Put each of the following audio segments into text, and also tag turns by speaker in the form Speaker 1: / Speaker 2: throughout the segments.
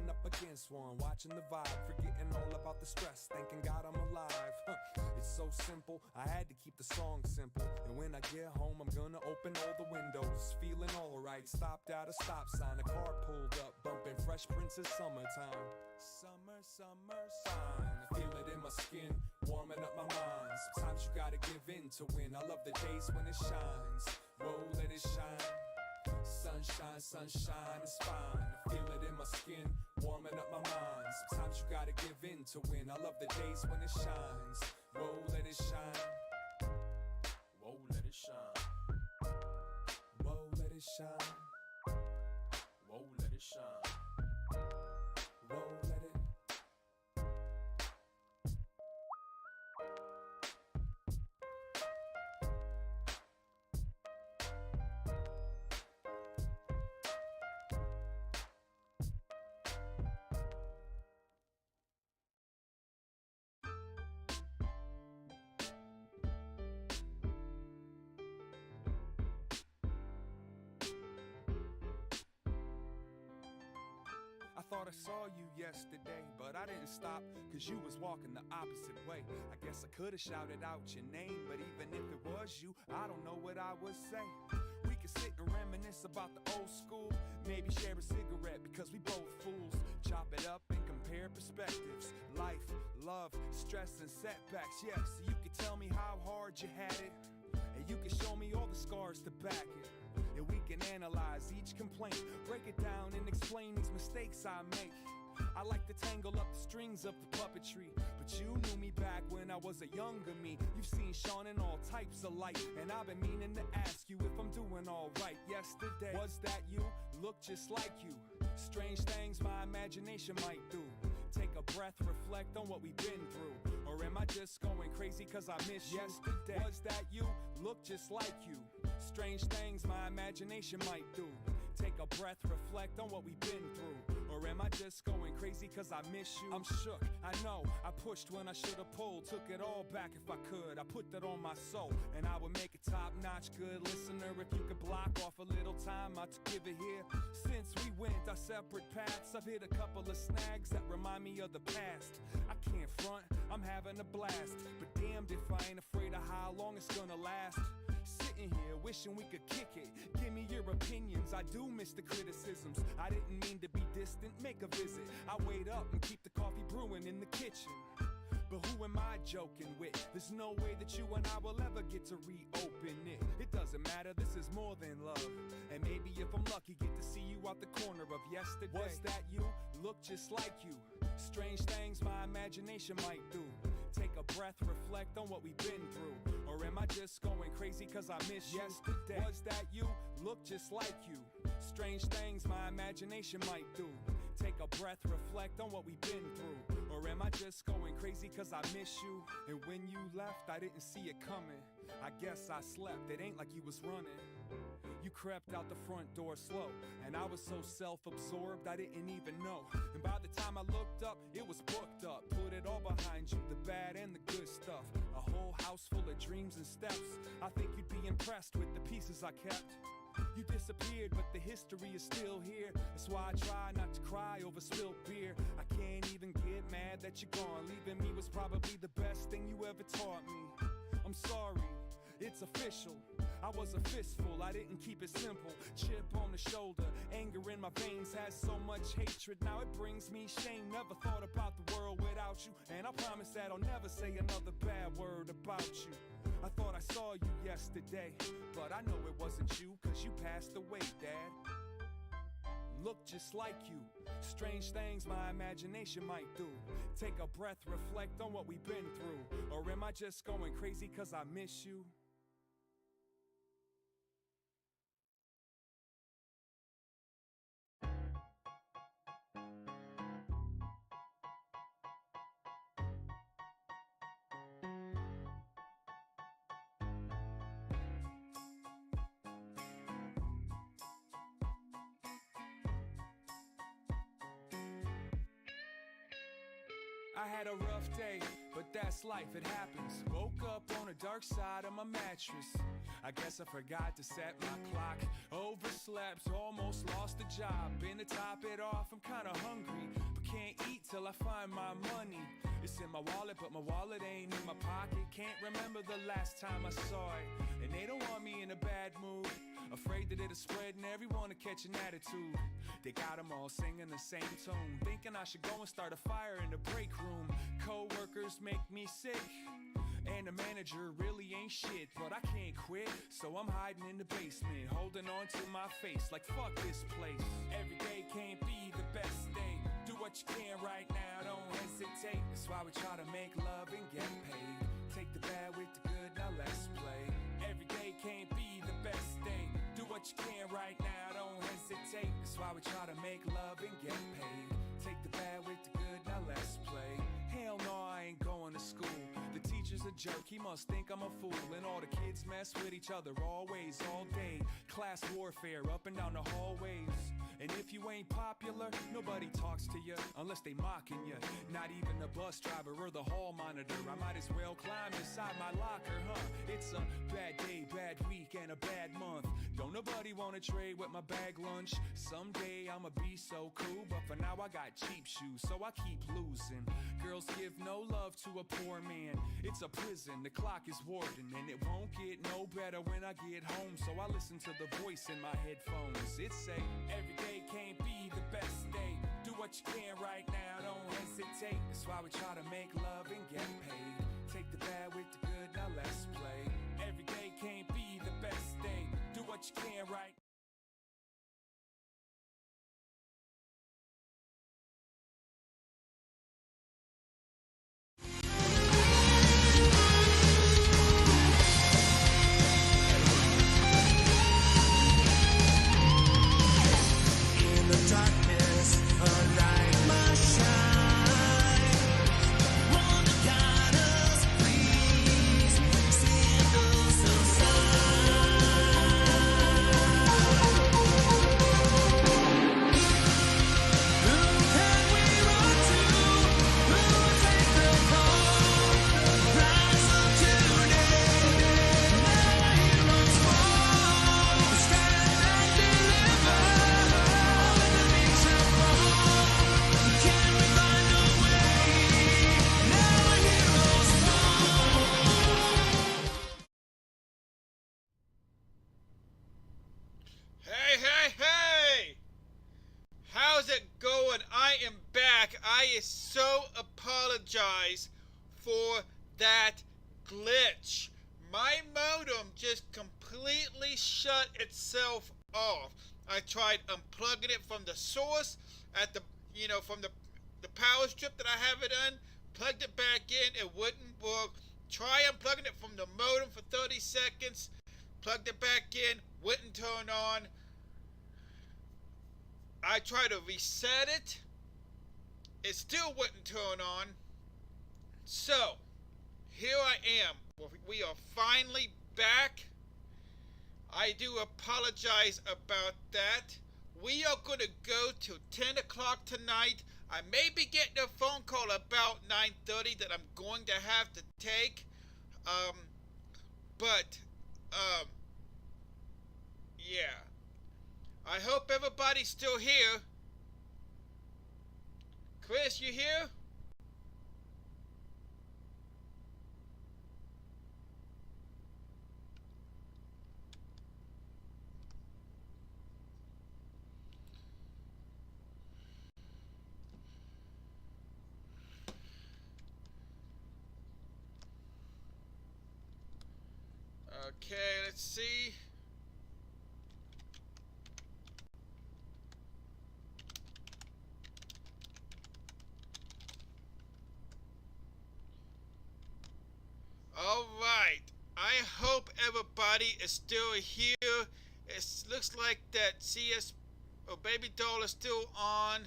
Speaker 1: leaning up against one, watching the vibe, forgetting all about the stress, thanking God I'm alive. It's so simple, I had to keep the song simple. And when I get home, I'm gonna open all the windows, feeling alright. Stopped at a stop sign, a car pulled up, bumping Fresh Prince's Summertime. Summer, summer, sign. I feel it in my skin, warming up my mind. Sometimes you gotta give in to win. I love the days when it shines. Whoa, let it shine. Sunshine, sunshine, it's fine. I feel it in my skin, warming up my mind. Sometimes you gotta give in to win. I love the days when it shines. Whoa, let it shine. Whoa, let it shine. Whoa, let it shine. Whoa, let it shine. Whoa, let it. I thought I saw you yesterday, but I didn't stop, cause you was walking the opposite way. I guess I could've shouted out your name, but even if it was you, I don't know what I would say. We could sit and reminisce about the old school, maybe share a cigarette because we both fools. Chop it up and compare perspectives. Life, love, stress and setbacks, yeah. So you could tell me how hard you had it, and you can show me all the scars to back it. And we can analyze each complaint, break it down and explain these mistakes I make. I like to tangle up the strings of the puppetry, but you knew me back when I was a younger me. You've seen Sean in all types of light, and I've been meaning to ask you if I'm doing alright. Yesterday, was that you? Look just like you. Strange things my imagination might do. Take a breath, reflect on what we've been through. Or am I just going crazy cause I miss you? Yesterday, was that you? Look just like you. Strange things my imagination might do. Take a breath, reflect on what we've been through. Or am I just going crazy cause I miss you? I'm shook, I know, I pushed when I should've pulled. Took it all back if I could, I put that on my soul. And I would make a top-notch good listener if you could block off a little time out to give it here. Since we went our separate paths, I've hit a couple of snags that remind me of the past. I can't front, I'm having a blast, but damned if I ain't afraid of how long it's gonna last. Sitting here wishing we could kick it. Give me your opinions, I do miss the criticisms. I didn't mean to be distant, make a visit. I wait up and keep the coffee brewing in the kitchen. But who am I joking with? There's no way that you and I will ever get to reopen it. It doesn't matter, this is more than love. And maybe if I'm lucky, get to see you out the corner of yesterday. Was that you? Look just like you. Strange things my imagination might do. Take a breath, reflect on what we've been through. Or am I just going crazy cause I miss you? Yesterday, was that you? Look just like you. Strange things my imagination might do. Take a breath, reflect on what we've been through. Or am I just going crazy cause I miss you? And when you left, I didn't see it coming. I guess I slept, it ain't like you was running. You crept out the front door slow, and I was so self-absorbed I didn't even know. And by the time I looked up, it was booked up. Put it all behind you, the bad and the good stuff. A whole house full of dreams and steps. I think you'd be impressed with the pieces I kept. You disappeared, but the history is still here. That's why I try not to cry over spilled beer. I can't even get mad that you're gone. Leaving me was probably the best thing you ever taught me. I'm sorry, it's official. I was a fistful, I didn't keep it simple. Chip on the shoulder, anger in my veins has so much hatred. Now it brings me shame. Never thought about the world without you, and I promise that I'll never say another bad word about you. I thought I saw you yesterday, but I know it wasn't you, cause you passed away, Dad. Look just like you. Strange things my imagination might do. Take a breath, reflect on what we've been through. Or am I just going crazy cause I miss you? I had a rough day, but that's life, it happens. Woke up on the dark side of my mattress. I guess I forgot to set my clock. Overslept, almost lost the job. Been to top it off, I'm kinda hungry, but can't eat till I find my money. It's in my wallet, but my wallet ain't in my pocket. Can't remember the last time I saw it. And they don't want me in a bad mood. Afraid that it'll spread and everyone will catch an attitude. They got them all singing the same tune, thinking I should go and start a fire in the break room. Co-workers make me sick, and the manager really ain't shit. But I can't quit, so I'm hiding in the basement, holding on to my face like fuck this place. Every day can't be the best day. Do what you can right now, don't hesitate. That's why we try to make love and get paid. Take the bad with the good, now let's play. Every day can't be the best day. Do what you can right now, don't hesitate. That's why we try to make love and get paid. Take the bad with the good, now let's play. Hell no, I ain't going to school. The teacher's a jerk, he must think I'm a fool. And all the kids mess with each other always, all day. Class warfare up and down the hallways. And if you ain't popular, nobody talks to you unless they mocking you. Not even the bus driver or the hall monitor. I might as well climb inside my locker, huh? It's a bad day, bad week, and a bad month. Don't nobody wanna trade with my bag lunch. Someday I'ma be so cool, but for now I got cheap shoes, so I keep losing. Girls give no love to a poor man. It's a prison, the clock is warden, and it won't get no better when I get home. So I listen to the voice in my headphones. It say, every day can't be the best day. Do what you can right now, don't hesitate. That's why we try to make love and get paid. Take the bad with the good, now let's play. Every day can't be the best day. Do what you can right.
Speaker 2: So apologize for that glitch. My modem just completely shut itself off. I tried unplugging it from the source at the, from the power strip that I have it on, plugged it back in, it wouldn't work. Try unplugging it from the modem for 30 seconds, plugged it back in, wouldn't turn on. I tried to reset it. It still wouldn't turn on. So, here I am. We are finally back. I do apologize about that. We are going to go to 10 o'clock tonight. I may be getting a phone call about 9:30 that I'm going to have to take. Yeah. I hope everybody's still here. Chris, you here? Okay, let's see. Alright, I hope everybody is still here. It looks like that CS or Baby Doll is still on.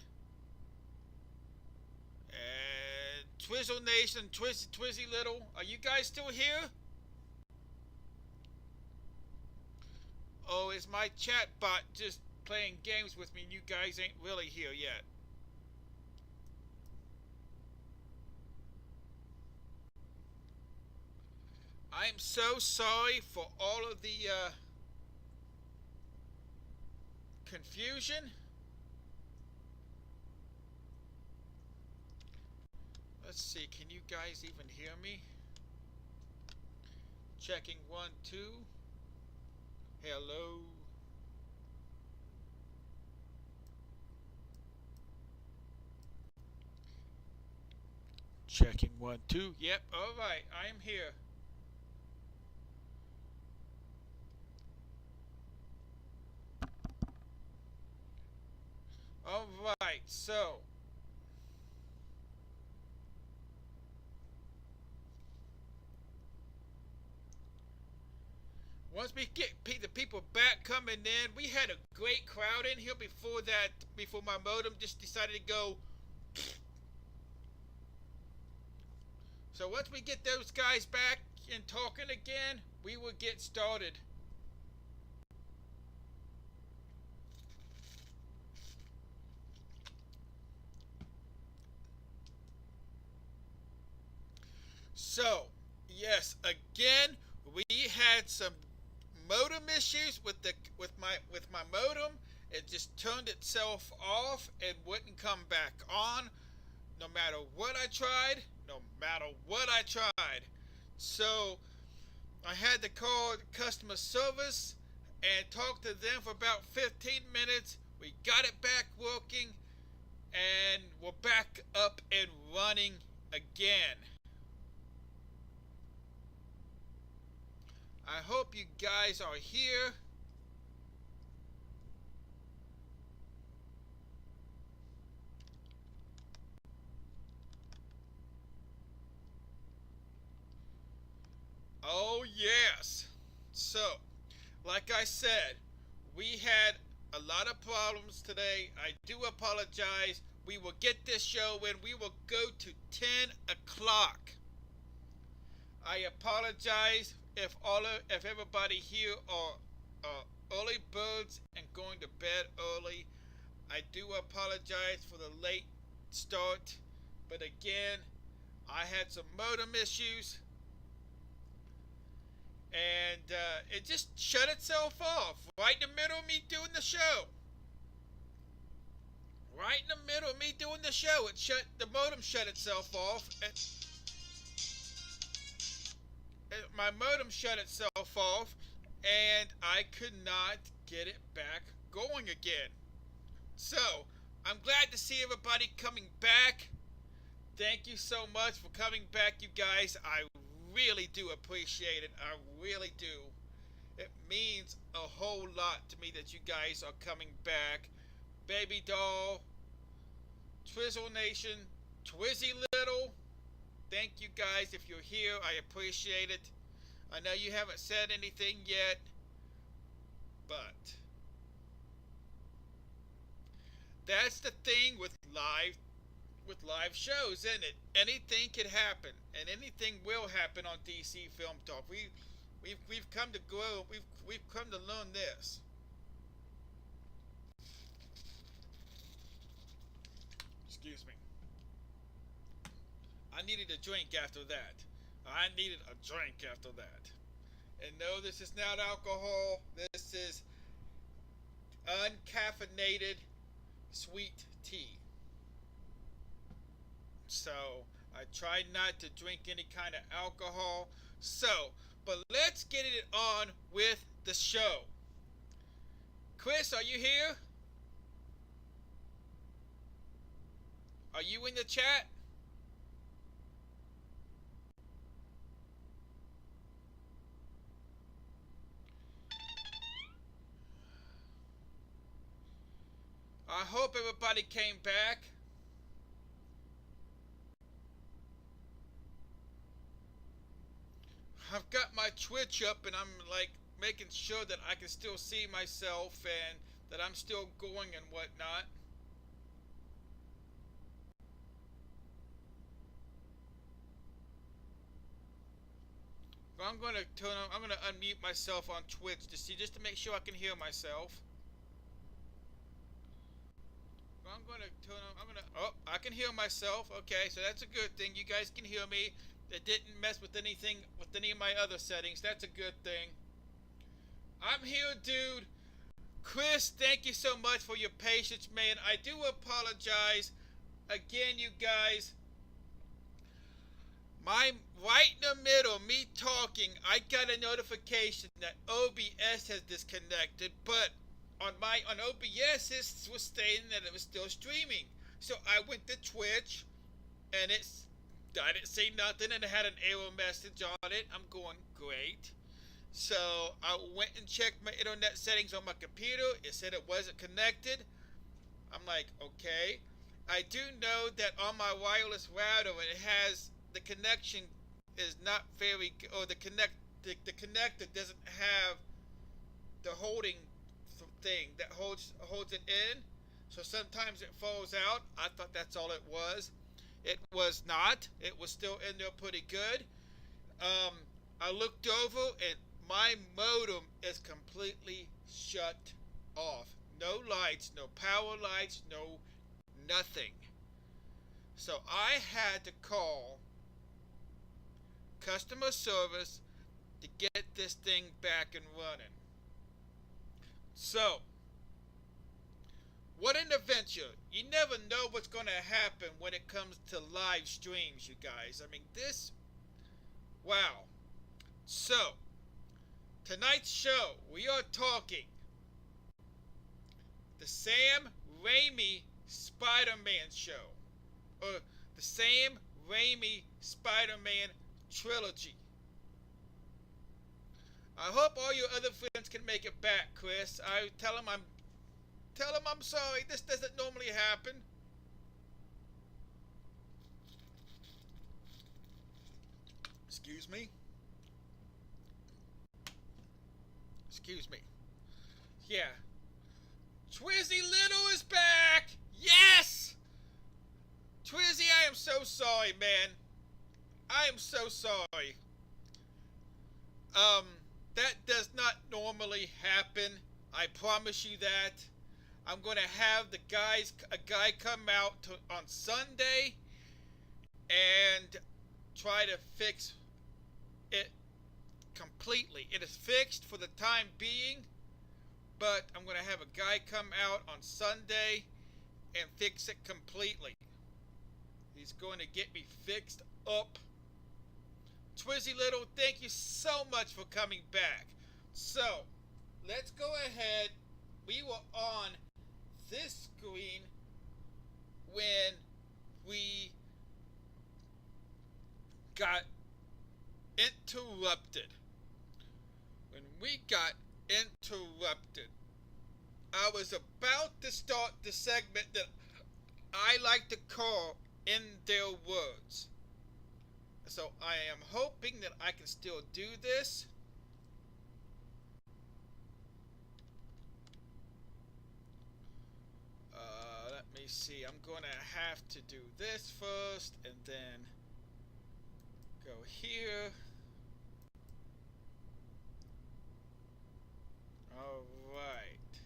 Speaker 2: And Twizzle Nation, Twizzy Little, are you guys still here? Oh, is my chat bot just playing games with me and you guys ain't really here yet? I'm so sorry for all of the confusion. Let's see, can you guys even hear me? Checking 1, 2. Hello. Checking 1, 2. Yep, alright, I am here. Alright, so once we get the people back coming in, we had a great crowd in here before my modem just decided to go. So once we get those guys back and talking again, we will get started. So, yes, again, we had some modem issues with my modem. It just turned itself off and wouldn't come back on no matter what I tried, no matter what I tried. So, I had to call customer service and talk to them for about 15 minutes. We got it back working and we're back up and running again. I hope you guys are here. Oh yes. So, like I said, we had a lot of problems today. I do apologize. We will get this show in. We will go to 10 o'clock. I apologize if everybody here are early birds and going to bed early. I do apologize for the late start, but again, I had some modem issues, and it just shut itself off right in the middle of me doing the show. Right in the middle of me doing the show, the modem shut itself off, and my modem shut itself off, and I could not get it back going again. So, I'm glad to see everybody coming back. Thank you so much for coming back, you guys. I really do appreciate it. I really do. It means a whole lot to me that you guys are coming back. Baby Doll, Twizzle Nation, Twizzy Little, thank you guys if you're here. I appreciate it. I know you haven't said anything yet, but that's the thing with live shows, isn't it? Anything could happen, and anything will happen on DC Film Talk. We've come to grow. We've come to learn this. Excuse me. I needed a drink after that. I needed a drink after that. And no, this is not alcohol. This is uncaffeinated sweet tea. So, I try not to drink any kind of alcohol. So, but let's get it on with the show. Chris, are you here? Are you in the chat? I hope everybody came back. I've got my Twitch up and I'm like making sure that I can still see myself and that I'm still going and whatnot. I'm gonna unmute myself on Twitch just to make sure I can hear myself. I can hear myself. Okay, so that's a good thing. You guys can hear me. It didn't mess with anything with any of my other settings. That's a good thing. I'm here, dude. Chris, thank you so much for your patience, man. I do apologize. Again, you guys. My right in the middle, me talking, I got a notification that OBS has disconnected, but on OBS it was saying that it was still streaming. So I went to Twitch, and I didn't see nothing, and it had an error message on it. I'm going, great. So I went and checked my internet settings on my computer. It said it wasn't connected. I'm like, okay. I do know that on my wireless router, it has the connection is not very, or the connector doesn't have the holding thing that holds it in. So sometimes it falls out. I thought that's all it was. It was not. It was still in there pretty good. I looked over and my modem is completely shut off. No lights, no power lights, no nothing. So I had to call customer service to get this thing back and running. So, what an adventure. You never know what's going to happen when it comes to live streams, you guys. I mean, wow. So, tonight's show, we are talking the Sam Raimi Spider-Man show. Or the Sam Raimi Spider-Man Trilogy. I hope all your other friends can make it back, Chris. Tell them I'm sorry. This doesn't normally happen. Excuse me. Excuse me. Yeah. Twizzy Little is back! Yes! Twizzy, I am so sorry, man. I am so sorry. That does not normally happen. I promise you that. I'm going to have a guy come out on Sunday and try to fix it completely. It is fixed for the time being, but I'm going to have a guy come out on Sunday and fix it completely. He's going to get me fixed up. Twizzy Little, thank you so much for coming back. So, let's go ahead. We were on this screen when we got interrupted. When we got interrupted, I was about to start the segment that I like to call In Their Words. So I am hoping that I can still do this. Let me see. I'm going to have to do this first and then go here. All right.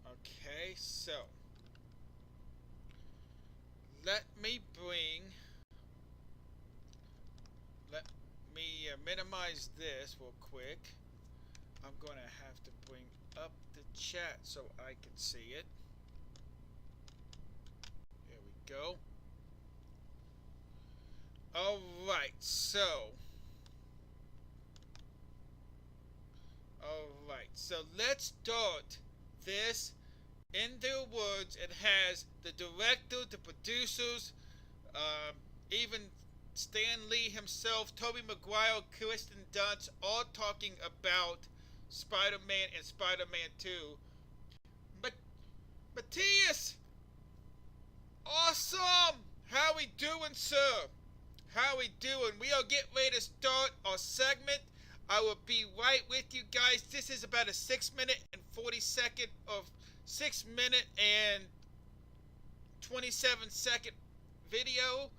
Speaker 2: Okay, so let me minimize this real quick. I'm going to have to bring up the chat so I can see it. There we go. Alright, so let's start this. In their words, it has the director, the producers, even Stan Lee himself, Tobey Maguire, Kirsten Dunst, all talking about Spider-Man and Spider-Man 2. But Matthias, awesome! How we doing, sir? How we doing? We are getting ready to start our segment. I will be right with you guys. This is about a 6 minute and 27-second video.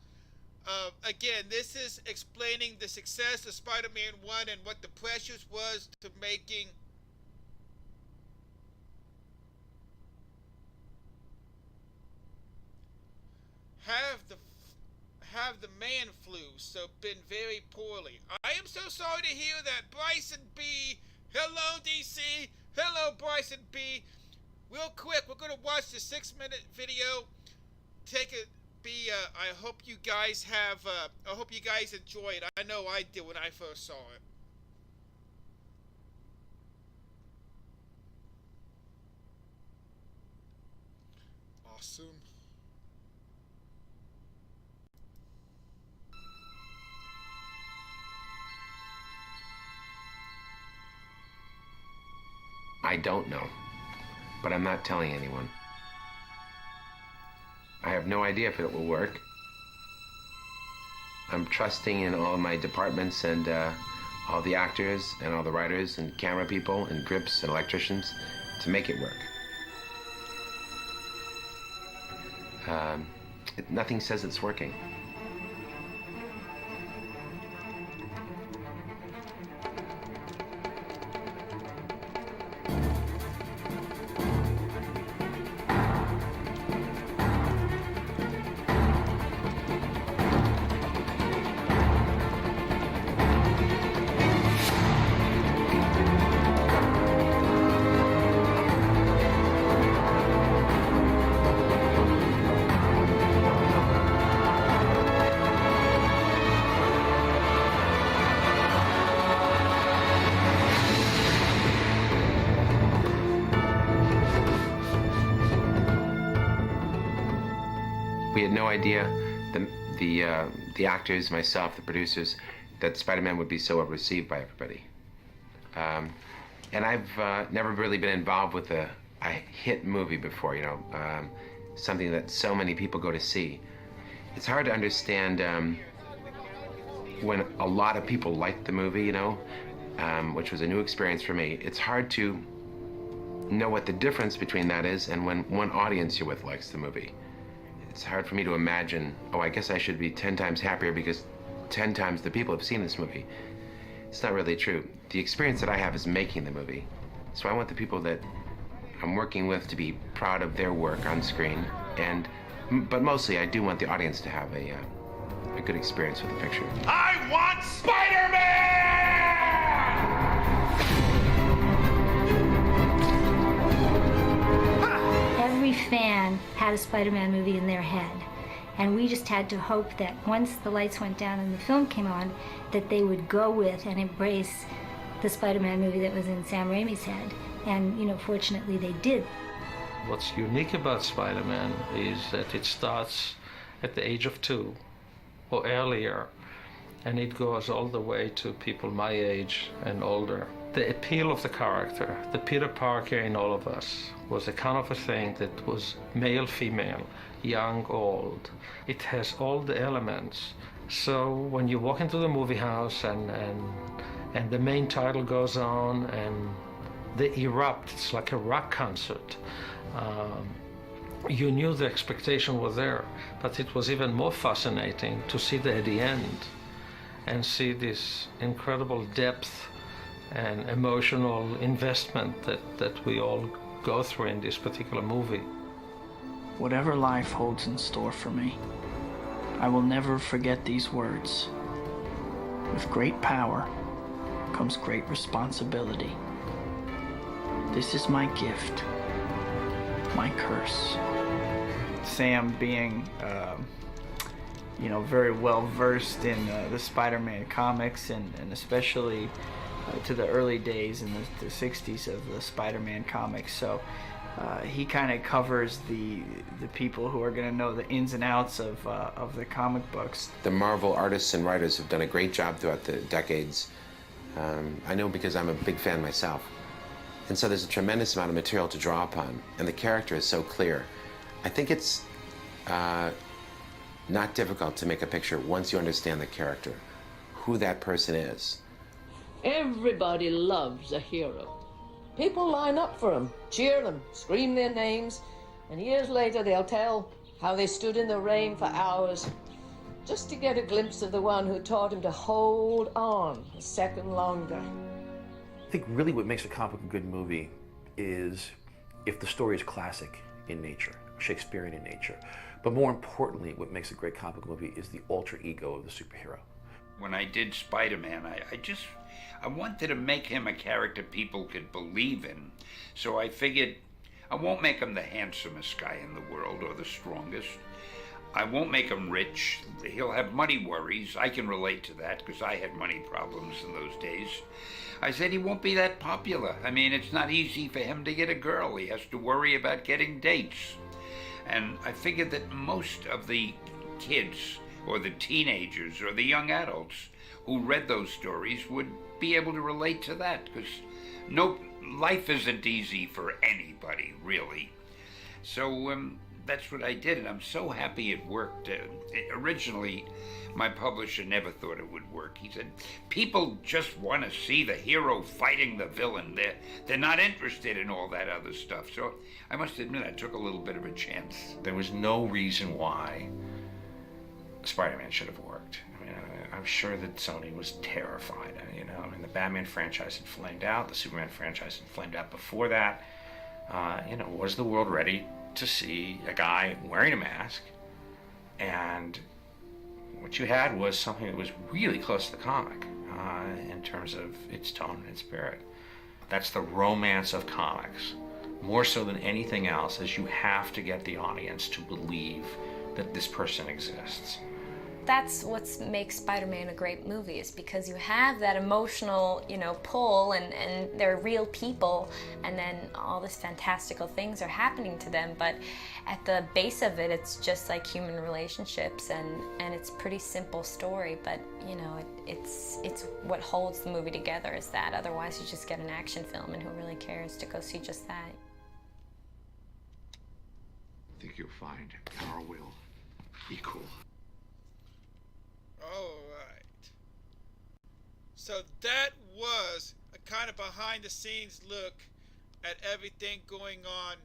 Speaker 2: Again, this is explaining the success of Spider-Man 1 and what the pressures was to making have the have the man flu, so been very poorly. I am so sorry to hear that. Bryson B. Hello, DC. Hello, Bryson B. Real quick, we're going to watch the 6-minute video. Take it. I hope you guys enjoy it. I know I did when I first saw it. Awesome.
Speaker 3: I don't know, but I'm not telling anyone. I have no idea if it will work. I'm trusting in all my departments and all the actors and all the writers and camera people and grips and electricians to make it work. Nothing says it's working. We had no idea, the actors, myself, the producers, that Spider-Man would be so well received by everybody. And I've never really been involved with a hit movie before, you know, something that so many people go to see. It's hard to understand when a lot of people like the movie, you know, which was a new experience for me. It's hard to know what the difference between that is and when one audience you're with likes the movie. It's hard for me to imagine, oh, I guess I should be 10 times happier because 10 times the people have seen this movie. It's not really true. The experience that I have is making the movie. So I want the people that I'm working with to be proud of their work on screen, but mostly I do want the audience to have a good experience with the picture.
Speaker 4: I want Spider-Man!
Speaker 5: Every fan had a Spider-Man movie in their head. And we just had to hope that once the lights went down and the film came on, that they would go with and embrace the Spider-Man movie that was in Sam Raimi's head. And, you know, fortunately they did.
Speaker 6: What's unique about Spider-Man is that it starts at the age of 2 or earlier, and it goes all the way to people my age and older. The appeal of the character, the Peter Parker in all of us, was a kind of a thing that was male, female, young, old. It has all the elements. So when you walk into the movie house and the main title goes on and they erupt, it's like a rock concert. You knew the expectation was there, but it was even more fascinating to see that at the end and see this incredible depth and emotional investment that we all go through in this particular movie.
Speaker 7: Whatever life holds in store for me, I will never forget these words. With great power comes great responsibility. This is my gift, my curse.
Speaker 8: Sam being, very well versed in the Spider-Man comics and especially to the early days in the 60s of the Spider-Man comics. So he kind of covers the people who are going to know the ins and outs of the comic books.
Speaker 3: The Marvel artists and writers have done a great job throughout the decades. I know because I'm a big fan myself. And so there's a tremendous amount of material to draw upon, and the character is so clear. I think it's not difficult to make a picture once you understand the character, who that person is.
Speaker 9: Everybody loves a hero. People line up for him, cheer them, scream their names, and years later they'll tell how they stood in the rain for hours just to get a glimpse of the one who taught him to hold on a second longer.
Speaker 10: I think really what makes a comic book a good movie is if the story is classic in nature, Shakespearean in nature. But more importantly, what makes a great comic book movie is the alter ego of the superhero.
Speaker 11: When I did Spider-Man, I wanted to make him a character people could believe in. So I figured I won't make him the handsomest guy in the world or the strongest. I won't make him rich. He'll have money worries. I can relate to that because I had money problems in those days. I said he won't be that popular. I mean, it's not easy for him to get a girl. He has to worry about getting dates. And I figured that most of the kids or the teenagers or the young adults who read those stories would be able to relate to that, because life isn't easy for anybody, really. So that's what I did, and I'm so happy it worked. Originally, my publisher never thought it would work. He said, people just want to see the hero fighting the villain. They're not interested in all that other stuff. So I must admit, I took a little bit of a chance.
Speaker 3: There was no reason why Spider-Man should have worked. I mean, I'm sure that Sony was terrified. I mean, the Batman franchise had flamed out. The Superman franchise had flamed out before that. Was the world ready to see a guy wearing a mask? And what you had was something that was really close to the comic in terms of its tone and its spirit. That's the romance of comics. More so than anything else, is you have to get the audience to believe that this person exists.
Speaker 12: That's what makes Spider-Man a great movie, is because you have that emotional, pull, and they're real people, and then all these fantastical things are happening to them, but at the base of it, it's just like human relationships, and it's a pretty simple story, but it's what holds the movie together is that. Otherwise you just get an action film, and who really cares to go see just that?
Speaker 3: I think you'll find Carl will be cool.
Speaker 2: Alright. So that was a kind of behind the scenes look at everything going on.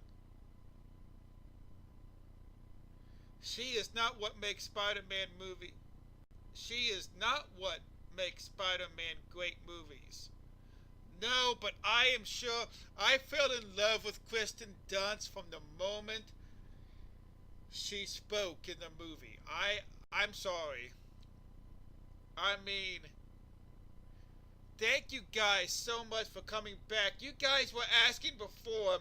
Speaker 2: She is not what makes Spider-Man movie. She is not what makes Spider-Man great movies. No, but I am sure I fell in love with Kristen Dunst from the moment she spoke in the movie. I'm sorry. I mean, thank you guys so much for coming back. You guys were asking before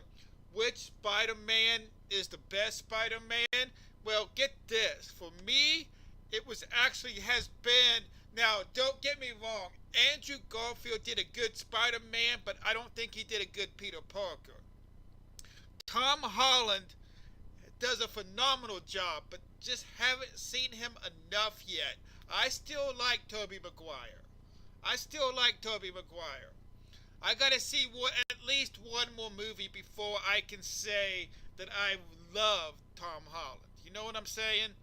Speaker 2: which Spider-Man is the best Spider-Man. Well, get this. For me, it has been, now don't get me wrong, Andrew Garfield did a good Spider-Man, but I don't think he did a good Peter Parker. Tom Holland does a phenomenal job, but just haven't seen him enough yet. I still like Tobey Maguire. I gotta see at least one more movie before I can say that I love Tom Holland. You know what I'm saying?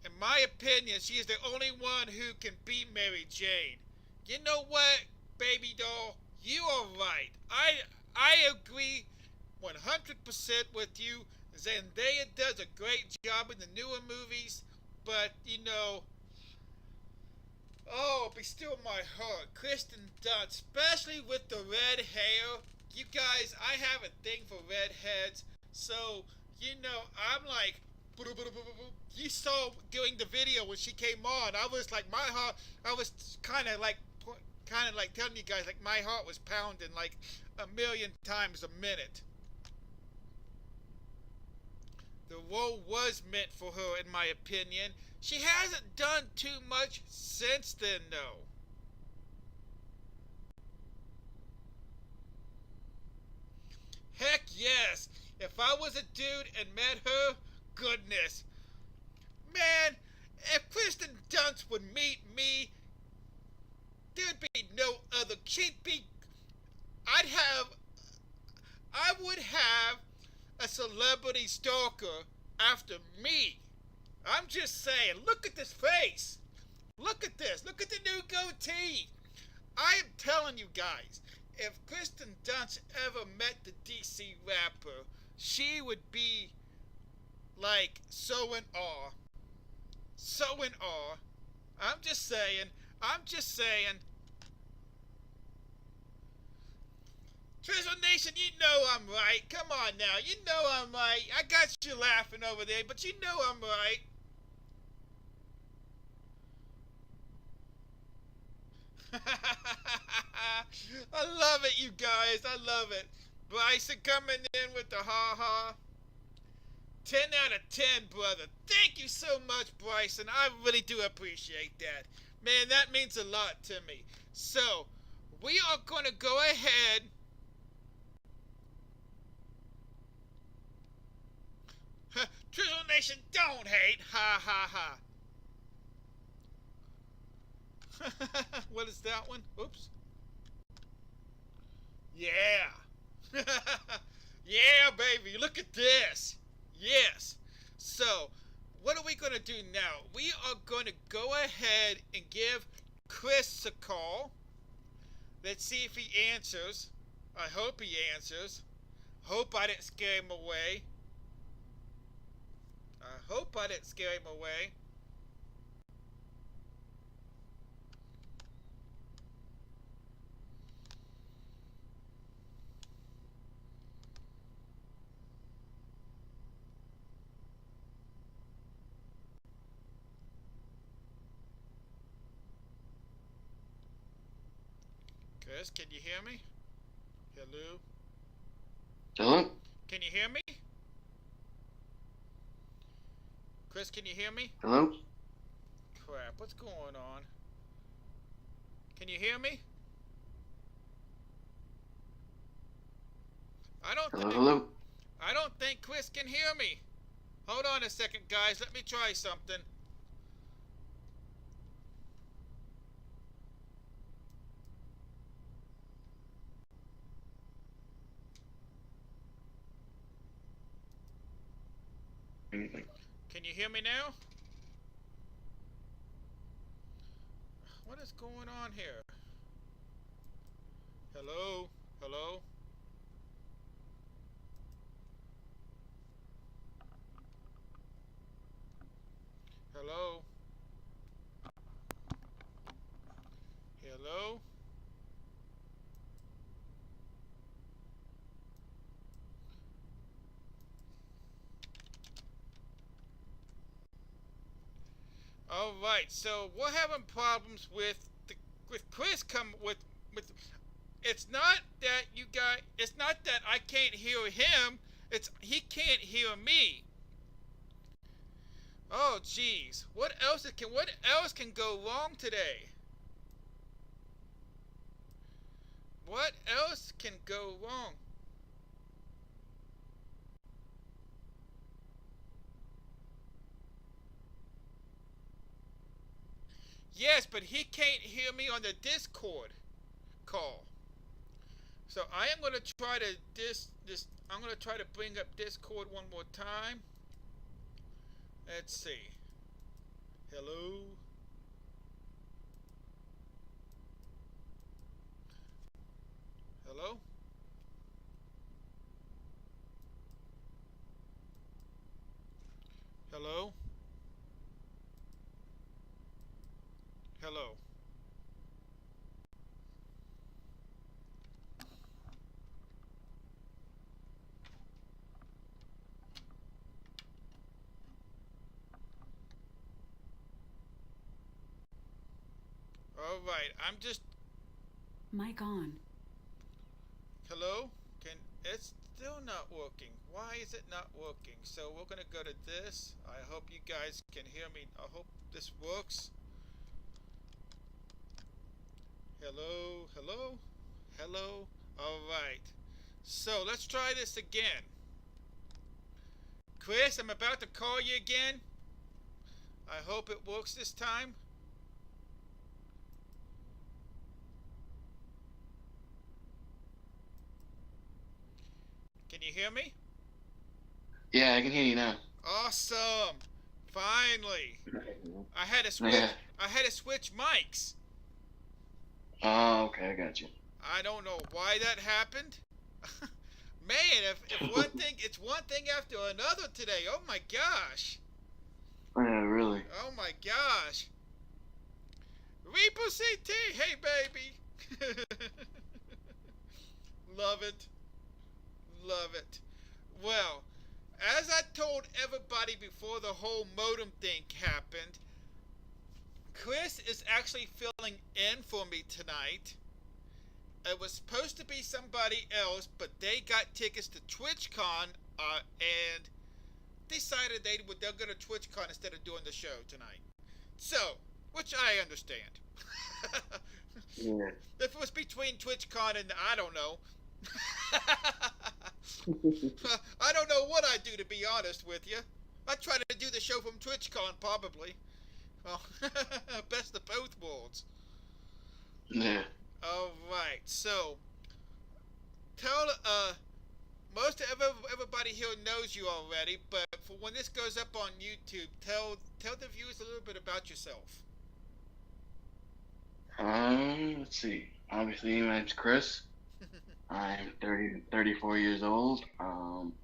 Speaker 2: In my opinion, she is the only one who can beat Mary Jane. You know what, baby doll? You are right. I agree 100% with you. Zendaya does a great job in the newer movies, but be still my heart. Kristen Dunst, especially with the red hair. You guys, I have a thing for redheads, so I'm like, you saw during the video when she came on, I was like, my heart, I was kind of like telling you guys, like, my heart was pounding like 1,000,000 times a minute. The role was meant for her, in my opinion. She hasn't done too much since then, though. Heck yes! If I was a dude and met her, goodness. Man, if Kristen Dunst would meet me, there'd be no other. I would have a celebrity stalker after me. I'm just saying, look at this face. Look at this. Look at the new goatee. I am telling you guys, if Kristen Dunst ever met the DC rapper, she would be like so in awe. So in awe. I'm just saying. Drizzle Nation, you know I'm right. Come on now. You know I'm right. I got you laughing over there, but you know I'm right. I love it, you guys. I love it. Bryson coming in with the ha-ha. 10 out of 10, brother. Thank you so much, Bryson. I really do appreciate that. Man, that means a lot to me. So, we are going to go ahead. Drizzle Nation, don't hate. Ha, ha, ha. What is that one? Oops. Yeah. Yeah, baby. Look at this. Yes. So, what are we going to do now? We are going to go ahead and give Chris a call. Let's see if he answers. I hope he answers. Hope I didn't scare him away. I hope I didn't scare him away. Chris, can you hear me? Hello?
Speaker 13: Hello?
Speaker 2: Can you hear me? Chris, can you hear me?
Speaker 13: Hello?
Speaker 2: Crap, what's going on? Can you hear me? I don't think Chris can hear me. Hold on a second, guys. Let me try something. Can you hear me now? What is going on here? Hello? Hello? Hello? Hello? All right, so we're having problems with Chris with. It's not that you guys. It's not that I can't hear him. It's he can't hear me. Oh, jeez. What else can go wrong today? What else can go wrong? Yes, but he can't hear me on the Discord call. So I am going to try to I'm going to try to bring up Discord one more time. Let's see. Hello. Hello. Hello. Hello. All right, I'm just.
Speaker 14: Mic on.
Speaker 2: Hello? It's still not working. Why is it not working? So we're gonna go to this. I hope you guys can hear me. I hope this works. Hello? Hello? Hello? All right. So let's try this again. Chris, I'm about to call you again. I hope it works this time. Can you hear me?
Speaker 13: Yeah, I can hear you now.
Speaker 2: Awesome! Finally! I had to switch.
Speaker 13: Yeah.
Speaker 2: I had to switch mics.
Speaker 13: Oh, okay, I got you.
Speaker 2: I don't know why that happened. Man, if one thing, it's one thing after another today. Oh my gosh.
Speaker 13: Yeah, really.
Speaker 2: Oh my gosh. Reaper CT, hey baby. Love it. Love it. Well, as I told everybody before the whole modem thing happened, Chris is actually filling in for me tonight. It was supposed to be somebody else, but they got tickets to TwitchCon and decided they'll go to TwitchCon instead of doing the show tonight. So, which I understand.
Speaker 13: Yeah.
Speaker 2: If it was between TwitchCon and I don't know. I don't know what I'd do, to be honest with you. I'd try to do the show from TwitchCon, probably. Well, best of both worlds.
Speaker 13: Yeah.
Speaker 2: All right, so tell most of everybody here knows you already, but for when this goes up on YouTube, tell the viewers a little bit about yourself.
Speaker 13: Let's see. Obviously, my name's Chris. I'm 34 years old. I'm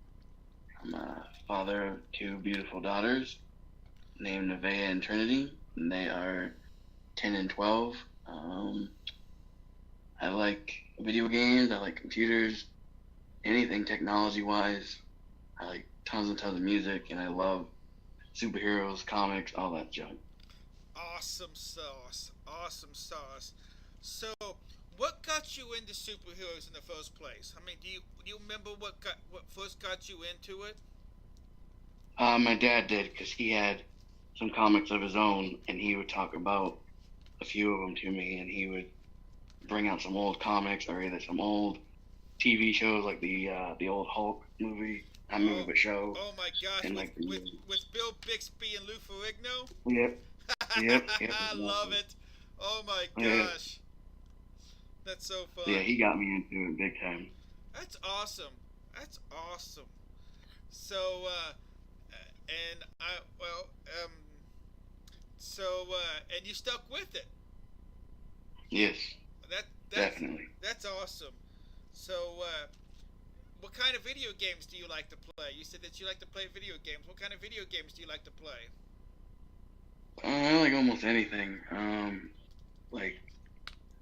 Speaker 13: a father of two beautiful daughters named Nevaeh and Trinity, and they are 10 and 12. I like video games. I like computers. Anything technology-wise. I like tons and tons of music, and I love superheroes, comics, all that junk.
Speaker 2: Awesome sauce. Awesome sauce. So, what got you into superheroes in the first place? I mean, do you remember what first got you into it?
Speaker 13: My dad did, because he had some comics of his own, and he would talk about a few of them to me, and he would bring out some old comics or either some old TV shows like the old Hulk movie, not movie but show.
Speaker 2: Oh my gosh,
Speaker 13: and
Speaker 2: with Bill Bixby and Lou Ferrigno?
Speaker 13: Yep. Yep.
Speaker 2: I love it. Oh my gosh.
Speaker 13: Yeah.
Speaker 2: That's so fun.
Speaker 13: Yeah, he got me into it big time.
Speaker 2: That's awesome. That's awesome. So, and you stuck with it.
Speaker 13: Yes.
Speaker 2: That's
Speaker 13: definitely.
Speaker 2: That's awesome. So, what kind of video games do you like to play? You said that you like to play video games. What kind of video games do you like to play?
Speaker 13: I like almost anything. Like,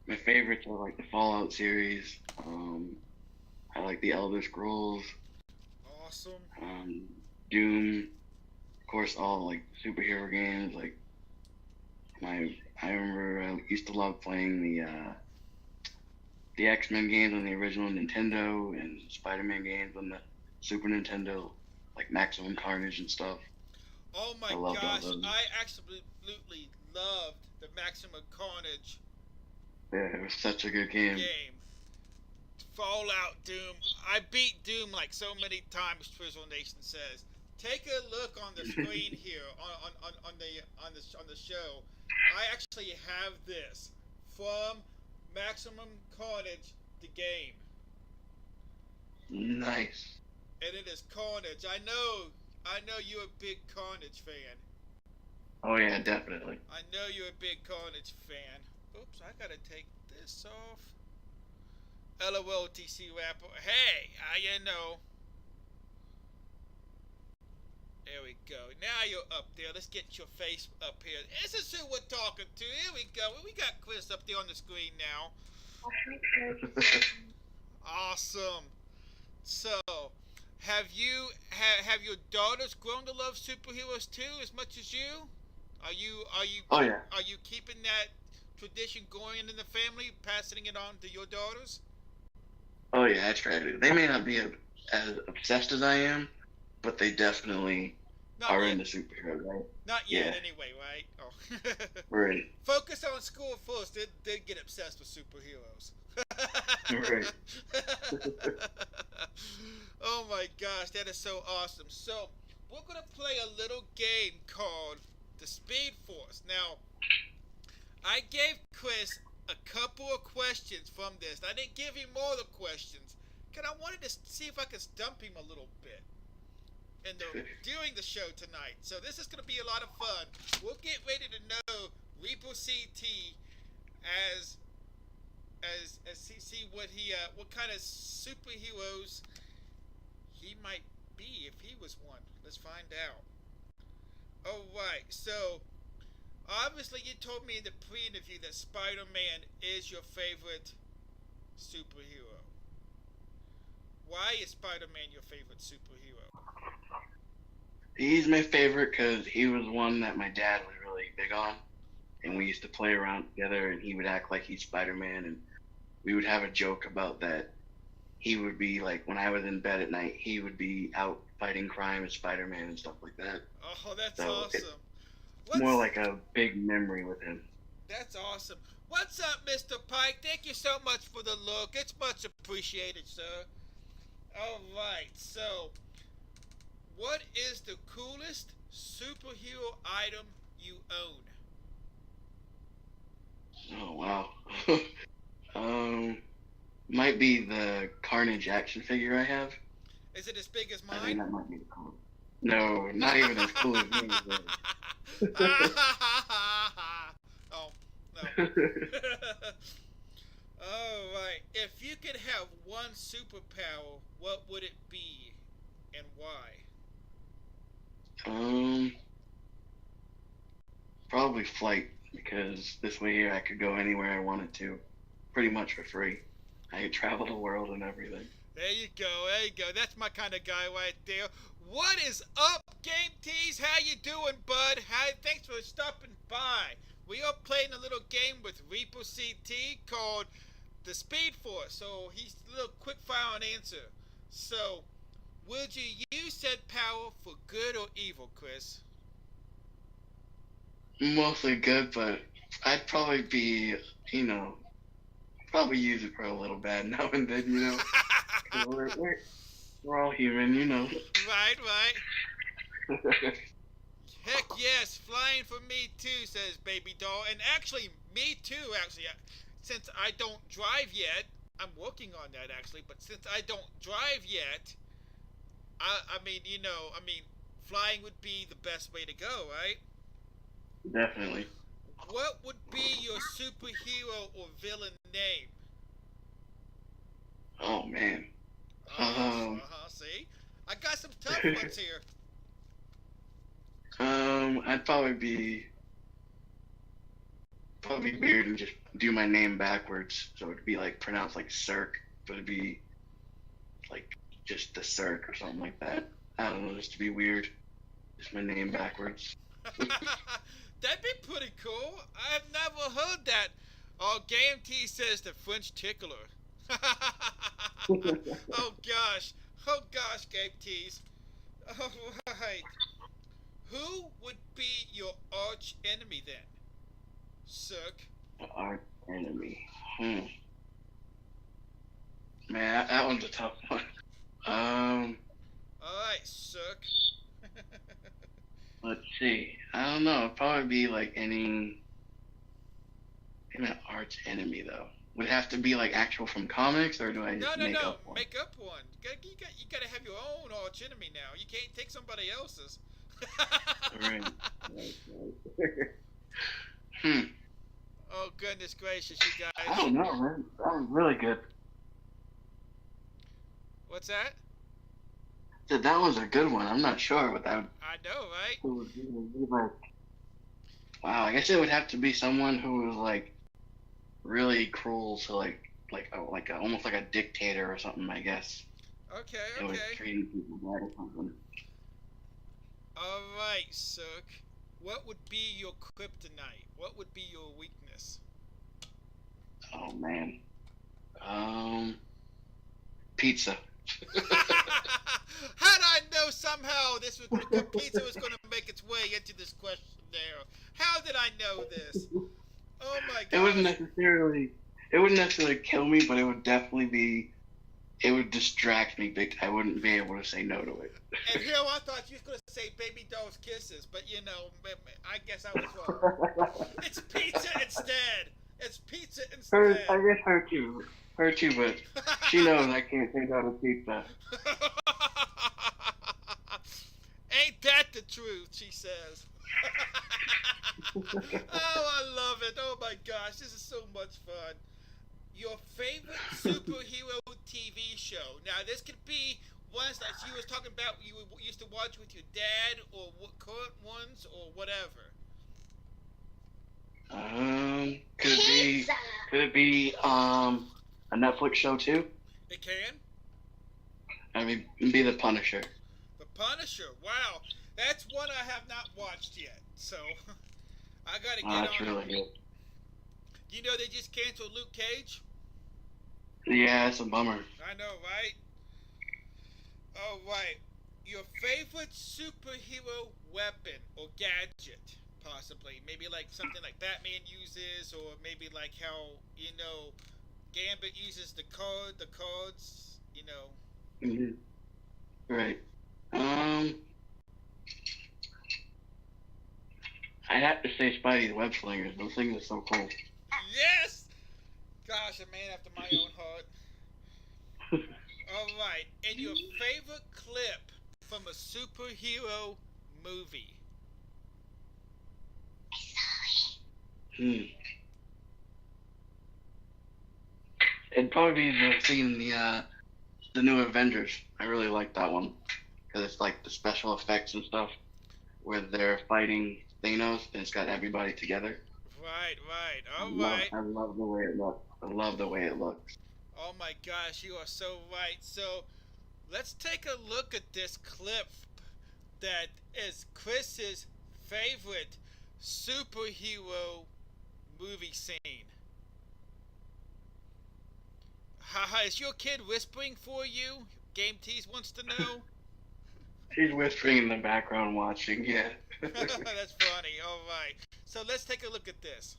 Speaker 13: my favorites are like the Fallout series. I like the Elder Scrolls.
Speaker 2: Awesome.
Speaker 13: Doom. Of course, all like superhero games. Like, I remember I used to love playing the X-Men games on the original Nintendo and Spider-Man games on the Super Nintendo, like Maximum Carnage and stuff.
Speaker 2: Oh my gosh, I absolutely loved the Maximum Carnage.
Speaker 13: Yeah, it was such a good game.
Speaker 2: Fallout, Doom. I beat Doom like so many times. Twizzle Nation says. Take a look on the screen here on the show. I actually have this from Maximum Carnage, the game.
Speaker 13: Nice.
Speaker 2: And it is Carnage. I know you're a big Carnage fan.
Speaker 13: Oh yeah, definitely.
Speaker 2: I know you're a big Carnage fan. Oops, I gotta take this off. LOL TC Rapper. Hey, how you know? There we go. Now you're up there. Let's get your face up here. This is who we're talking to. Here we go. We got Chris up there on the screen now. Awesome. So, have your daughters grown to love superheroes too, as much as you? Are you?
Speaker 13: Oh yeah.
Speaker 2: Are you keeping that tradition going in the family, passing it on to your daughters?
Speaker 13: Oh yeah, I try to. They may not be as obsessed as I am, but they definitely are into superheroes, right?
Speaker 2: Not yet, anyway, right? Oh.
Speaker 13: Right.
Speaker 2: Focus on school first, then get obsessed with superheroes.
Speaker 13: Right.
Speaker 2: Oh my gosh, that is so awesome. So, we're going to play a little game called the Speed Force. Now, I gave Chris a couple of questions from this. I didn't give him all the questions because I wanted to see if I could stump him a little bit during the show tonight. So this is going to be a lot of fun. We'll get ready to know Reaper CT as see what kind of superheroes he might be if he was one. Let's find out. All right, so obviously you told me in the pre-interview that Spider-Man is your favorite superhero. Why is Spider-Man your favorite superhero?
Speaker 13: He's my favorite because he was one that my dad was really big on, and we used to play around together, and he would act like he's Spider-Man, and we would have a joke about that. He would be like, when I was in bed at night, he would be out fighting crime as Spider-Man and stuff like that.
Speaker 2: Oh, that's
Speaker 13: So
Speaker 2: awesome.
Speaker 13: It's more like a big memory with him.
Speaker 2: That's awesome. What's up, Mr. Pike? Thank you so much for the look. It's much appreciated, sir. All right, so what is the coolest superhero item you own?
Speaker 13: Oh, wow. Might be the Carnage action figure I have.
Speaker 2: Is it as big as mine?
Speaker 13: I think that might be the coolest. No, not even as cool as me.
Speaker 2: Oh, no. All right. If you could have one superpower, what would it be and why?
Speaker 13: Probably flight, because this way here I could go anywhere I wanted to, pretty much for free. I could travel the world and everything.
Speaker 2: There you go, there you go. That's my kind of guy right there. What is up, Game Tease? How you doing, bud? Thanks for stopping by. We are playing a little game with Reaper CT called the Speed Force. So he's a little quick fire and answer. So, would you use said power for good or evil, Chris?
Speaker 13: Mostly good, but I'd probably be, probably use it for a little bad now and then, 'Cause we're all human,
Speaker 2: Right. Heck yes, flying for me too, says Baby Doll. And actually, me too, actually. Since I don't drive yet, I'm working on that actually, but since I don't drive yet, I mean, flying would be the best way to go, right?
Speaker 13: Definitely.
Speaker 2: What would be your superhero or villain name?
Speaker 13: Oh, man.
Speaker 2: See? I got some tough ones here.
Speaker 13: I'd probably be weird and just do my name backwards, so it'd be like pronounced like Cirque, but it'd be like just the Cirque or something like that. I don't know, just to be weird. Just my name backwards.
Speaker 2: That'd be pretty cool. I've never heard that. Game T says the French tickler. Oh gosh, Game T's. All right. Who would be your arch enemy then? Cirque.
Speaker 13: Arch enemy. Man, that one's a tough one.
Speaker 2: Alright, Cirque.
Speaker 13: Let's see. I don't know. It'd probably be like an arch enemy though. Would it have to be like actual from comics, or do I just make up one?
Speaker 2: Make up one. You gotta have your own arch enemy now. You can't take somebody else's.
Speaker 13: Right.
Speaker 2: Oh goodness gracious, you guys.
Speaker 13: I don't know, man. That was really good.
Speaker 2: What's that?
Speaker 13: That was a good one. I'm not sure what that would.
Speaker 2: I know, right?
Speaker 13: Would be like. Wow, I guess it would have to be someone who was like really cruel to almost like a dictator or something, I guess.
Speaker 2: Okay.
Speaker 13: It was treating people bad or something.
Speaker 2: Alright, Cirque. What would be your kryptonite? What would be your weakness?
Speaker 13: Oh man. Pizza.
Speaker 2: How did I know somehow pizza was going to make its way into this questionnaire? How did I know this? Oh my god.
Speaker 13: It wouldn't necessarily kill me, but it would definitely distract me big. I wouldn't be able to say no to it.
Speaker 2: And here I thought you were going to say Baby Doll's Kisses, but I guess I was wrong. It's pizza instead. It's pizza instead.
Speaker 13: I guess her too, but she knows I can't say no to pizza.
Speaker 2: Ain't that the truth, she says. Oh, I love it. Oh my gosh, this is so much fun. Your favorite superhero TV show. Now, this could be ones that you was talking about you used to watch with your dad, or current ones, or whatever.
Speaker 13: Could it be a Netflix show too?
Speaker 2: It can.
Speaker 13: I mean, be the Punisher.
Speaker 2: The Punisher. Wow, that's one I have not watched yet. So I gotta get on.
Speaker 13: That's really good.
Speaker 2: You know they just canceled Luke Cage.
Speaker 13: Yeah, it's a bummer.
Speaker 2: I know, right? All right. Your favorite superhero weapon or gadget, possibly. Maybe like something like Batman uses, or maybe like how, Gambit uses the cards,
Speaker 13: Right. I have to say Spidey's web slingers. Those things are so cool.
Speaker 2: Yes! Gosh, a man after my own heart. All right. And your favorite clip from a superhero movie?
Speaker 13: It'd probably be the scene in the new Avengers. I really like that one because it's like the special effects and stuff where they're fighting Thanos and it's got everybody together.
Speaker 2: Right. All right.
Speaker 13: I love the way it looks. I love the way it looks.
Speaker 2: Oh my gosh, you are so right. So let's take a look at this clip that is Chris's favorite superhero movie scene. Haha, is your kid whispering for you? Game Tease wants to know.
Speaker 13: She's whispering in the background watching, yeah.
Speaker 2: That's funny. All right. So let's take a look at this.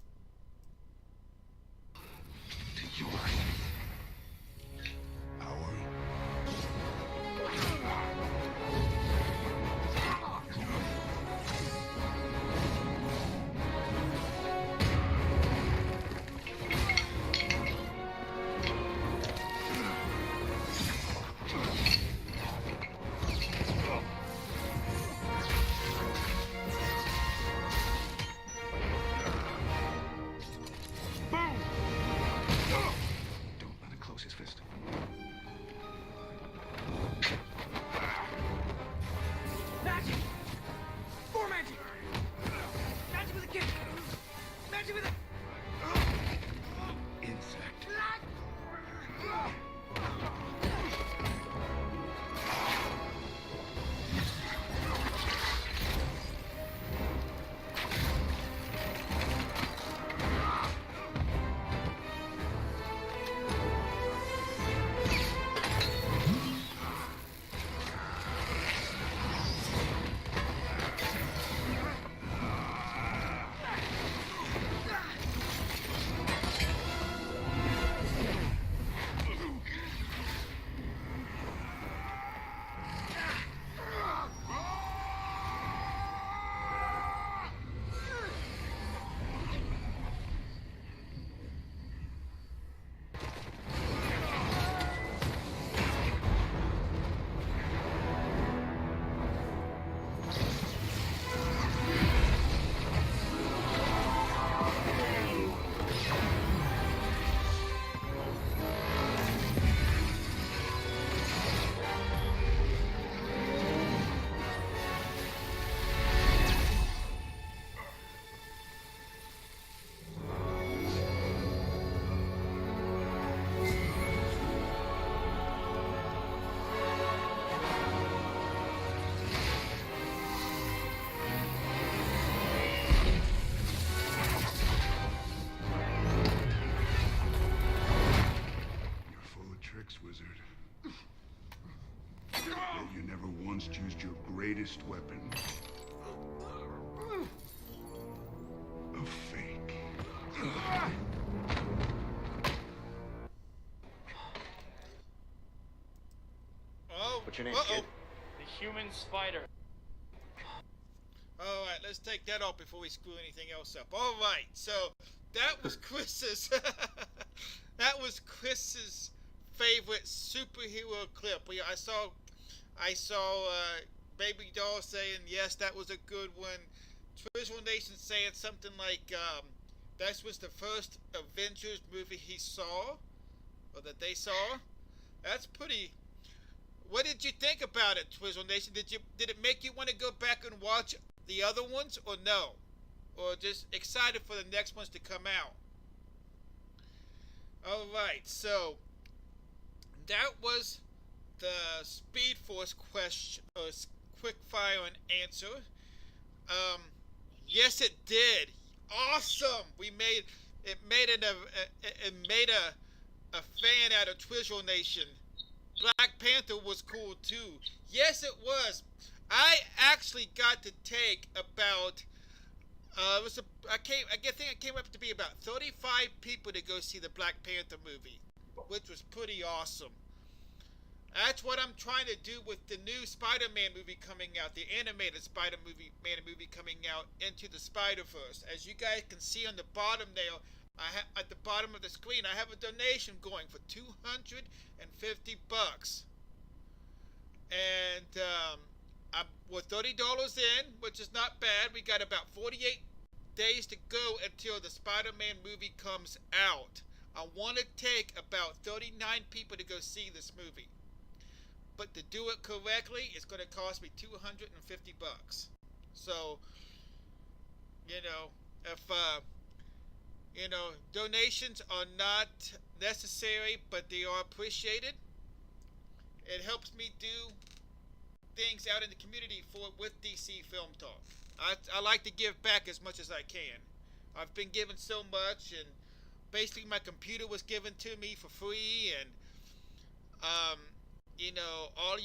Speaker 15: Used your greatest weapon. A fake.
Speaker 2: Oh.
Speaker 16: What's your name, kid? The human spider.
Speaker 2: All right, let's take that off before we screw anything else up. All right, so that was Chris's. That was Chris's favorite superhero clip. I saw Baby Doll saying, yes, that was a good one. Visual Nation saying something like, that was the first Avengers movie he saw, or that they saw. That's pretty... What did you think about it, Twizzle Nation? Did it make you want to go back and watch the other ones, or no? Or just excited for the next ones to come out? Alright, so... That was the Speed Force question, quick fire and answer. Yes, it did. Awesome. It made a fan out of Twizzle Nation. Black Panther was cool too. Yes, it was. I actually got to take about I think it came up to be about 35 people to go see the Black Panther movie, which was pretty awesome. That's what I'm trying to do with the new Spider-Man movie coming out, the animated Spider-Man movie coming out, Into the Spider-Verse. As you guys can see on the bottom there, at the bottom of the screen, I have a donation going for $250. And we're $30 in, which is not bad. We got about 48 days to go until the Spider-Man movie comes out. I want to take about 39 people to go see this movie. But to do it correctly, it's going to cost me $250. So, if donations are not necessary, but they are appreciated. It helps me do things out in the community with DC Film Talk. I like to give back as much as I can. I've been given so much, and basically my computer was given to me for free, and all of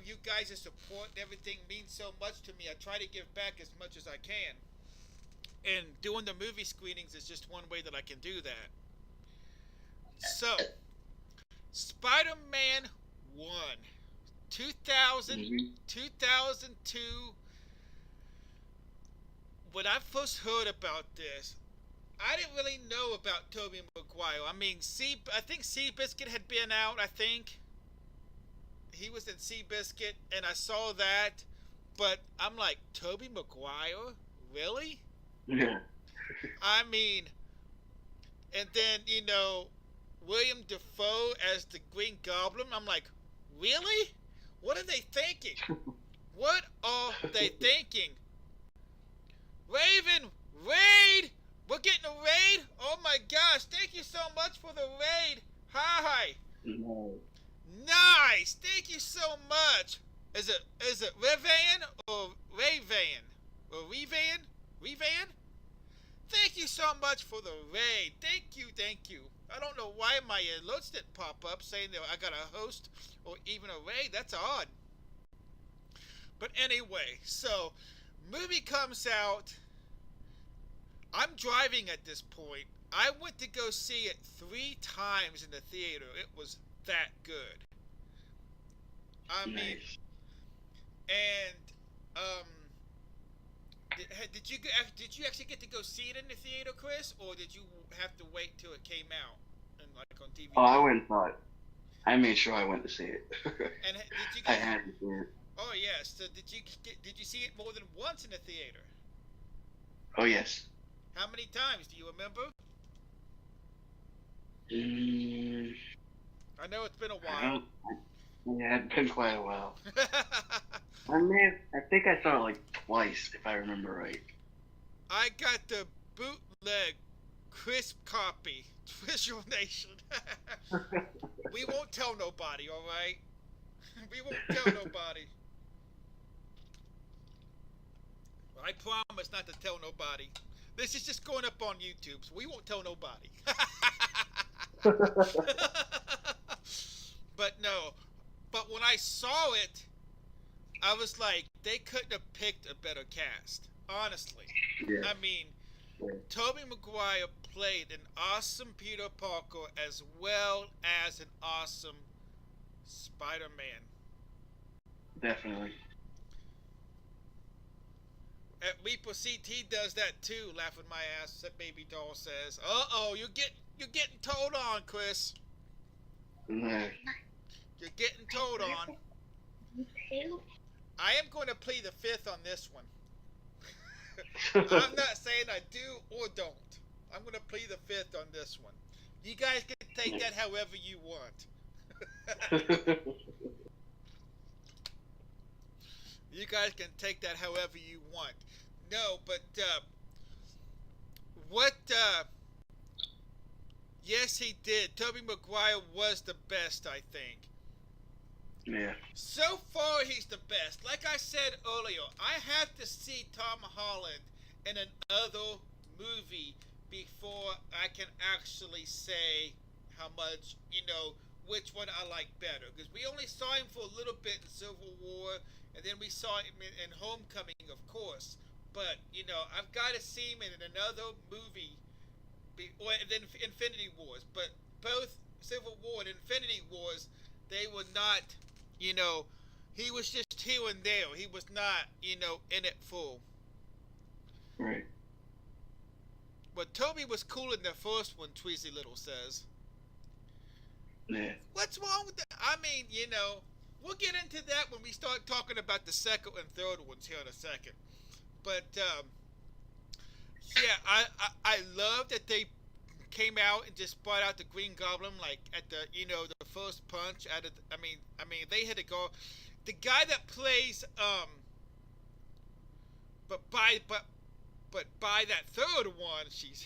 Speaker 2: you guys' support and everything means so much to me. I try to give back as much as I can. And doing the movie screenings is just one way that I can do that. So, Spider-Man 1, 2002. When I first heard about this, I didn't really know about Tobey Maguire. I mean, I think Seabiscuit had been out, I think. He was in Seabiscuit, and I saw that. But I'm like, Tobey Maguire? Really?
Speaker 13: Yeah.
Speaker 2: I mean, and then, William Dafoe as the Green Goblin. I'm like, really? What are they thinking? What are they thinking? Raven, raid! We're getting a raid? Oh my gosh, thank you so much for the raid. Hi.
Speaker 13: No.
Speaker 2: Nice, thank you so much. Is it Revan or Rayvan? Or Revan? Revan? Thank you so much for the raid. Thank you. I don't know why my alerts didn't pop up saying that I got a host or even a raid. That's odd. But anyway, so movie comes out. I'm driving at this point. I went to go see it 3 times in the theater. It was that good. I mean, and did you actually get to go see it in the theater, Chris, or did you have to wait till it came out and like on DVD?
Speaker 13: Oh, I went and saw it. I made sure I went to see it.
Speaker 2: And did you?
Speaker 13: I had to see it.
Speaker 2: Oh yes. So did you see it more than once in the theater?
Speaker 13: Oh yes.
Speaker 2: How many times do you remember? I know it's been a while.
Speaker 13: Yeah, it's been quite a while. I think I saw it like twice, if I remember right.
Speaker 2: I got the bootleg crisp copy, Visual Nation. We won't tell nobody, all right? We won't tell nobody. I promise not to tell nobody. This is just going up on YouTube, so we won't tell nobody. But when I saw it, I was like, they couldn't have picked a better cast. Honestly.
Speaker 13: Yeah.
Speaker 2: I mean, Tobey Maguire played an awesome Peter Parker as well as an awesome Spider-Man.
Speaker 13: Definitely.
Speaker 2: Reaper CT does that too, laughing my ass, that baby doll says. Uh-oh, you're getting told on, Chris.
Speaker 13: No.
Speaker 2: You're getting told on. I am going to plead the fifth on this one. I'm not saying I do or don't. I'm going to plead the fifth on this one. You guys can take that however you want. You guys can take that however you want. No, but yes, he did. Tobey Maguire was the best, I think.
Speaker 13: Yeah.
Speaker 2: So far, he's the best. Like I said earlier, I have to see Tom Holland in another movie before I can actually say how much, which one I like better. Because we only saw him for a little bit in Civil War, and then we saw him in Homecoming, of course. But, I've got to see him in another movie, or then Infinity Wars. But both Civil War and Infinity Wars, they were not, he was just here and there. He was not, in it full.
Speaker 13: Right.
Speaker 2: But Toby was cool in the first one, Tweezy Little says.
Speaker 13: Yeah.
Speaker 2: What's wrong with that? I mean, we'll get into that when we start talking about the second and third ones here in a second. But, yeah, I love that they came out and just brought out the Green Goblin, like, at the, the first punch out of, I mean, they had to go. The guy that plays, but by that third one, she's,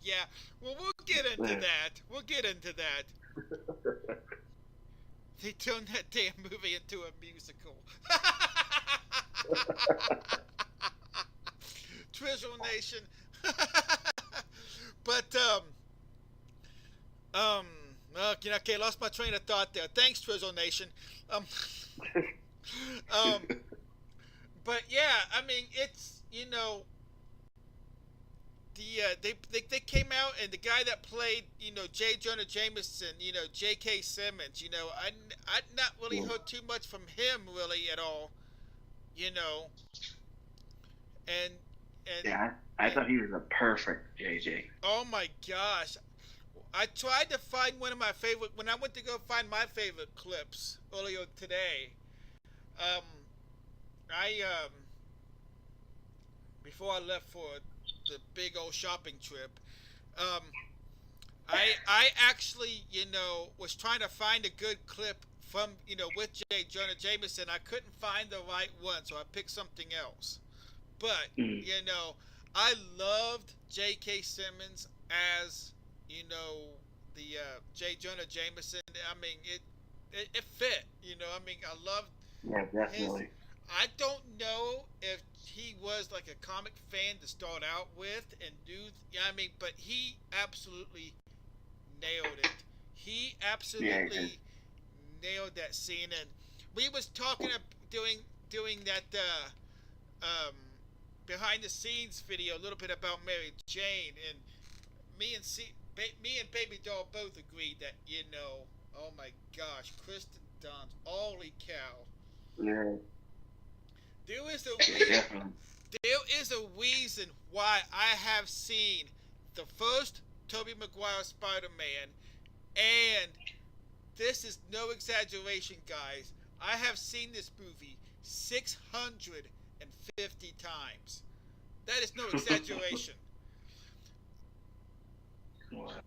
Speaker 2: yeah, well, we'll get into that. We'll get into that. They turned that damn movie into a musical. Trizzle Nation. But, okay, lost my train of thought there. Thanks, Trizzle Nation. But yeah, I mean, it's, they came out, and the guy that played, J. Jonah Jameson, J.K. Simmons, I not really heard too much from him really at all, and
Speaker 13: yeah, I thought he was a perfect JJ.
Speaker 2: Oh my gosh, I tried to find one of my favorite when I went to go find my favorite clips earlier today. Before I left for the big old shopping trip, I actually, was trying to find a good clip from, with J. Jonah Jameson. I couldn't find the right one, so I picked something else. But, I loved J.K. Simmons as, the J. Jonah Jameson. I mean, it fit, I loved
Speaker 13: definitely.
Speaker 2: I don't know if he was like a comic fan to start out with and but he absolutely nailed it. He absolutely nailed that scene. And we was talking of doing that behind the scenes video a little bit about Mary Jane, and me and Baby Doll both agreed that, oh my gosh, Kristen Dunst, holy cow.
Speaker 13: Yeah.
Speaker 2: There is a reason why I have seen the first Tobey Maguire Spider-Man, and this is no exaggeration, guys. I have seen this movie 650 times. That is no exaggeration. Mary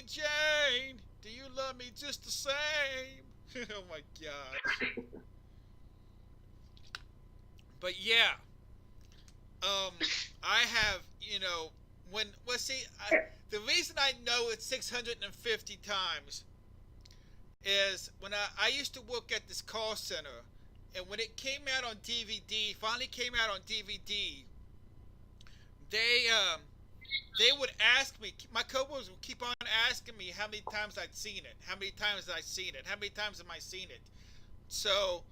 Speaker 2: Jane, do you love me just the same? Oh my God. But yeah, I have, the reason I know it's 650 times is when I used to work at this call center, and when it came out on DVD, finally came out on DVD, they would ask me, my coworkers would keep on asking me how many times I'd seen it, how many times have I seen it. So,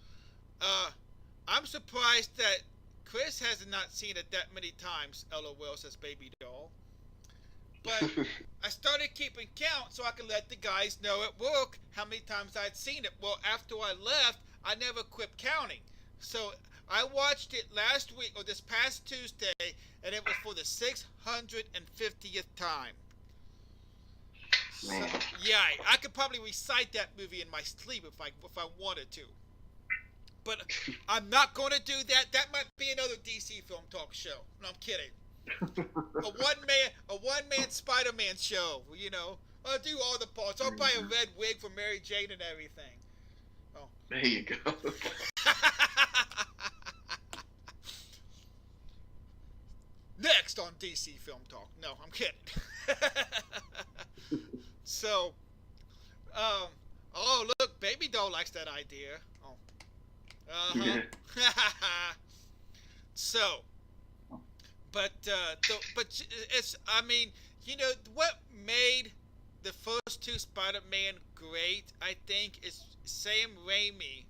Speaker 2: I'm surprised that Chris has not seen it that many times, LOL, says Baby Doll. But I started keeping count so I could let the guys know at work how many times I'd seen it. Well, after I left, I never quit counting. So I watched it last week, or this past Tuesday, and it was for the 650th time. So, yeah, I could probably recite that movie in my sleep if I wanted to. But I'm not going to do that. That might be another DC Film Talk show. No, I'm kidding. A one-man Spider-Man show. I'll do all the parts. I'll buy a red wig for Mary Jane and everything. Oh.
Speaker 13: There you go.
Speaker 2: Next on DC Film Talk. No, I'm kidding. So, Oh, look, Baby Doll likes that idea. Oh.
Speaker 13: Yeah.
Speaker 2: So, but it's, I mean, what made the first two Spider-Man great, I think, is Sam Raimi,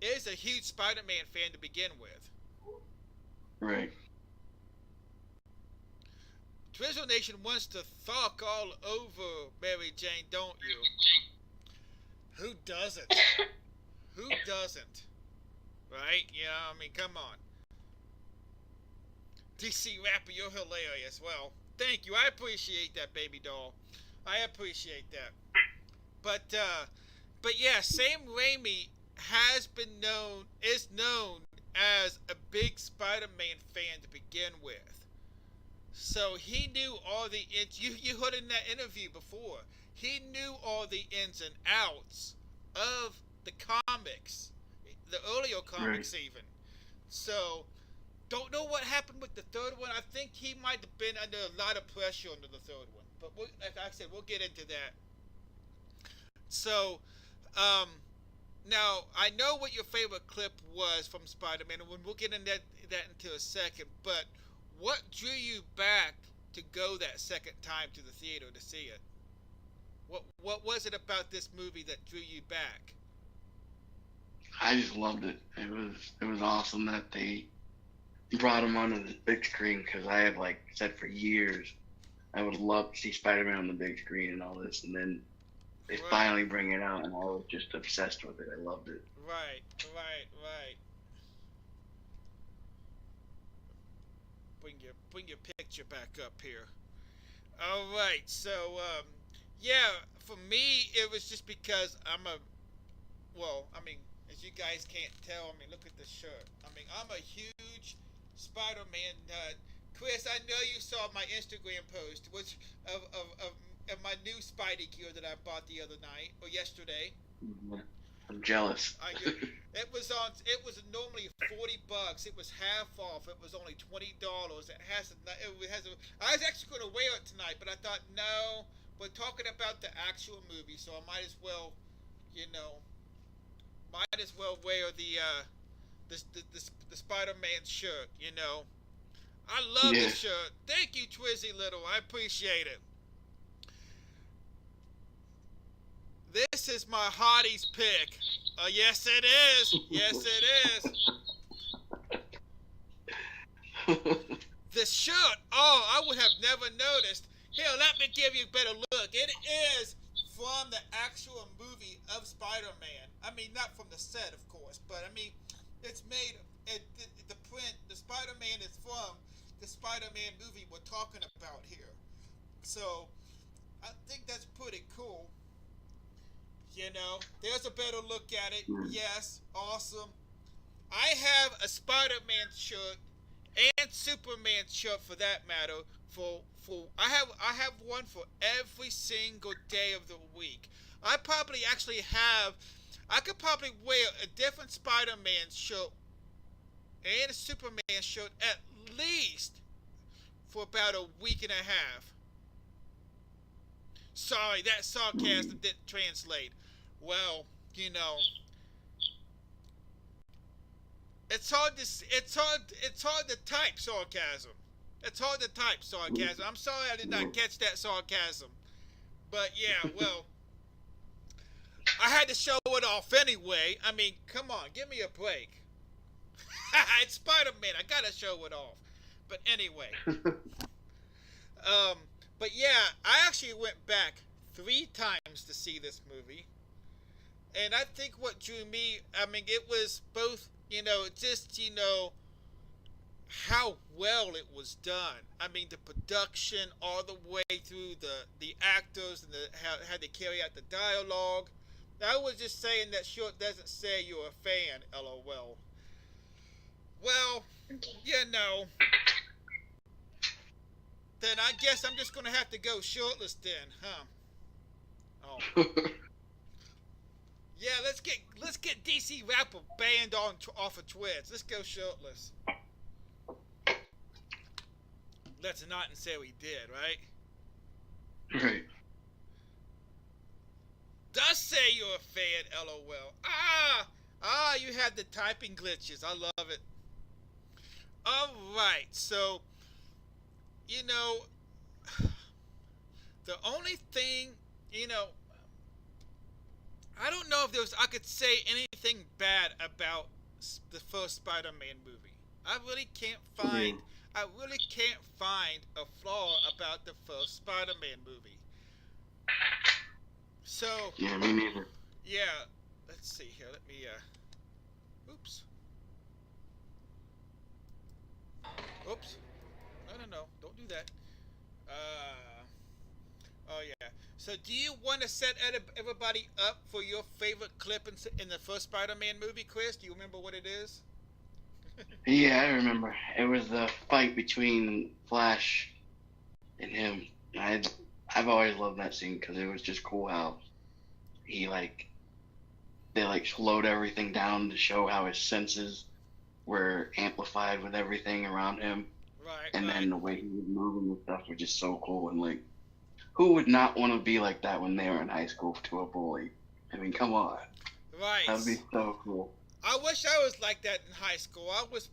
Speaker 2: is a huge Spider-Man fan to begin with.
Speaker 13: Right.
Speaker 2: Drizzle Nation wants to fuck all over Mary Jane, don't you? Who doesn't? Who doesn't? Right? I mean, come on. DC Rapper, you're hilarious. Well, thank you. I appreciate that, Baby Doll. I appreciate that. But yeah, Sam Raimi is known as a big Spider-Man fan to begin with. So he knew all the you heard in that interview before. He knew all the ins and outs of the comics, the earlier comics even. So don't know what happened with the third one. I think he might have been under a lot of pressure under the third one. But like I said, we'll get into that. So, now I know what your favorite clip was from Spider-Man, and we'll get into that into a second. But what drew you back to go that second time to the theater to see it? What was it about this movie that drew you back?
Speaker 13: I just loved it. It was awesome that they brought him onto the big screen, because I have said for years I would love to see Spider-Man on the big screen and all this, and then they finally bring it out, and I was just obsessed with it. I loved it.
Speaker 2: Right. Bring your picture back up here. All right. So yeah, for me it was just because as you guys can't tell, look at the shirt. I'm a huge Spider-Man nut. Chris, I know you saw my Instagram post, which of my new Spidey gear that I bought the other night or yesterday.
Speaker 13: I'm jealous.
Speaker 2: It was normally $40. It was half off. It was only $20. I was actually going to wear it tonight, but I thought, no, we're talking about the actual movie, so I might as well wear the Spider-Man shirt. I love this shirt. Thank you, Twizzy Little. I appreciate it. This is my Hotties pick. Yes, it is. Yes, it is. This shirt, I would have never noticed. Here, let me give you a better look. It is from the actual movie of Spider-Man. Not from the set, of course, but it's made. The print, the Spider-Man is from the Spider-Man movie we're talking about here. So, I think that's pretty cool. There's a better look at it. Yes, awesome. I have a Spider-Man shirt and Superman shirt, for that matter. I have one for every single day of the week. I could probably wear a different Spider-Man shirt and a Superman shirt at least for about a week and a half. Sorry, that sarcasm didn't translate. Well, it's hard to type sarcasm. It's hard to type sarcasm. I'm sorry I did not catch that sarcasm. But yeah, well, I had to show it off anyway. Come on, give me a break. It's Spider-Man. I gotta show it off. But anyway. But yeah, I actually went back 3 times to see this movie. And I think what drew me, it was both, how well it was done. The production all the way through the actors and how they carry out the dialogue. I was just saying that short doesn't say you're a fan, LOL. Well, then I guess I'm just going to have to go shirtless then, huh? Oh. Yeah, let's get DC Rapper banned off of Twitch. Let's go shirtless. Let's not and say we did, right?
Speaker 13: Right.
Speaker 2: does say you're a fan, LOL. You had the typing glitches. I love it. Alright, so, you know, the only thing, you know, I don't know if I could say anything bad about the first Spider-Man movie. I really can't find a flaw about the first Spider-Man movie. So
Speaker 13: yeah, me neither.
Speaker 2: Yeah, let's see here. Let me oops. No, don't do that. Oh yeah. So do you want to set everybody up for your favorite clip in the first Spider-Man movie, Chris? Do you remember what it is?
Speaker 13: Yeah, I remember. It was the fight between Flash and him. I've always loved that scene because it was just cool how they slowed everything down to show how his senses were amplified with everything around him.
Speaker 2: Right.
Speaker 13: And then the way he was moving and stuff was just so cool. And who would not want to be like that when they were in high school to a bully? I mean, come on.
Speaker 2: Right.
Speaker 13: That'd be so cool.
Speaker 2: I wish I was like that in high school. I was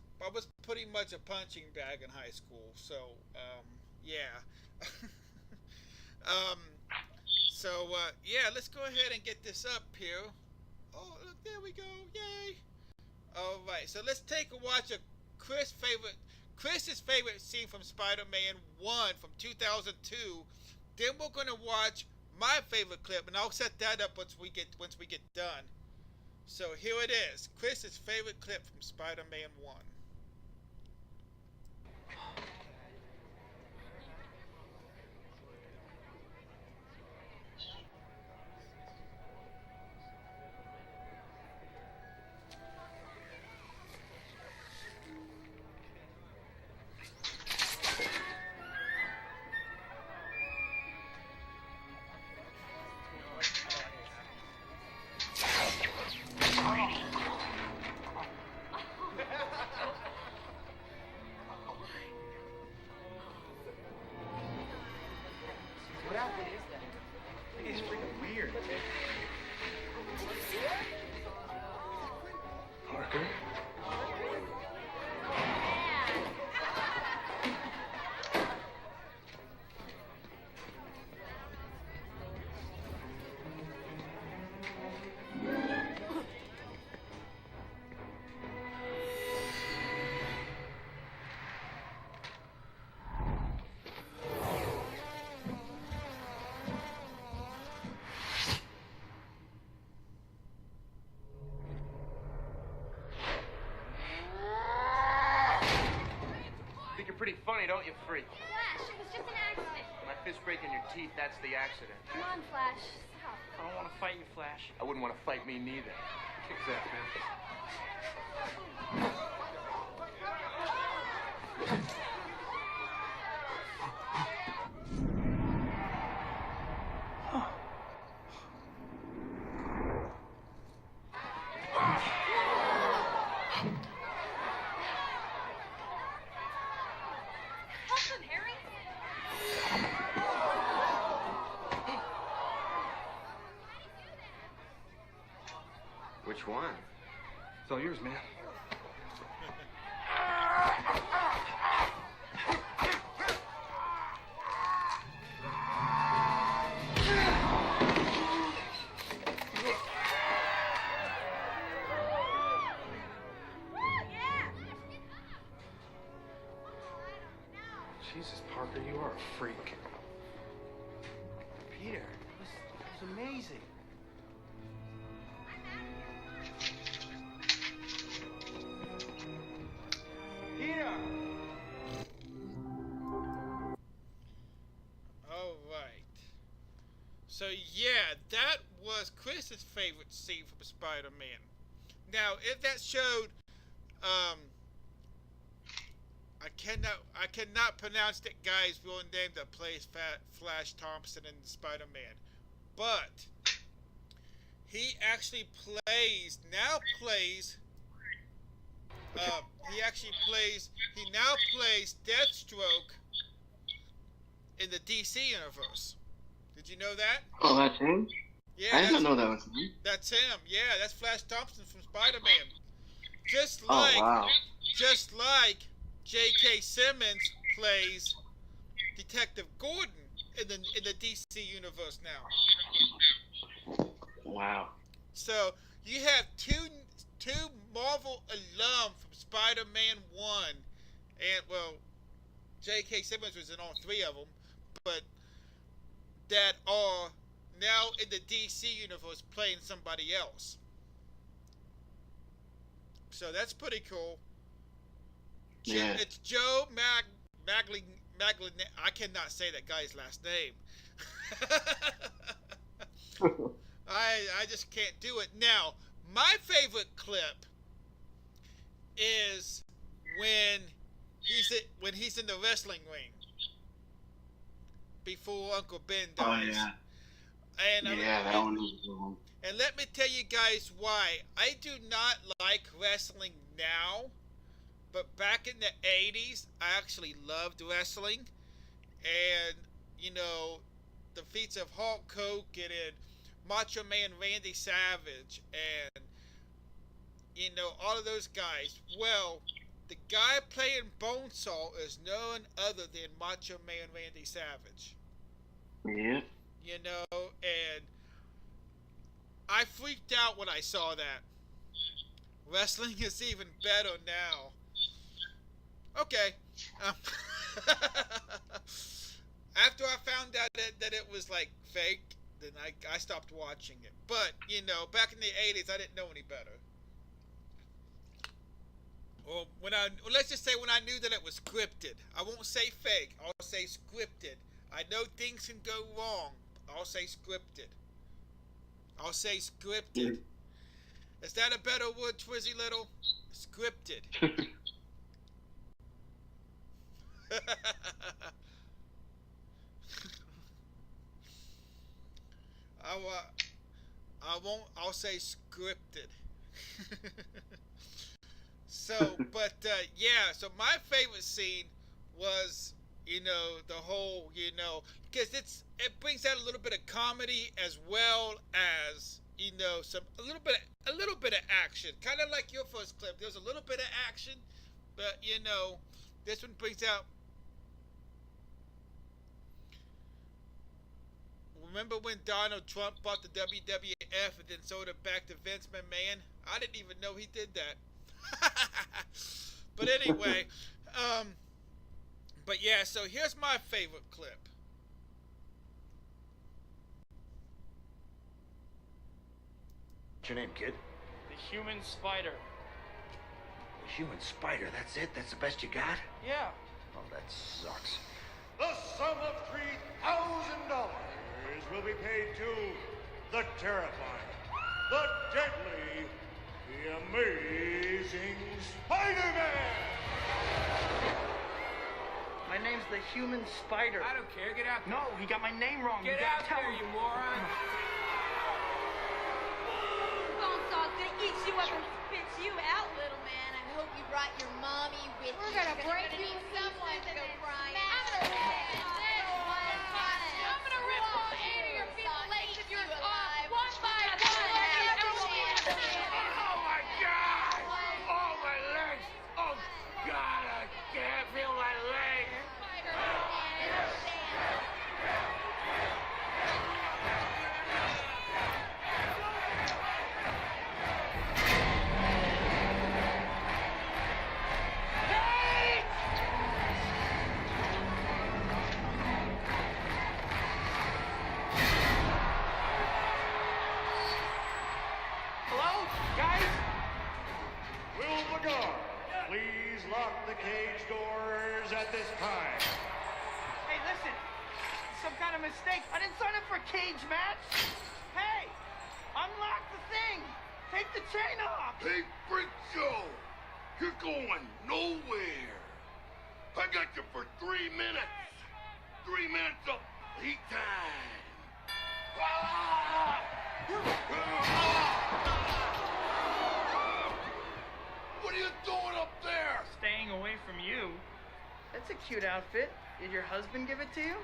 Speaker 2: pretty much a punching bag in high school. So, yeah. Yeah, let's go ahead and get this up here. Oh, look, there we go. Yay. All right, so let's take a watch of Chris's favorite scene from Spider-Man 1 from 2002. Then we're going to watch my favorite clip, and I'll set that up once we get done. So here it is, Chris's favorite clip from Spider-Man 1.
Speaker 17: Pretty funny, don't you, freak?
Speaker 18: Flash, it was just an accident.
Speaker 17: My fist breaking your teeth, that's the accident.
Speaker 18: Come on, Flash. Stop.
Speaker 17: I don't want to fight you, Flash. I wouldn't want to fight me neither. Exactly.
Speaker 3: Which one?
Speaker 17: It's all yours, man. Jesus, Parker, you are a freak. Peter, it was amazing.
Speaker 2: So yeah, that was Chris's favorite scene from Spider-Man. Now, if that showed, I cannot pronounce that guy's real name that plays Flash Thompson in Spider-Man, but he actually now plays Deathstroke in the DC universe. Did you know that?
Speaker 13: Oh, that's him?
Speaker 2: Yeah,
Speaker 13: I didn't know that was him.
Speaker 2: That's him. Yeah, that's Flash Thompson from Spider-Man. Just
Speaker 13: Oh,
Speaker 2: like,
Speaker 13: wow.
Speaker 2: just like J.K. Simmons plays Detective Gordon in the DC universe now.
Speaker 13: Wow.
Speaker 2: So you have two Marvel alum from Spider-Man 1, and well, J.K. Simmons was in all three of them, but that are now in the DC universe playing somebody else. So that's pretty cool.
Speaker 13: Yeah.
Speaker 2: It's Joe Maglin. I cannot say that guy's last name. I just can't do it. Now, my favorite clip is when he's in the wrestling ring before Uncle Ben dies.
Speaker 13: Oh, yeah.
Speaker 2: And
Speaker 13: that one was a good one.
Speaker 2: And let me tell you guys why. I do not like wrestling now, but back in the 80s, I actually loved wrestling. And, you know, the feats of Hulk Hogan and Macho Man Randy Savage and, you know, all of those guys. Well, the guy playing Bonesaw is none other than Macho Man Randy Savage.
Speaker 13: Yeah.
Speaker 2: You know, and I freaked out when I saw that. Wrestling is even better now. Okay. After I found out that it was like fake, then I stopped watching it. But, you know, back in the 80s, I didn't know any better. Or let's just say when I knew that it was scripted. I won't say fake. I'll say scripted. I know things can go wrong. I'll say scripted. I'll say scripted. Is that a better word, Twizzy Little? Scripted. I'll say scripted. So, but, yeah, so my favorite scene was, you know, the whole, you know, because it brings out a little bit of comedy as well as, you know, a little bit of action. Kind of like your first clip. There's a little bit of action, but, you know, this one brings out. Remember when Donald Trump bought the WWF and then sold it back to Vince McMahon? I didn't even know he did that. But anyway, but yeah, so here's my favorite clip.
Speaker 10: What's your name, kid?
Speaker 16: The Human Spider.
Speaker 10: The Human Spider, that's it? That's the best you got?
Speaker 16: Yeah.
Speaker 10: Oh, that sucks.
Speaker 4: The sum of $3,000 will be paid to the terrifying, the deadly, the amazing Spider-Man!
Speaker 7: My name's the Human Spider.
Speaker 17: I don't care. Get out there.
Speaker 7: No, he got my name wrong.
Speaker 17: Get out there, you moron.
Speaker 18: Bonesaw's gonna eat you up and spit you out, little man. I hope you brought your mommy with you. We're gonna break you someone to go crying. I'm gonna rip all 8 of your feet legs of yours off, one by one.
Speaker 4: Oh my God! Oh, my legs! Oh God, I can't feel my legs!
Speaker 7: Hello, guys?
Speaker 4: Will the guard please lock the cage doors at this time?
Speaker 7: Hey, listen. Some kind of mistake. I didn't sign up for a cage match. Hey, unlock the thing. Take the chain off.
Speaker 15: Hey, Freak Show! You're going nowhere! I got you for 3 minutes! 3 minutes of heat time! Ah! What are you doing up there?
Speaker 7: Staying away from you. That's a cute outfit. Did your husband give it to you?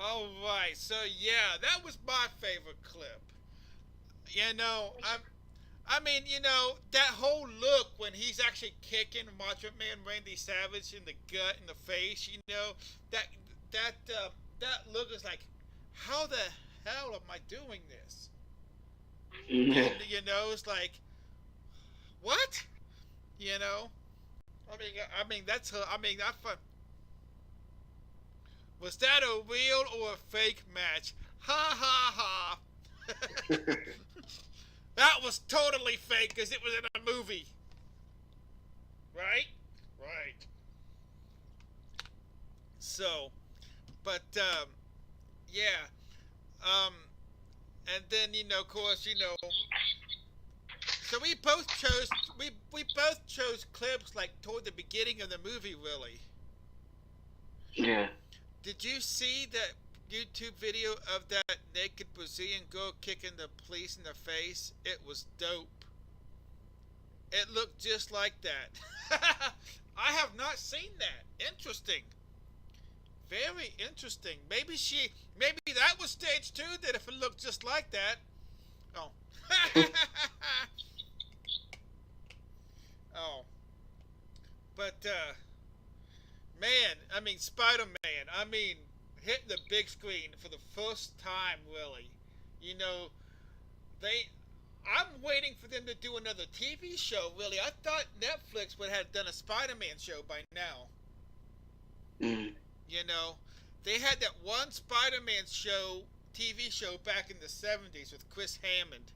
Speaker 2: All right, so yeah, that was my favorite clip. You know, I mean, you know, that whole look when he's actually kicking Macho Man Randy Savage in the gut, in the face, you know, that that look is like, how the hell am I doing this? You know, it's like, what? You know, I mean that's her. I mean, was that a real or a fake match? Ha ha ha. That was totally fake because it was in a movie. Right? Right. So, but, yeah. And then, you know, of course, you know, so we both chose clips like toward the beginning of the movie, really.
Speaker 13: Yeah.
Speaker 2: Did you see that YouTube video of that naked Brazilian girl kicking the police in the face? It was dope. It looked just like that. I have not seen that. Interesting. Very interesting. Maybe that was stage 2, that if it looked just like that. Oh. Oh. But, man, I mean, Spider-Man, I mean, hitting the big screen for the first time, really. You know, I'm waiting for them to do another TV show, really. I thought Netflix would have done a Spider-Man show by now.
Speaker 13: Mm.
Speaker 2: You know, they had that one Spider-Man show, TV show back in the 70s with Chris Hammond.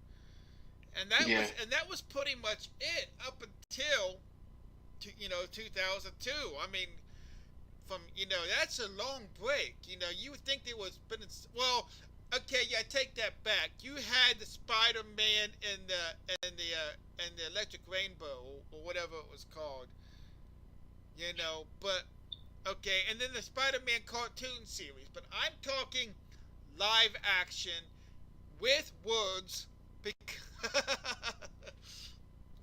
Speaker 2: And that was pretty much it up until, you know, 2002. I mean, from, you know, that's a long break. You know, you would think there was well, okay, yeah, take that back. You had the Spider-Man and the Electric Rainbow or whatever it was called. You know, but okay, and then the Spider-Man cartoon series. But I'm talking live action with words,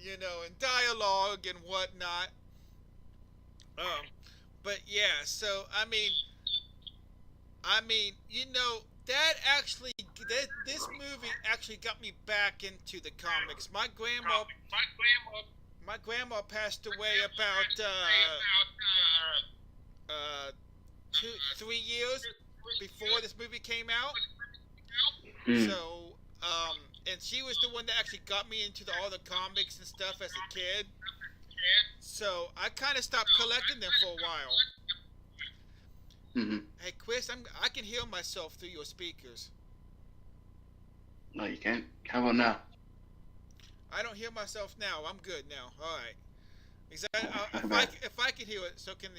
Speaker 2: you know, and dialogue and whatnot. But yeah, so I mean, you know, this movie actually got me back into the comics. My grandma passed away about 3 years before this movie came out. So, and she was the one that actually got me into all the comics and stuff as a kid. So I kind of stopped collecting them for a while.
Speaker 13: Mm-hmm.
Speaker 2: Hey, Chris, I can hear myself through your speakers.
Speaker 13: No, you can't. How about now?
Speaker 2: I don't hear myself now. I'm good now. All right. Exactly.
Speaker 13: Bad.
Speaker 2: If I can hear it, so can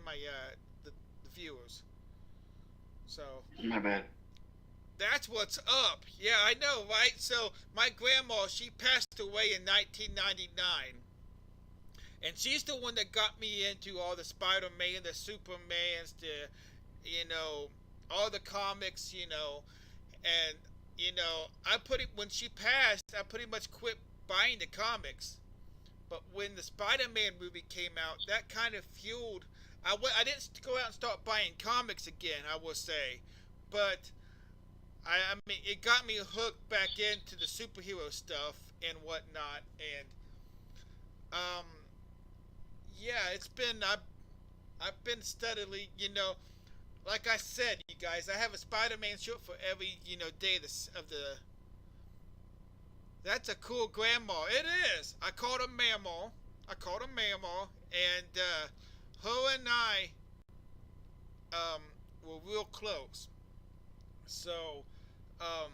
Speaker 2: my the viewers. So.
Speaker 13: My bad.
Speaker 2: That's what's up. Yeah, I know, right? So my grandma, she passed away in 1999. And she's the one that got me into all the Spider-Man, the Supermans, you know, all the comics, you know. And, you know, when she passed, I pretty much quit buying the comics. But when the Spider-Man movie came out, that kind of fueled. I didn't go out and start buying comics again, I will say. But, I mean, it got me hooked back into the superhero stuff and whatnot. And, yeah, it's been, I've been steadily, you know, like I said, you guys, I have a Spider-Man shirt for every, you know, day of That's a cool grandma. It is. I called her Mamaw. And her and I were real close. So, um,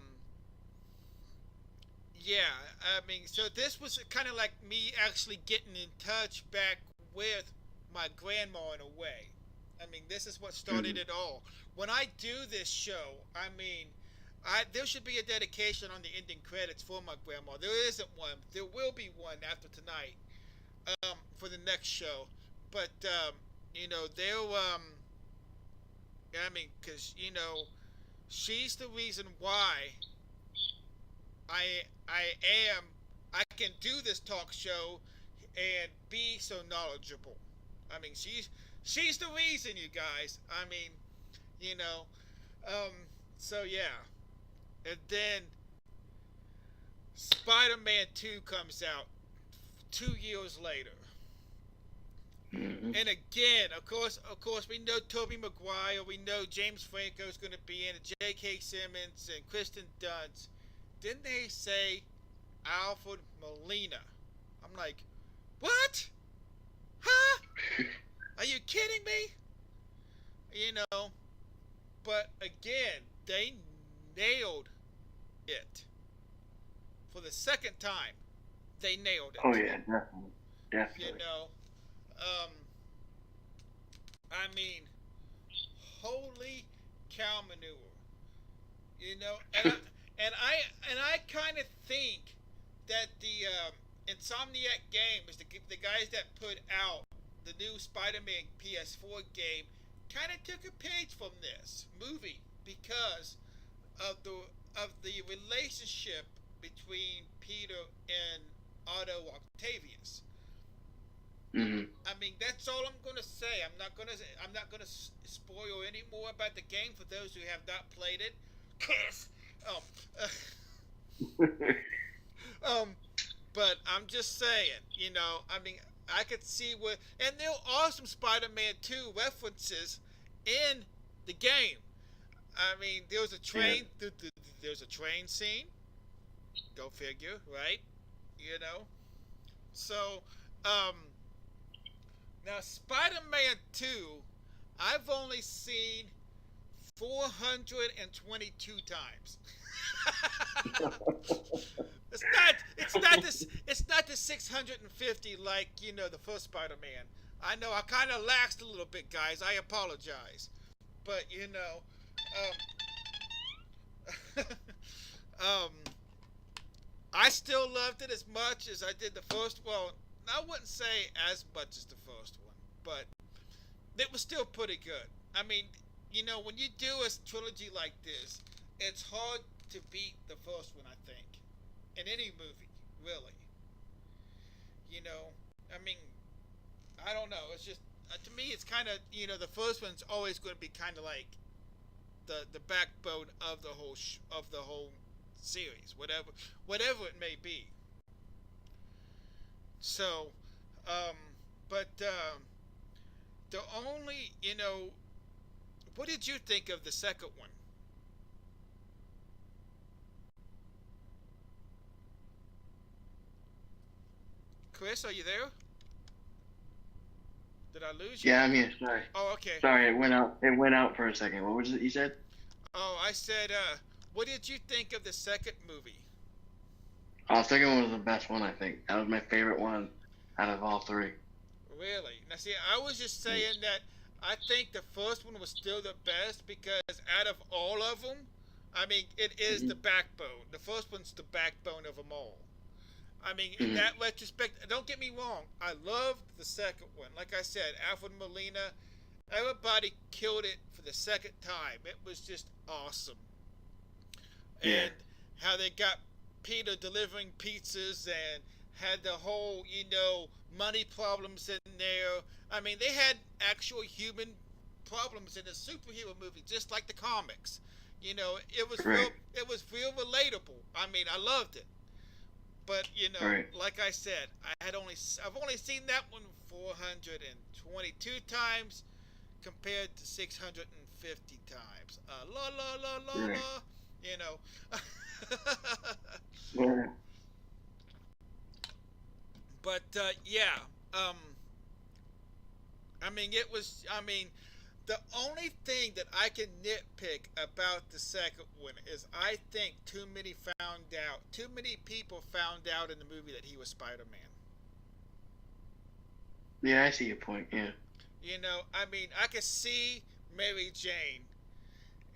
Speaker 2: yeah, I mean, so this was kind of like me actually getting in touch back with my grandma in a way. I mean, this is what started it all. When I do this show, I mean, there should be a dedication on the ending credits for my grandma. There isn't one. There will be one after tonight, for the next show. But they'll I mean, because she's the reason why I can do this talk show and be so knowledgeable. I mean, she's the reason, you guys. I mean, you know, um, so yeah, and then Spider-Man 2 comes out 2 years later. And again, of course, we know Tobey Maguire, we know James Franco's going to be in it, J.K. Simmons and Kristen Dunst. Didn't they say Alfred Molina? I'm like, what? Huh? Are you kidding me? But again, they nailed it. For the second time, they nailed it.
Speaker 13: Oh yeah, definitely.
Speaker 2: I mean, holy cow manure. And I kind of think that the Insomniac Games, the guys that put out the new Spider-Man PS4 game, kind of took a page from this movie because of the relationship between Peter and Otto Octavius. I mean, that's all I'm gonna say. I'm not gonna spoil any more about the game for those who have not played it. But I'm just saying, I mean, I could see and there are some Spider-Man 2 references in the game. I mean, there's a train, there's a train scene. Go figure, right? So, now Spider-Man 2, I've only seen 422 times. It's not the 650 like the first Spider-Man. I know I kind of laxed a little bit, guys. I apologize, but I still loved it as much as I did the first. Well, I wouldn't say as much as the first one, but it was still pretty good. I mean, when you do a trilogy like this, it's hard to beat the first one, I think, in any movie, really. I mean, I don't know. It's just to me, it's kind of the first one's always going to be kind of like the backbone of the whole series, whatever it may be. So, but the only what did you think of the second one? Chris, are you there? Did I lose you?
Speaker 13: Yeah, I'm here. Sorry.
Speaker 2: Oh, okay.
Speaker 13: Sorry, it went out. It went out for a second. What was it you said?
Speaker 2: Oh, I said, what did you think of the second movie?
Speaker 13: Oh, the second one was the best one, I think. That was my favorite one out of all three.
Speaker 2: Really? Now, see, I was just saying that I think the first one was still the best because out of all of them, I mean, it is the backbone. The first one's the backbone of them all. I mean, in that retrospect, don't get me wrong, I loved the second one. Like I said, Alfred Molina, everybody killed it for the second time. It was just awesome.
Speaker 13: Yeah.
Speaker 2: And how they got Peter delivering pizzas and had the whole, money problems in there. I mean, they had actual human problems in a superhero movie, just like the comics. It was real relatable. I mean, I loved it. But like I said, I've only seen that one 422 times compared to 650 times. La la la la la.
Speaker 13: Yeah.
Speaker 2: yeah, I mean, it was. I mean, the only thing that I can nitpick about the second one is I think too many people found out in the movie that he was Spider-Man.
Speaker 13: Yeah, I see your point. Yeah.
Speaker 2: You know, I mean, I could see Mary Jane,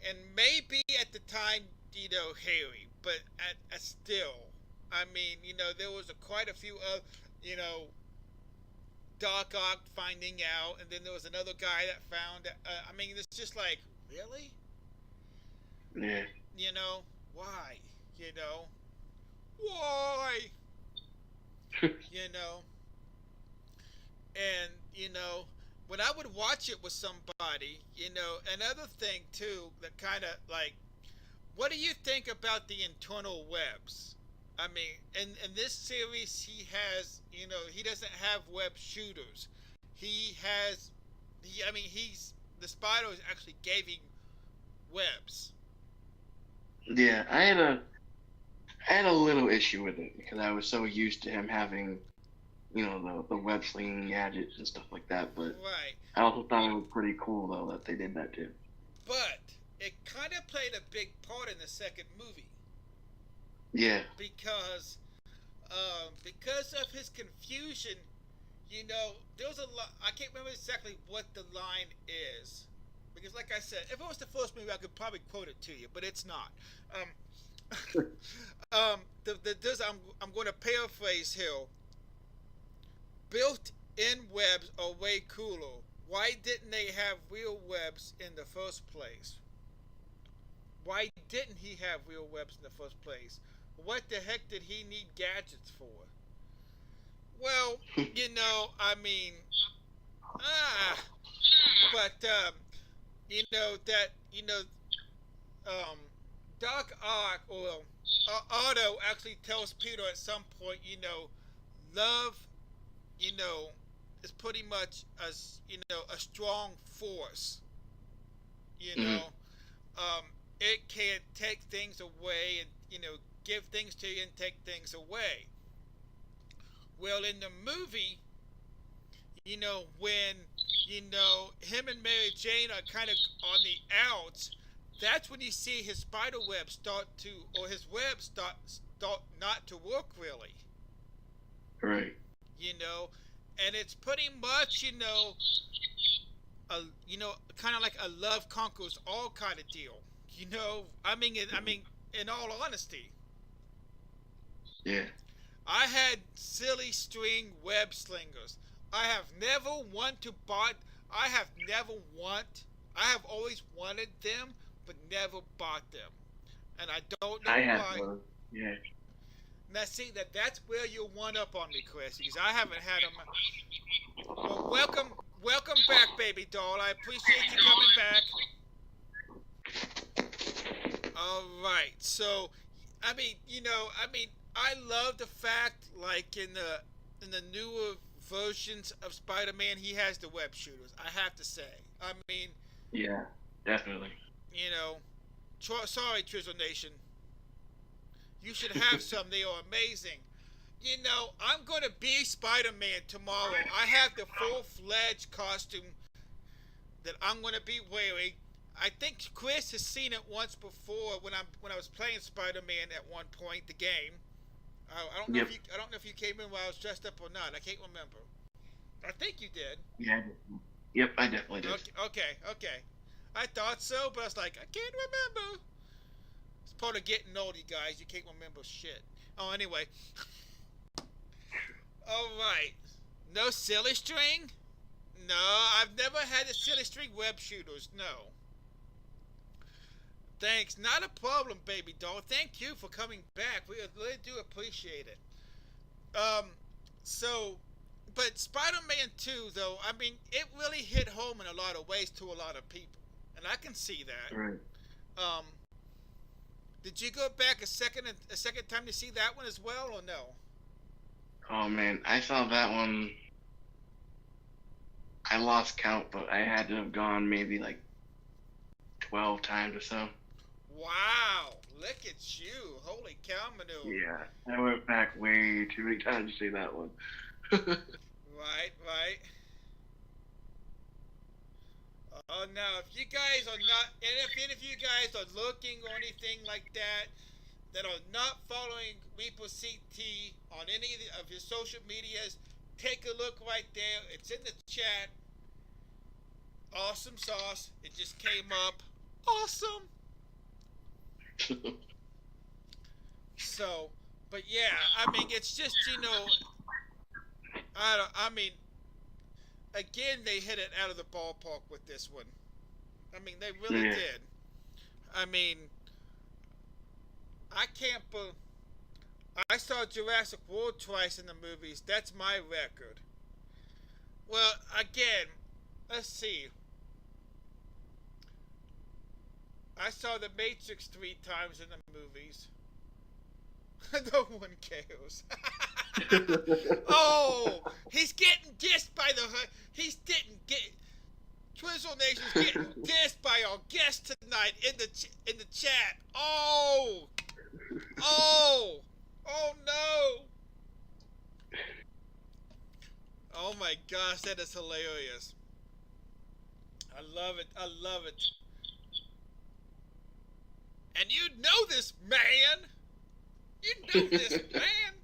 Speaker 2: and maybe at the time, Harry, but at still, I mean, there was quite a few of, you know, Doc Ock finding out, and then there was another guy that found. I mean, it's just like, really?
Speaker 13: Yeah.
Speaker 2: Why? Why? And when I would watch it with somebody, another thing too that kind of like, what do you think about the internal webs? I mean, in this series, he doesn't have web shooters. The Spiders actually gave him webs.
Speaker 13: Yeah, I had a little issue with it because I was so used to him having, the web slinging gadgets and stuff like that. But
Speaker 2: right.
Speaker 13: I also thought it was pretty cool though that they did that too.
Speaker 2: But it kind of played a big part in the second movie.
Speaker 13: Yeah.
Speaker 2: Because of his confusion, there was a lot. I can't remember exactly what the line is, because like I said, if it was the first movie, I could probably quote it to you, but it's not. I'm going to paraphrase here. Built-in webs are way cooler. Why didn't they have real webs in the first place? Why didn't he have real webs in the first place? What the heck did he need gadgets for? Well, I mean, but Doc Ock or Otto actually tells Peter at some point, love, is pretty much a strong force. It can take things away and give things to you and take things away. Well, in the movie, when him and Mary Jane are kind of on the outs, that's when you see his spider web his web start not to work really.
Speaker 13: Right.
Speaker 2: And it's pretty much kind of like a love conquers all kind of deal. I mean, in all honesty.
Speaker 13: Yeah.
Speaker 2: I had silly string web slingers. I have always wanted them, but never bought them. And I don't know why.
Speaker 13: I have one. Yeah.
Speaker 2: Now see, that's where you'll one up on me, Chris, because I haven't had them. Well, welcome back, baby doll. I appreciate you coming back. All right. So, I love the fact, like in the newer versions of Spider-Man, he has the web shooters. I have to say. I mean.
Speaker 13: Yeah, definitely.
Speaker 2: Sorry, Trizzle Nation. You should have some. They are amazing. I'm going to be Spider-Man tomorrow. I have the full-fledged costume that I'm going to be wearing. I think Chris has seen it once before when I was playing Spider-Man at one point, the game. I don't know if you came in while I was dressed up or not. I can't remember. I think you did.
Speaker 13: Yeah. Yep, I definitely did.
Speaker 2: Okay. I thought so, but I was like, I can't remember. It's part of getting old, you guys. You can't remember shit. Oh, anyway. All right. No silly string? No, I've never had the silly string web shooters. No. Thanks. Not a problem, baby doll. Thank you for coming back. We really do appreciate it. But Spider-Man 2, though, I mean, it really hit home in a lot of ways to a lot of people. And I can see that.
Speaker 13: Right.
Speaker 2: Did you go back a second time to see that one as well, or no?
Speaker 13: Oh, man. I saw that one. I lost count, but I had to have gone maybe like 12 times or so.
Speaker 2: Wow. Look at you. Holy cow, Manu.
Speaker 13: Yeah. I went back way too many times to see that one.
Speaker 2: Right, right. Oh no, if you guys are not, and if any of you guys are looking or anything like that are not following Reaper CT on any of his social medias, take a look right there. It's in the chat. Awesome sauce. It just came up. Awesome. So, but yeah, I mean, it's just, I mean, again, they hit it out of the ballpark with this one. I mean, they really did. I mean, I can't believe. I saw Jurassic World twice in the movies. That's my record. Well, again, let's see. I saw The Matrix 3 times in the movies. No one cares. Oh, he's getting dissed by the. He's getting Twizzle Nation's getting dissed by our guest tonight in the chat. Oh, oh, oh no. Oh my gosh, that is hilarious. I love it. I love it. And you know this, man. You know this, man.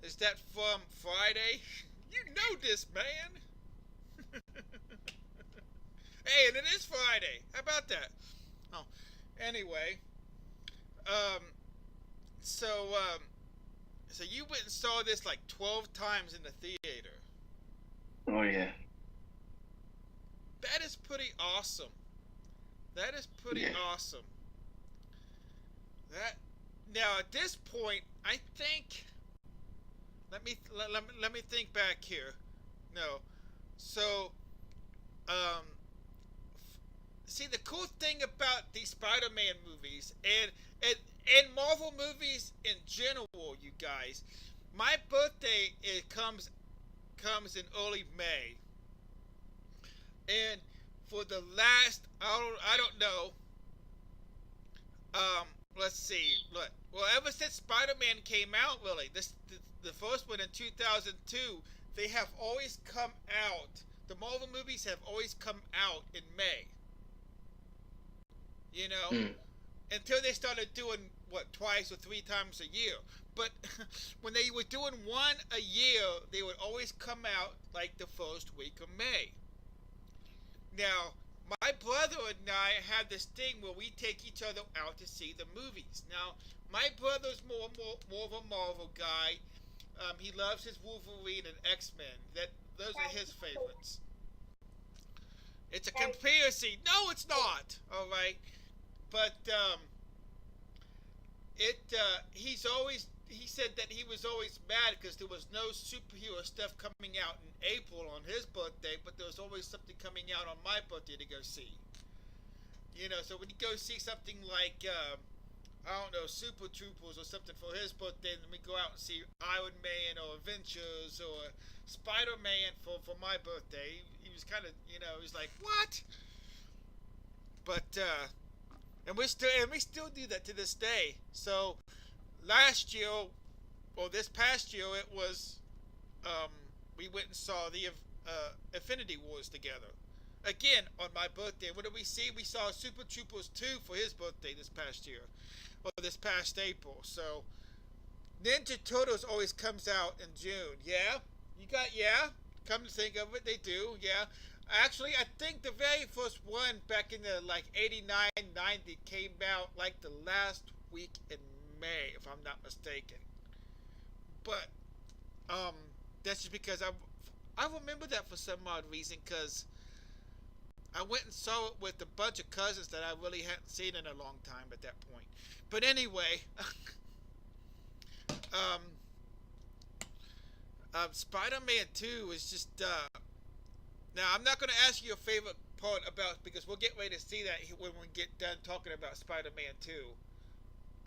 Speaker 2: Is that from Friday? You know this, man. Hey, and it is Friday. How about that? Oh, anyway. So you went and saw this like 12 times in the theater.
Speaker 13: Oh yeah.
Speaker 2: That is pretty awesome. That is pretty awesome. That now at this point, I think. Let me think back here. No, so see the cool thing about these Spider-Man movies and Marvel movies in general, you guys. My birthday comes in early May, and for the last I don't know. Let's see. Look, well, ever since Spider-Man came out, really, the first one in 2002, they have always come out. The Marvel movies have always come out in May. You know, until they started doing twice or three times a year. But when they were doing one a year, they would always come out like the first week of May. Now, my brother and I have this thing where we take each other out to see the movies. Now, my brother's more of a Marvel guy. He loves his Wolverine and X-Men. Those are his favorites. It's a conspiracy. No, it's not. All right, but he said that he was always mad because there was no superhero stuff coming out in April on his birthday, but there was always something coming out on my birthday to go see. You know, so when you go see something like, I don't know, Super Troopers or something for his birthday, then we go out and see Iron Man or Avengers or Spider-Man for my birthday. He was kind of, he was like, what? But, and we still do that to this day. So, last year, or this past year, it was, we went and saw the Infinity Wars together. Again, on my birthday. What did we see? We saw Super Troopers 2 for his birthday this past year. Or this past April. So, Ninja Turtles always comes out in June. Yeah? Come to think of it, they do. Yeah. Actually, I think the very first one back in the 89, 90 came out like the last week in May, if I'm not mistaken. But that's just because I remember that for some odd reason, because I went and saw it with a bunch of cousins that I really hadn't seen in a long time at that point. But anyway, Spider-Man 2 is just now I'm not going to ask you your favorite part about, because we'll get ready to see that when we get done talking about Spider-Man 2.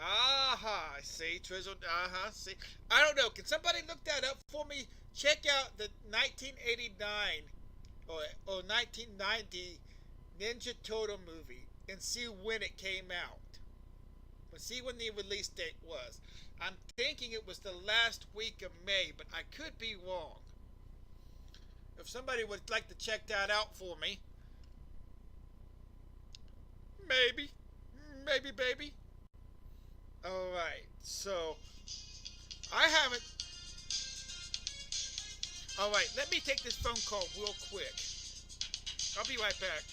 Speaker 2: Aha, see, Trizzle, see. I don't know, can somebody look that up for me? Check out the 1989 or 1990 Ninja Turtle movie and see when it came out. See when the release date was. I'm thinking it was the last week of May, but I could be wrong. If somebody would like to check that out for me. Maybe. Maybe, baby. Alright, so I haven't. Alright, let me take this phone call real quick. I'll be right back.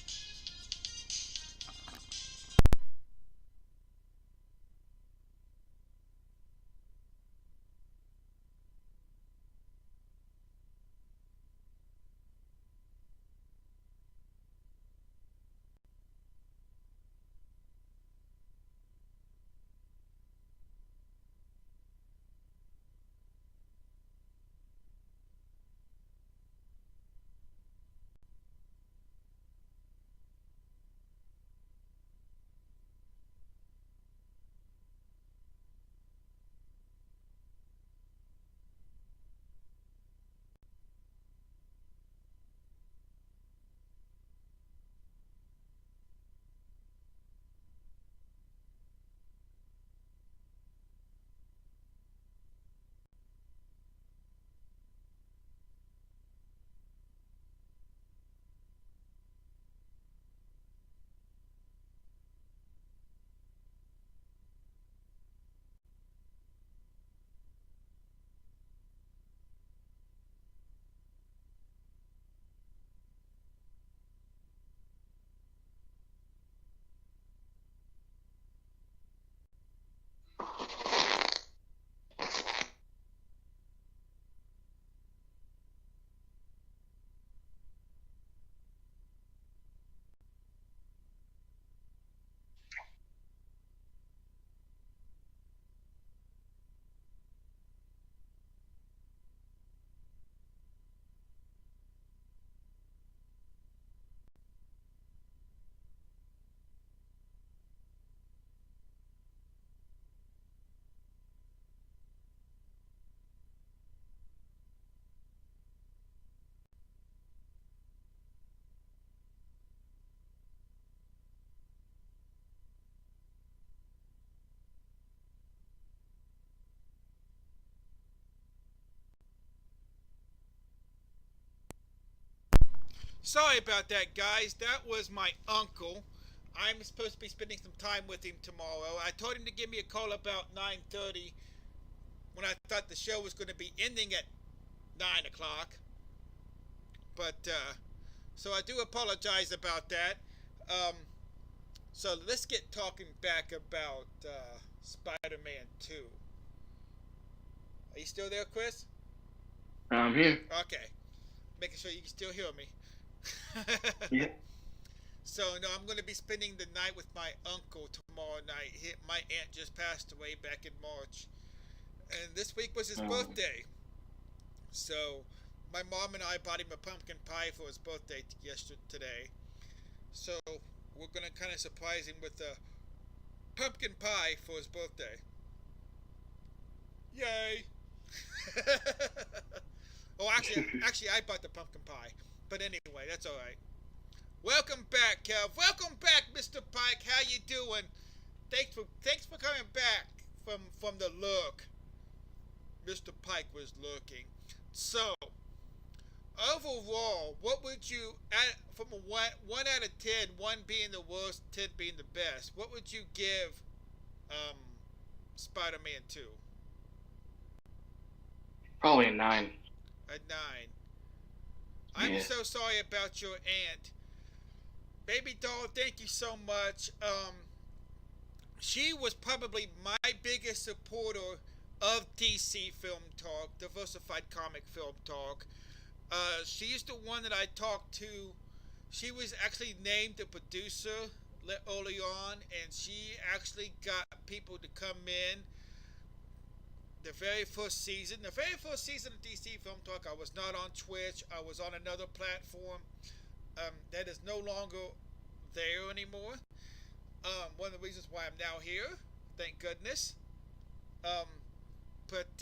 Speaker 2: Sorry about that, guys. That was my uncle. I'm supposed to be spending some time with him tomorrow. I told him to give me a call about 9:30 when I thought the show was going to be ending at 9 o'clock. But, so I do apologize about that. So let's get talking back about Spider-Man 2. Are you still there, Chris?
Speaker 13: I'm here.
Speaker 2: Okay. Making sure you can still hear me.
Speaker 13: Yeah.
Speaker 2: So, no, I'm going to be spending the night with my uncle tomorrow night. My aunt just passed away back in March. And this week was his birthday. So, my mom and I bought him a pumpkin pie for his birthday today. So, we're going to kind of surprise him with a pumpkin pie for his birthday. Yay! Oh, actually, I bought the pumpkin pie. But anyway, that's all right. Welcome back, Kev. Welcome back, Mr. Pike. How you doing? Thanks for coming back from the look. Mr. Pike was looking. So, overall, what would you, from a 1 out of 10, 1 being the worst, 10 being the best, what would you give Spider-Man 2?
Speaker 13: Probably a 9.
Speaker 2: A 9. I'm so sorry about your aunt. Baby doll, thank you so much. She was probably my biggest supporter of DC Film Talk, Diversified Comic Film Talk. She's the one that I talked to. She was actually named the producer early on, and she actually got people to come in. The very first season of DC Film Talk, I was not on Twitch. I was on another platform that is no longer there anymore. One of the reasons why I'm now here, thank goodness. But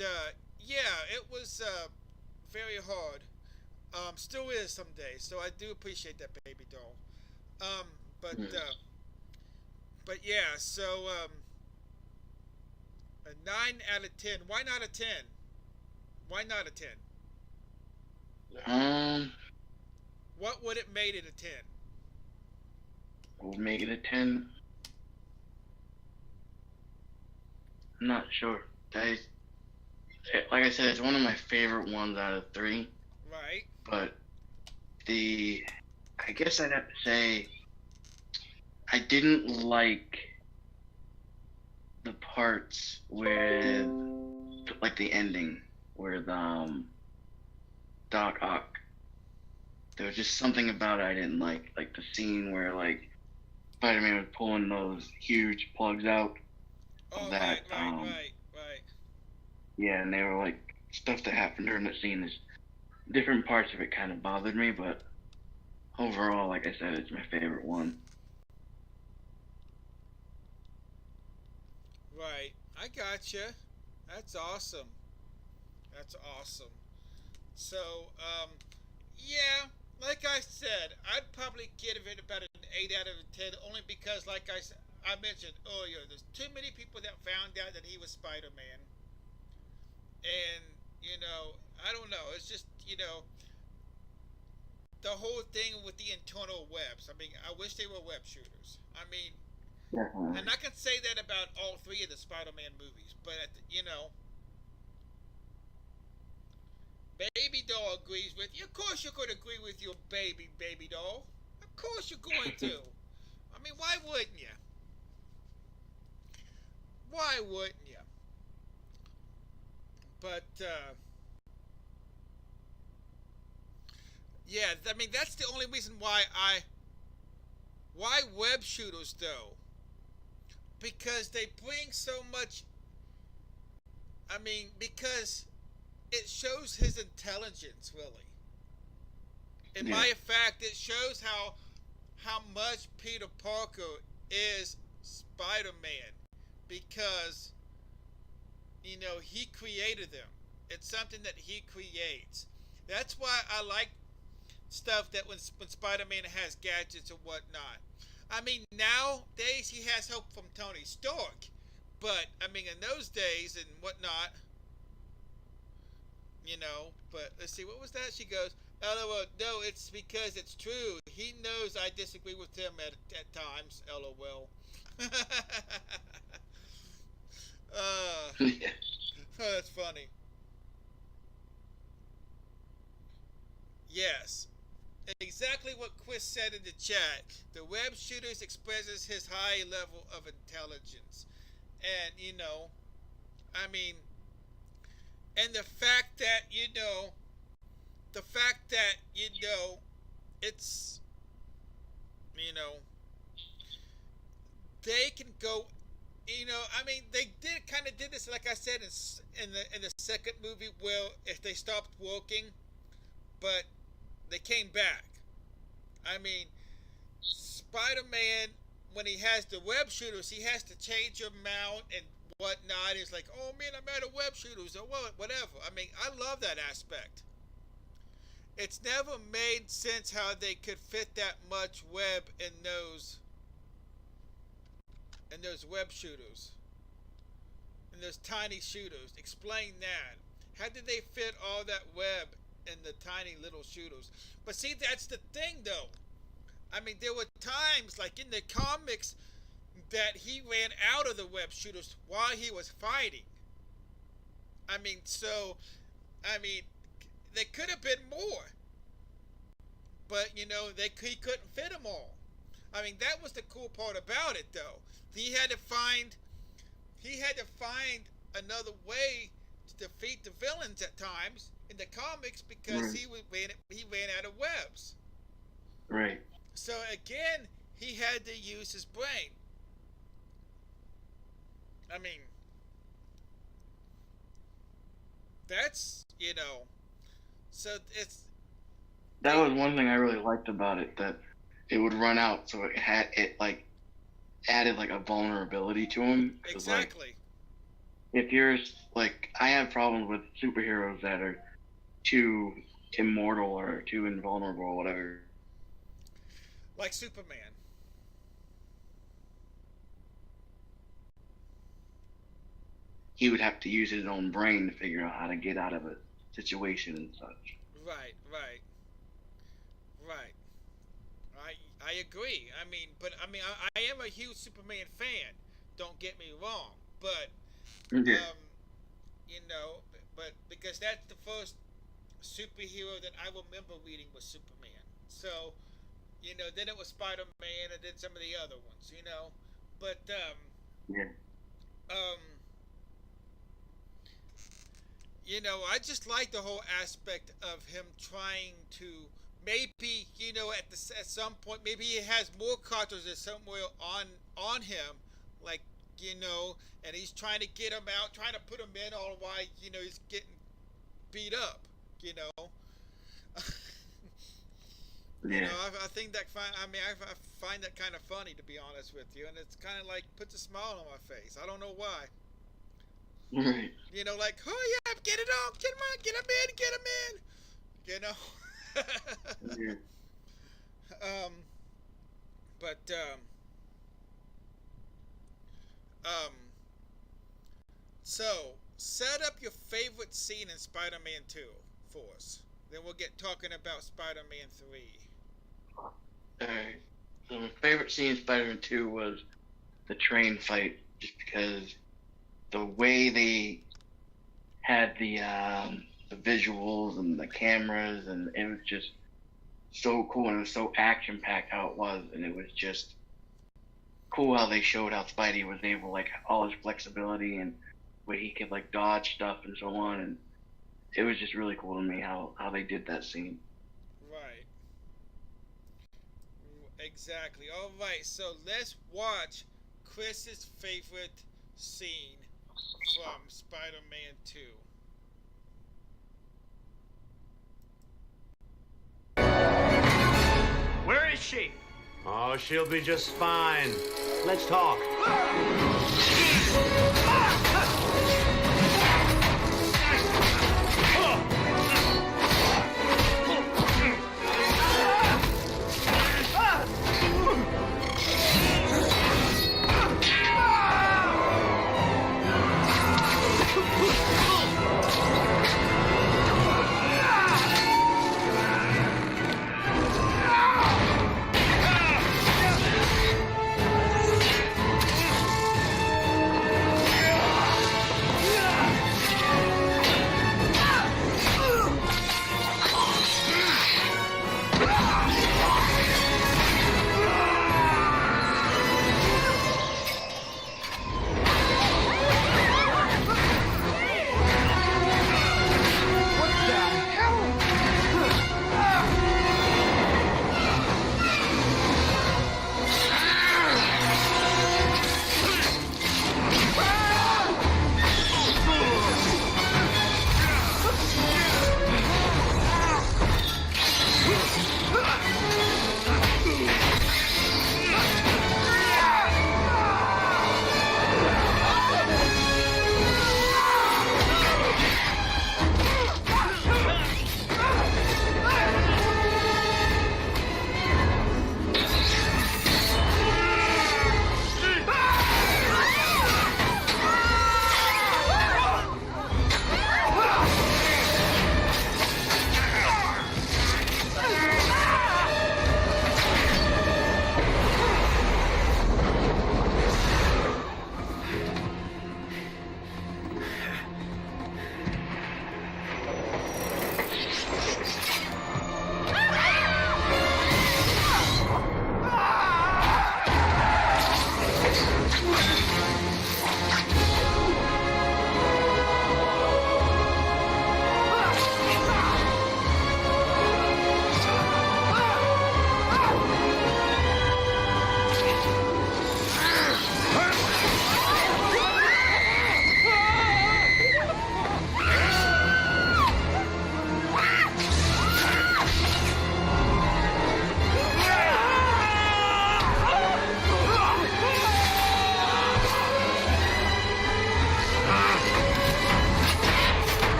Speaker 2: yeah, it was very hard. Still is some days, so I do appreciate that, baby doll. But yeah, so A 9 out of 10. Why not a 10? Why not a 10? What would it made it a 10?
Speaker 13: Would make it a 10. I'm not sure. Like I said, it's one of my favorite ones out of 3.
Speaker 2: Right.
Speaker 13: But I guess I'd have to say I didn't like the parts with, like, the ending where the Doc Ock. There was just something about it I didn't like the scene where, like, Spider-Man was pulling those huge plugs out of that.
Speaker 2: Right.
Speaker 13: Yeah, and they were like stuff that happened during the scene. There's different parts of it kind of bothered me, but overall, like I said, it's my favorite one.
Speaker 2: Right. I gotcha. That's awesome. That's awesome. So, yeah, like I said, I'd probably give it about an 8 out of 10, only because, like I mentioned earlier, there's too many people that found out that he was Spider-Man. And, I don't know. It's just, the whole thing with the internal webs. I mean, I wish they were web shooters. I mean,
Speaker 13: Definitely.
Speaker 2: and I can say that about all 3 of the Spider-Man movies, but, Baby Doll agrees with you. Of course you're going to agree with your baby doll. Of course you're going to. I mean, why wouldn't you? Why wouldn't you? But, yeah, I mean, that's the only reason why why web shooters, though? Because they bring so much, I mean, because it shows his intelligence, really. In my fact, it shows how much Peter Parker is Spider-Man, because he created them. It's something that he creates. That's why I like stuff that when Spider-Man has gadgets and whatnot. I mean, nowadays he has help from Tony Stark, but I mean, in those days and whatnot, but let's see, what was that? She goes, LOL, no, it's because it's true. He knows I disagree with him at times, LOL. Oh, that's funny. Yes, exactly what Chris said in the chat. The web shooters expresses his high level of intelligence. And, I mean, and the fact that, it's, you know, they can go, I mean, they kind of did this, like I said, in the second movie, where if they stopped working, but they came back. I mean, Spider-Man, when he has the web shooters, he has to change your mount and whatnot. It's like, oh man, I'm out of web shooters or whatever. I mean, I love that aspect. It's never made sense how they could fit that much web in those web shooters, in those tiny shooters. Explain that. How did they fit all that web in the tiny little shooters? But see, that's the thing, though. I mean, there were times, like in the comics, that he ran out of the web shooters while he was fighting. I mean, there could have been more, but he couldn't fit them all. I mean, that was the cool part about it, though. He had to find another way to defeat the villains at times in the comics, because he ran out of webs.
Speaker 13: Right.
Speaker 2: So again, he had to use his brain. I mean, that's so it's.
Speaker 13: That was one thing I really liked about it, that it would run out, so it added like a vulnerability to him.
Speaker 2: Exactly.
Speaker 13: Like, if you're like, I have problems with superheroes that are too immortal or too invulnerable or whatever.
Speaker 2: Like Superman.
Speaker 13: he would have to use his own brain to figure out how to get out of a situation and such.
Speaker 2: Right. I agree. I mean, I am a huge Superman fan. Don't get me wrong, but you know, but because that's the first superhero that I remember reading was Superman. So, you know, then it was Spider-Man, and then some of the other ones, you know. But you know, I just like the whole aspect of him trying to maybe, you know, at some point, maybe he has more cartridges somewhere on him, like, you know, and he's trying to get him out, trying to put him in all while, you know, he's getting beat up, you know. You know, I think that I find that kind of funny, to be honest with you, and it's kind of like puts a smile on my face. I don't know why.
Speaker 13: Right.
Speaker 2: You know, like, hurry up, get it on, get him in, you know. So set up your favorite scene in Spider-Man 2 for us. Then we'll get talking about Spider-Man 3.
Speaker 13: Alright. So my favorite scene in Spider-Man 2 was the train fight, just because the way they had the visuals and the cameras, and it was just so cool, and it was so action-packed how it was, and it was just cool how they showed how Spidey was able, like, all his flexibility and where he could, like, dodge stuff and so on, and it was just really cool to me how they did that scene.
Speaker 2: Right. Exactly. All right, so let's watch Chris's favorite scene from Spider-Man 2.
Speaker 19: Where is she? Oh, she'll be just fine. Let's talk.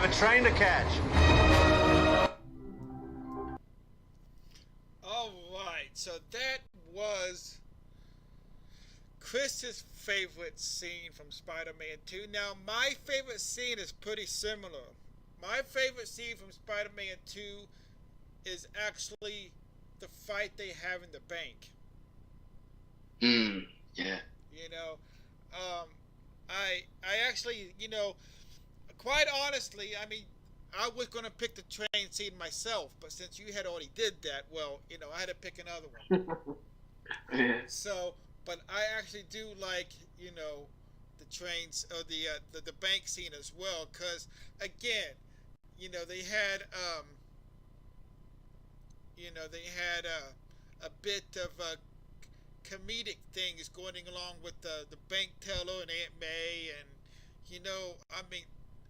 Speaker 19: a train to catch.
Speaker 2: All right, so that was Chris's favorite scene from Spider-Man 2. Now, my favorite scene is pretty similar. My favorite scene from Spider-Man 2 is actually the fight they have in the bank.
Speaker 13: Yeah.
Speaker 2: You know, I actually, you know, quite honestly, I mean, I was going to pick the train scene myself, but since you had already did that, well, you know, I had to pick another one.
Speaker 13: Yeah.
Speaker 2: So, but I actually do like, you know, the trains or the bank scene as well, because again, you know, they had a bit of comedic things going along with the bank teller and Aunt May, and you know, I mean,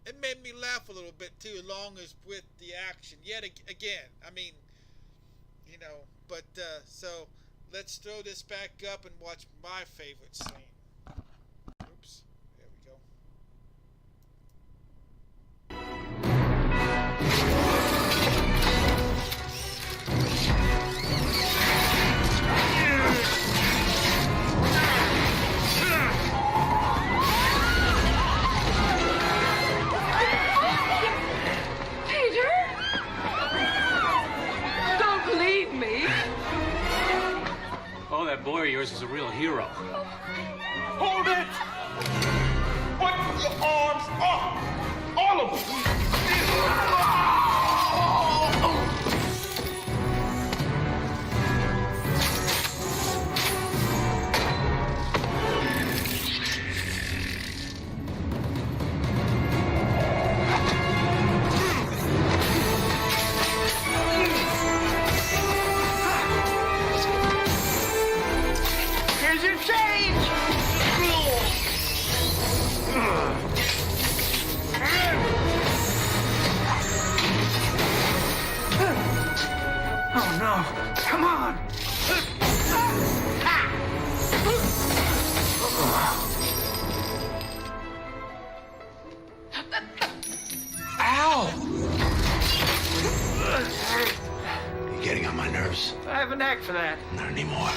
Speaker 2: it made me laugh a little bit too, along as with the action. Yet again, I mean, you know, but so let's throw this back up and watch my favorite scene. Oops, there we go.
Speaker 19: Oh, that boy of yours is a real hero.
Speaker 4: Hold it! Put your arms up! All of them! Here's your change!
Speaker 7: Oh no! Come on!
Speaker 3: Ow! You're getting on my nerves.
Speaker 7: I have a knack for that.
Speaker 3: Not anymore.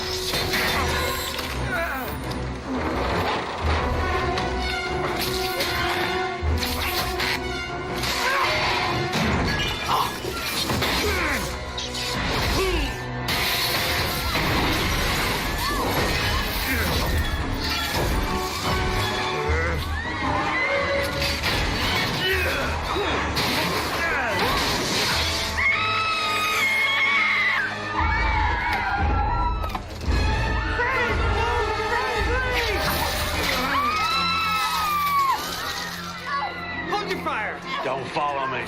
Speaker 7: Hold your fire!
Speaker 19: Don't follow me.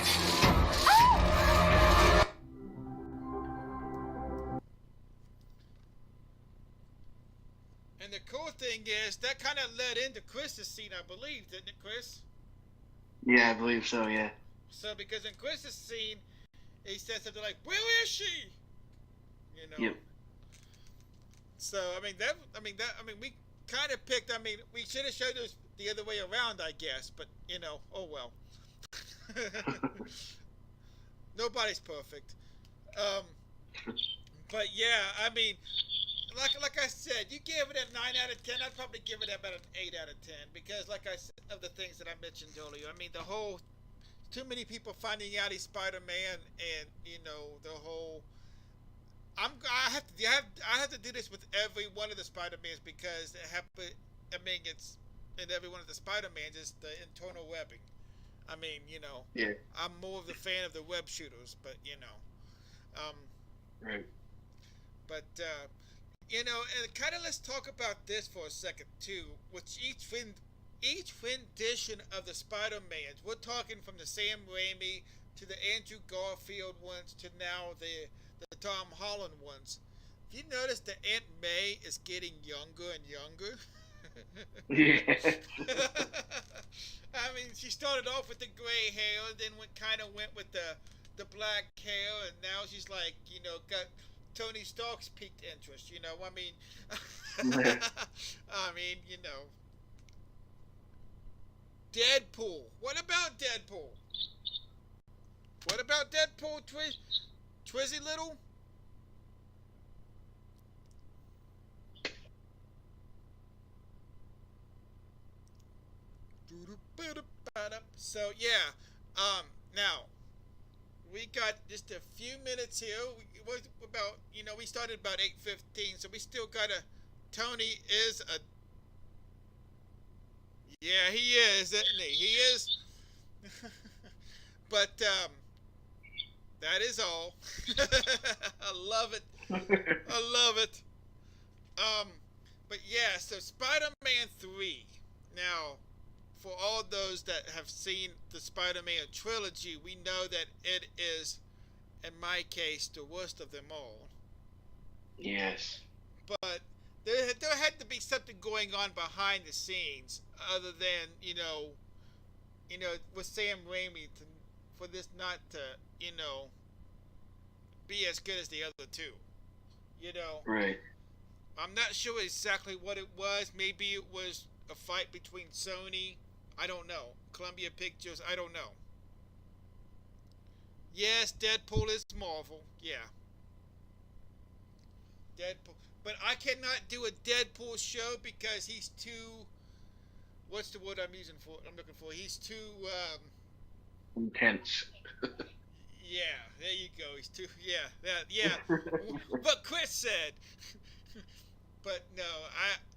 Speaker 2: And the cool thing is that kind of led into Chris's scene, I believe, didn't it, Chris?
Speaker 13: Yeah, I believe so, yeah.
Speaker 2: So because in Chris's scene, he said something like, "Where is she?" You know.
Speaker 13: Yep.
Speaker 2: So I mean, we kind of picked. I mean, we should have showed this the other way around, I guess. But you know, oh well. Nobody's perfect. But yeah, I mean, like I said, you gave it a 9 out of 10. I'd probably give it about an 8 out of 10 because, like I said, of the things that I mentioned earlier. I mean, the whole too many people finding out he's Spider-Man, and you know the whole. I have to do this with every one of the Spider-Mans because I mean, it's in every one of the Spider-Mans is the internal webbing. I mean, you know,
Speaker 13: Yeah.
Speaker 2: I'm more of the fan of the web shooters, but you know,
Speaker 13: Right.
Speaker 2: but you know, and kind of let's talk about this for a second too. With each rendition of the Spider-Mans, we're talking from the Sam Raimi to the Andrew Garfield ones to now the Tom Holland ones. Have you noticed that Aunt May is getting younger and younger?
Speaker 13: Yeah.
Speaker 2: I mean, she started off with the gray hair, then went with the black hair, and now she's like, you know, got Tony Stark's piqued interest. You know, I mean, I mean, you know, Deadpool. What about Deadpool? What about Deadpool, Twizzy Little? So yeah, now we got just a few minutes here. What about, we started about 8:15, so we still got a. Tony is a. Yeah, he is, isn't he? He is. But that is all. I love it. I love it. But yeah, so Spider-Man 3. Now, for all those that have seen the Spider-Man trilogy, we know that it is, in my case, the worst of them all.
Speaker 13: Yes.
Speaker 2: But there had to be something going on behind the scenes, other than with Sam Raimi, for this not to be as good as the other two.
Speaker 13: Right.
Speaker 2: I'm not sure exactly what it was. Maybe it was a fight between Sony. I don't know. Columbia Pictures. I don't know. Yes, Deadpool is Marvel. Yeah. Deadpool. But I cannot do a Deadpool show because he's too. What's the word I'm looking for? He's too.
Speaker 13: Intense.
Speaker 2: Yeah, there you go. He's too. Yeah. What Chris said. But no,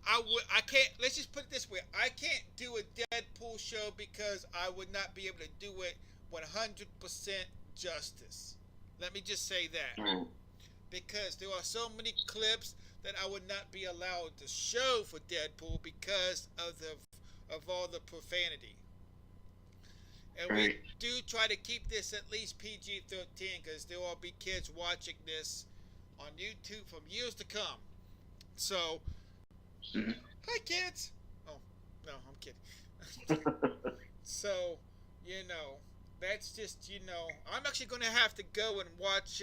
Speaker 2: I can't. Let's just put it this way: I can't do a Deadpool show because I would not be able to do it 100% justice. Let me just say that, because there are so many clips that I would not be allowed to show for Deadpool because of all the profanity. And we do try to keep this at least PG-13 because there will be kids watching this on YouTube from years to come. So, hi kids. Oh, no, I'm kidding. So, that's just, I'm actually going to have to go and watch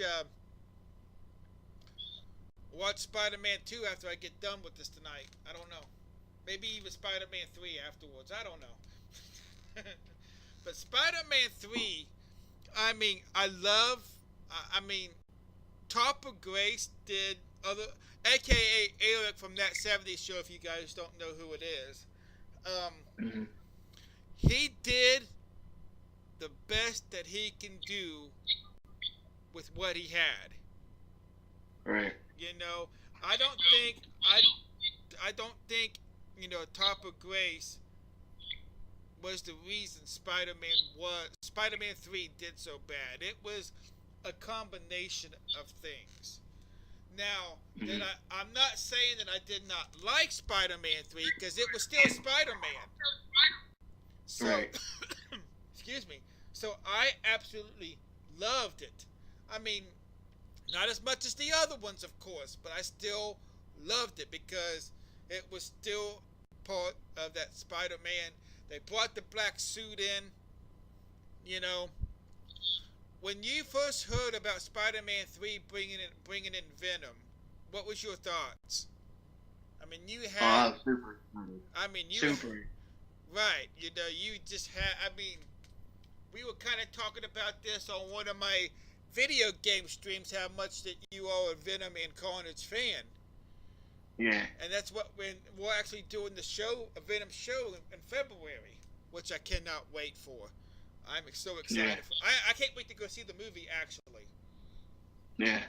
Speaker 2: Spider-Man 2 after I get done with this tonight. I don't know. Maybe even Spider-Man 3 afterwards. I don't know. But Spider-Man 3, Topper Grace did a.k.a. Eric from That 70s Show, if you guys don't know who it is. He did the best that he can do with what he had.
Speaker 13: Right.
Speaker 2: I don't think Topper Grace was the reason Spider-Man 3 did so bad. It was a combination of things. Now, I'm not saying that I did not like Spider-Man 3 because it was still Spider-Man. So, excuse me. So I absolutely loved it. Not as much as the other ones, of course, but I still loved it because it was still part of that Spider-Man. They brought the black suit in. When you first heard about Spider-Man 3 bringing in Venom, what was your thoughts? You had.
Speaker 13: Super. Super.
Speaker 2: Right. You just had. We were kind of talking about this on one of my video game streams, how much that you are a Venom and Carnage fan.
Speaker 13: Yeah.
Speaker 2: And that's what we're actually doing the show, a Venom show in February, which I cannot wait for. I'm so excited.
Speaker 13: Yeah.
Speaker 2: I can't wait to go see the movie, actually.
Speaker 13: Yeah.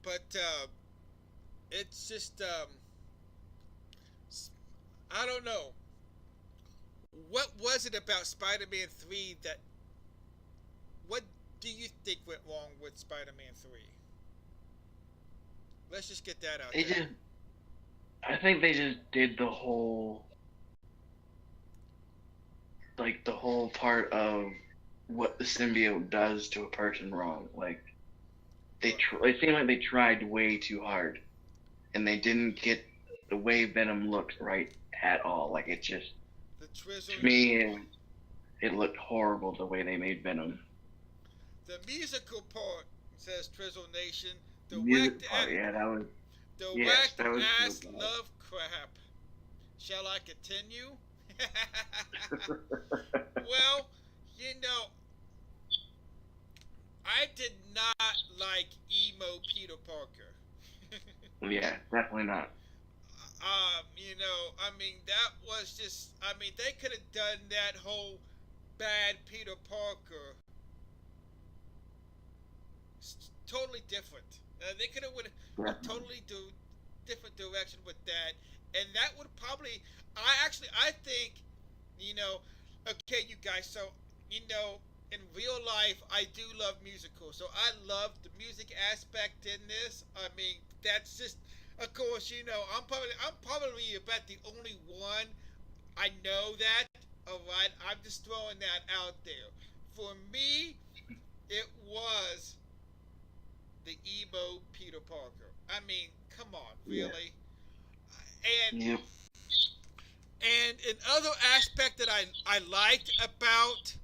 Speaker 2: But it's just, I don't know. What was it about Spider-Man 3 what do you think went wrong with Spider-Man 3? Let's just get that out there.
Speaker 13: I think they just did the whole part of what the symbiote does to a person wrong. It seemed like they tried way too hard, and they didn't get the way Venom looked right at all. To me, it looked horrible the way they made Venom.
Speaker 2: The musical part, says Trizzle Nation. The
Speaker 13: music part, that was.
Speaker 2: The
Speaker 13: yes,
Speaker 2: whacked ass love crap. Shall I continue? Well, You know, I did not like emo Peter Parker.
Speaker 13: Yeah, definitely not.
Speaker 2: You know, I mean, that was just, I mean, they could have done that whole bad Peter Parker totally different. They could have went a totally different direction with that, and that would probably, I think, you know, okay, you guys, so, you know, in real life, I do love musicals, so I love the music aspect in this. I mean, that's just, of course, you know, I'm probably about the only one I know that. All right, I'm just throwing that out there. For me, it was the emo Peter Parker. I mean, come on, really? And and another aspect that I liked about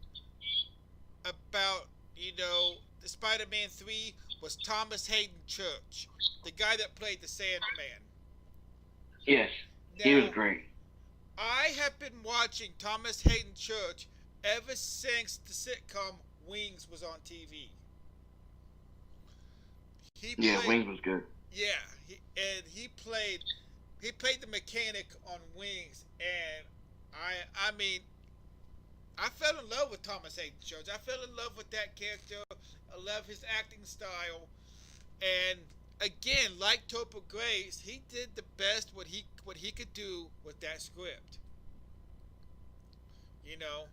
Speaker 2: you know the Spider-Man 3 was Thomas Hayden Church, the guy that played the Sandman.
Speaker 13: Yes, he was great.
Speaker 2: I have been watching Thomas Hayden Church ever since the sitcom Wings was on TV.
Speaker 13: Wings was good.
Speaker 2: Yeah, he played the mechanic on Wings, and I mean, I fell in love with Thomas Hayden Church. I fell in love with that character. I love his acting style, and again, like Topher Grace, he did the best what he could do with that script. You know,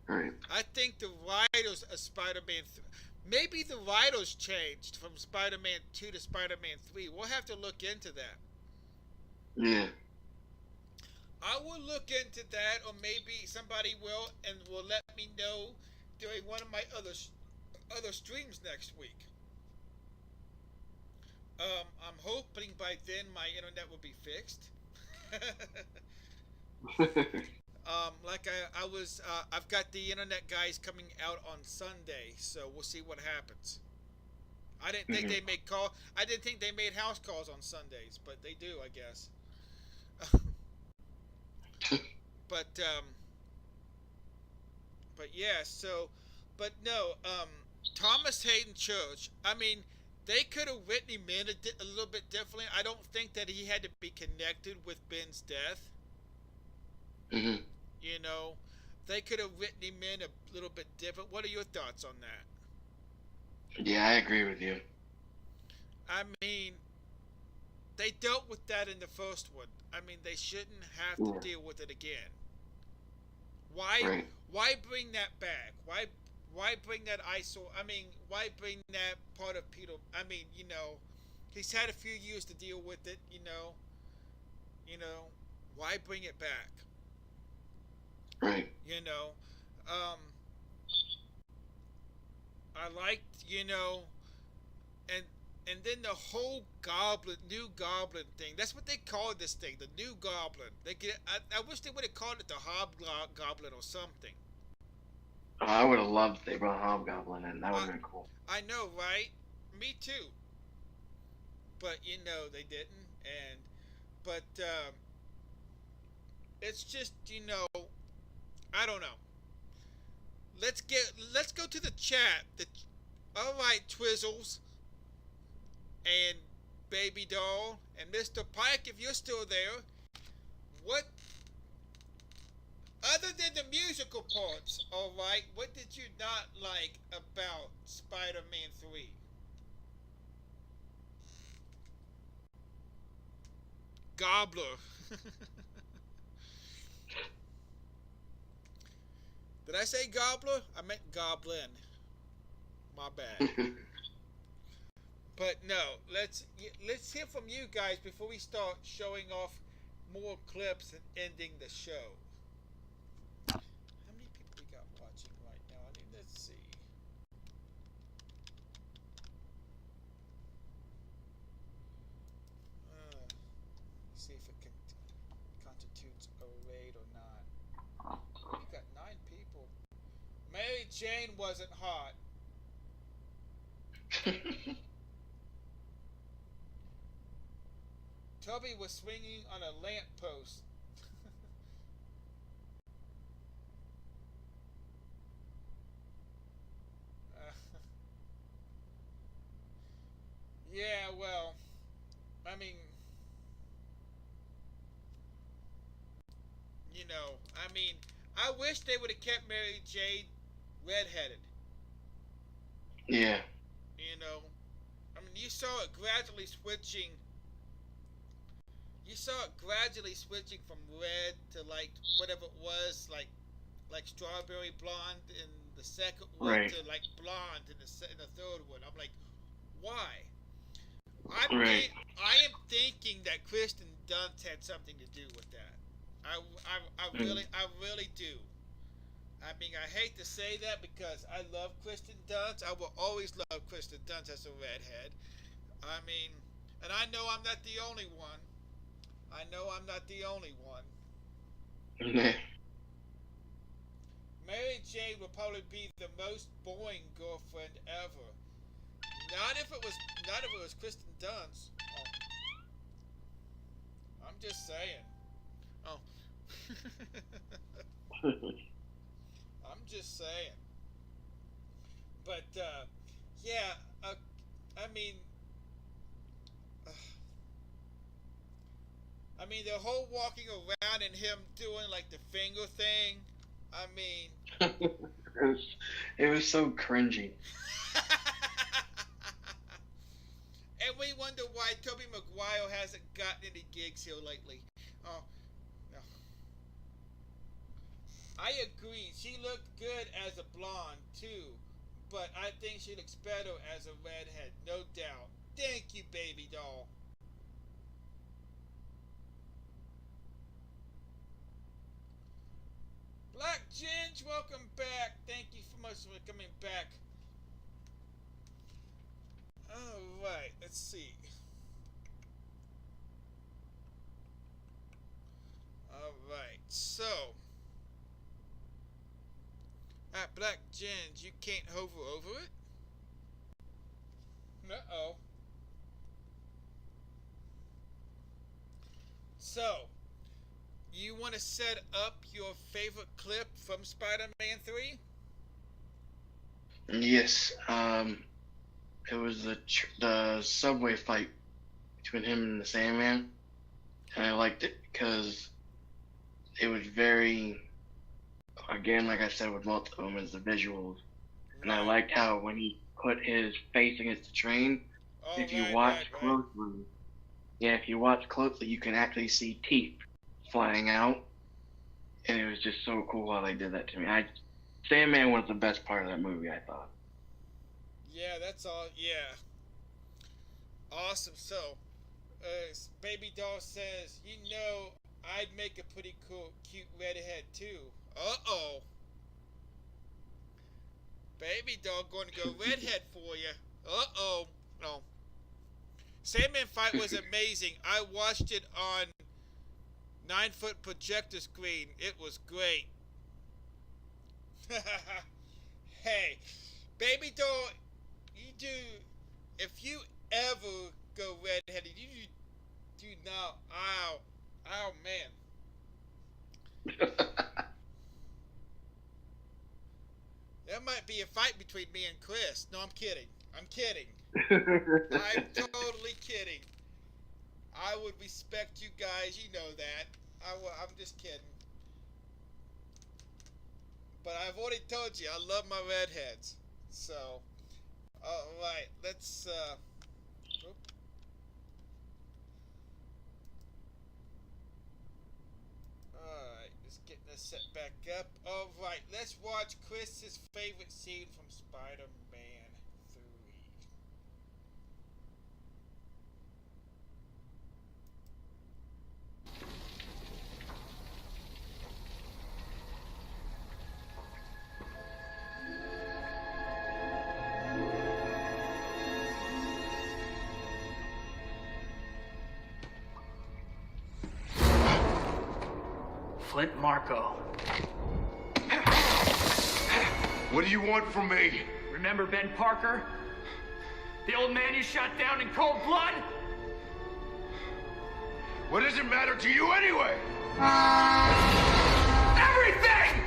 Speaker 2: I think the writers of Spider-Man, maybe the writers changed from Spider-Man 2 to Spider-Man 3. We'll have to look into that.
Speaker 13: Yeah.
Speaker 2: I will look into that, or maybe somebody will, and will let me know during one of my other streams next week. I'm hoping by then my internet will be fixed. Like I've got the internet guys coming out on Sunday, so we'll see what happens. I didn't think they made call. I didn't think they made house calls on Sundays, but they do, I guess. But yeah. So, but no. Thomas Hayden Church. I mean, they could have written him in a little bit differently. I don't think that he had to be connected with Ben's death.
Speaker 13: Mm-hmm.
Speaker 2: You know, they could have written him in a little bit different. What are your thoughts on that?
Speaker 13: Yeah, I agree with you.
Speaker 2: I mean, they dealt with that in the first one. I mean, they shouldn't have to deal with it again. Why bring that back? Why bring that ISO? I mean, why bring that part of Peter? I mean, you know, he's had a few years to deal with it. You know, why bring it back?
Speaker 13: Right.
Speaker 2: You know, I liked, you know, and then the whole new goblin thing. That's what they called this thing, the new goblin. I wish they would have called it the hobgoblin or something.
Speaker 13: I would have loved if they brought Hobgoblin in. That would have been cool.
Speaker 2: I know, right? Me too. But you know they didn't, but it's just, you know, I don't know. Let's go to the chat. All right, Twizzles and Baby Doll and Mr. Pike, if you're still there, what, other than the musical parts, all right, what did you not like about Spider-Man 3? Gobbler. Did I say gobbler? I meant goblin. My bad. But no, let's hear from you guys before we start showing off more clips and ending the show. How many people we got watching right now? I mean, let's see. See if it constitutes a raid or not. We got 9 people. Mary Jane wasn't hot. Tubby was swinging on a lamppost. I wish they would have kept Mary Jane redheaded.
Speaker 13: Yeah.
Speaker 2: You saw it gradually switching. You saw it gradually switching from red to like whatever it was, like strawberry blonde in the second one,
Speaker 13: right,
Speaker 2: to like blonde in the third one. I'm like, why? I am thinking that Kristen Dunst had something to do with that. I really do. I hate to say that because I love Kristen Dunst. I will always love Kristen Dunst as a redhead. And I know I'm not the only one. Mary Jane will probably be the most boring girlfriend ever. Not if it was Kristen Dunst. Oh. I'm just saying. Oh. I'm just saying. But yeah, the whole walking around and him doing like the finger thing.
Speaker 13: it was so cringy.
Speaker 2: And we wonder why Tobey Maguire hasn't gotten any gigs here lately. Oh, no. I agree. She looked good as a blonde too, but I think she looks better as a redhead, no doubt. Thank you, baby doll. Black Ginge, welcome back. Thank you so much for coming back. Alright, let's see. Alright, so. Black Ginge, you can't hover over it? Uh-oh. So, you want to set up your favorite clip from Spider-Man 3?
Speaker 13: Yes. It was the subway fight between him and the Sandman, and I liked it because it was very, again, like I said with most of them, is the visuals, and I liked how when he put his face against the train, if you watch closely, you can actually see teeth flying out, and it was just so cool how they did that to me. Sandman was the best part of that movie, I thought.
Speaker 2: Yeah, that's all. Yeah. Awesome. So, Baby Doll says, I'd make a pretty cool, cute redhead too. Uh-oh. Baby Doll going to go redhead for you. Uh-oh. No. Sandman fight was amazing. I watched it on 9-foot projector screen. It was great. Hey, Baby Doll, if you ever go redheaded, you do not. Oh man. There might be a fight between me and Chris. No, I'm kidding. I'm totally kidding. I would respect you guys. You know that. I'm just kidding. But I've already told you, I love my redheads. So, alright, let's, Alright, just getting this set back up. Alright, let's watch Chris's favorite scene from Spider-Man 3.
Speaker 7: Flint Marko.
Speaker 15: What do you want from me?
Speaker 7: Remember Ben Parker? The old man you shot down in cold blood?
Speaker 15: What does it matter to you anyway?
Speaker 7: Everything!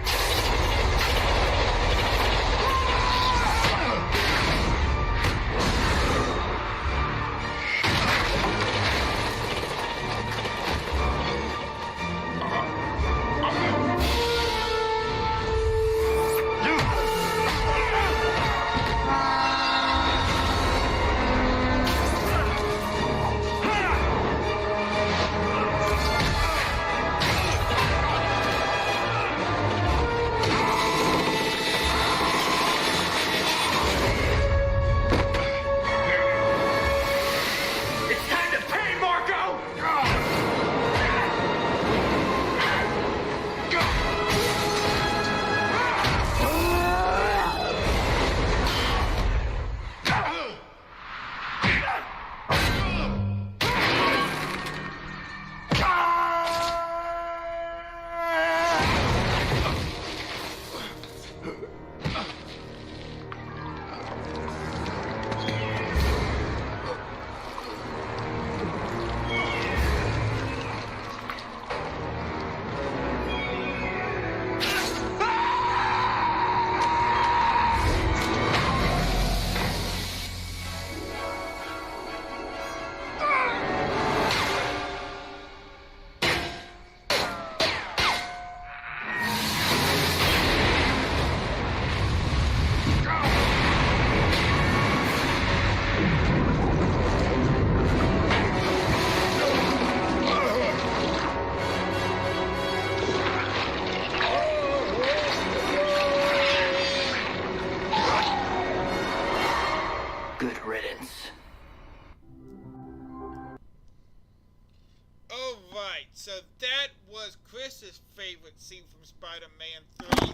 Speaker 2: So that was Chris's favorite scene from Spider-Man 3.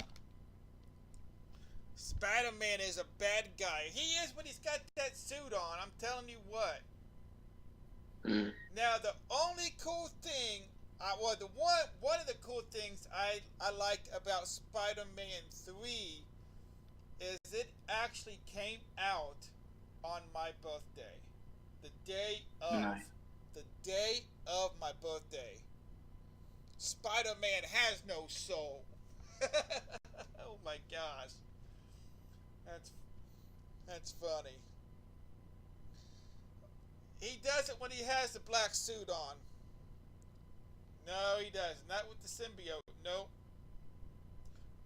Speaker 2: Spider-Man is a bad guy. He is when he's got that suit on. I'm telling you what. Now the only cool thing, one of the cool things I liked about Spider-Man 3 is it actually came out on my birthday. The day of my birthday. Spider-Man has no soul. Oh my gosh. That's funny. He does it when he has the black suit on. No, he doesn't. Not with the symbiote. Nope.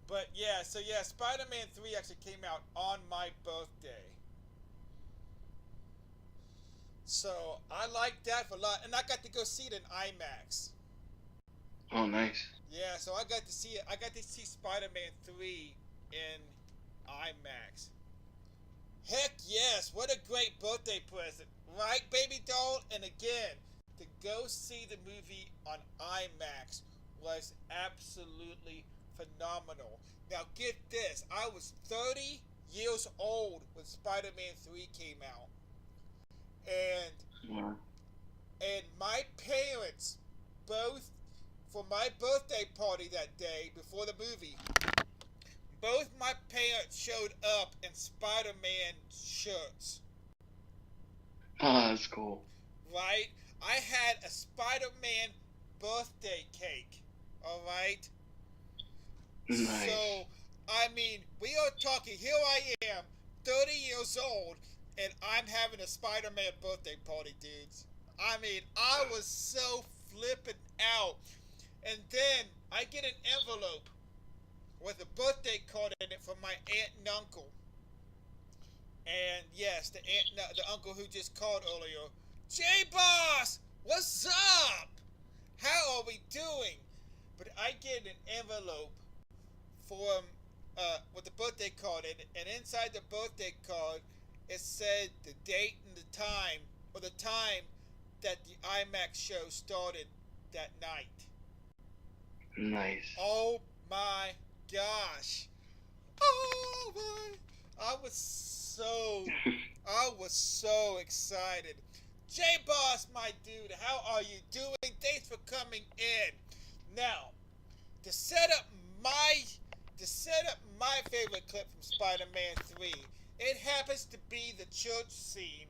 Speaker 2: But yeah, so yeah, Spider-Man 3 actually came out on my birthday. So I like that for a lot. And I got to go see it in IMAX.
Speaker 13: Oh, nice.
Speaker 2: Yeah, so I got to see it. I got to see Spider-Man 3 in IMAX. Heck yes, what a great birthday present. Right, baby doll? And again, to go see the movie on IMAX was absolutely phenomenal. Now get this, I was 30 years old when Spider-Man 3 came out. And my parents, both, for my birthday party that day before the movie, both my parents showed up in Spider-Man shirts.
Speaker 13: Oh, that's cool.
Speaker 2: Right? I had a Spider-Man birthday cake. Alright?
Speaker 13: Nice.
Speaker 2: So, I mean, we are talking, here I am, 30 years old, and I'm having a Spider-Man birthday party, dudes. I mean, I was so flipping out. And then I get an envelope with a birthday card in it from my aunt and uncle. And yes, the uncle who just called earlier. J-Boss, what's up? How are we doing? But I get an envelope for with the birthday card in it, and inside the birthday card it said the date and the time, or the time that the IMAX show started that night.
Speaker 13: Nice.
Speaker 2: Oh my gosh. Oh my. I was so excited. J-Boss, my dude, how are you doing? Thanks for coming in. Now, to set up my favorite clip from Spider-Man 3, it happens to be the church scene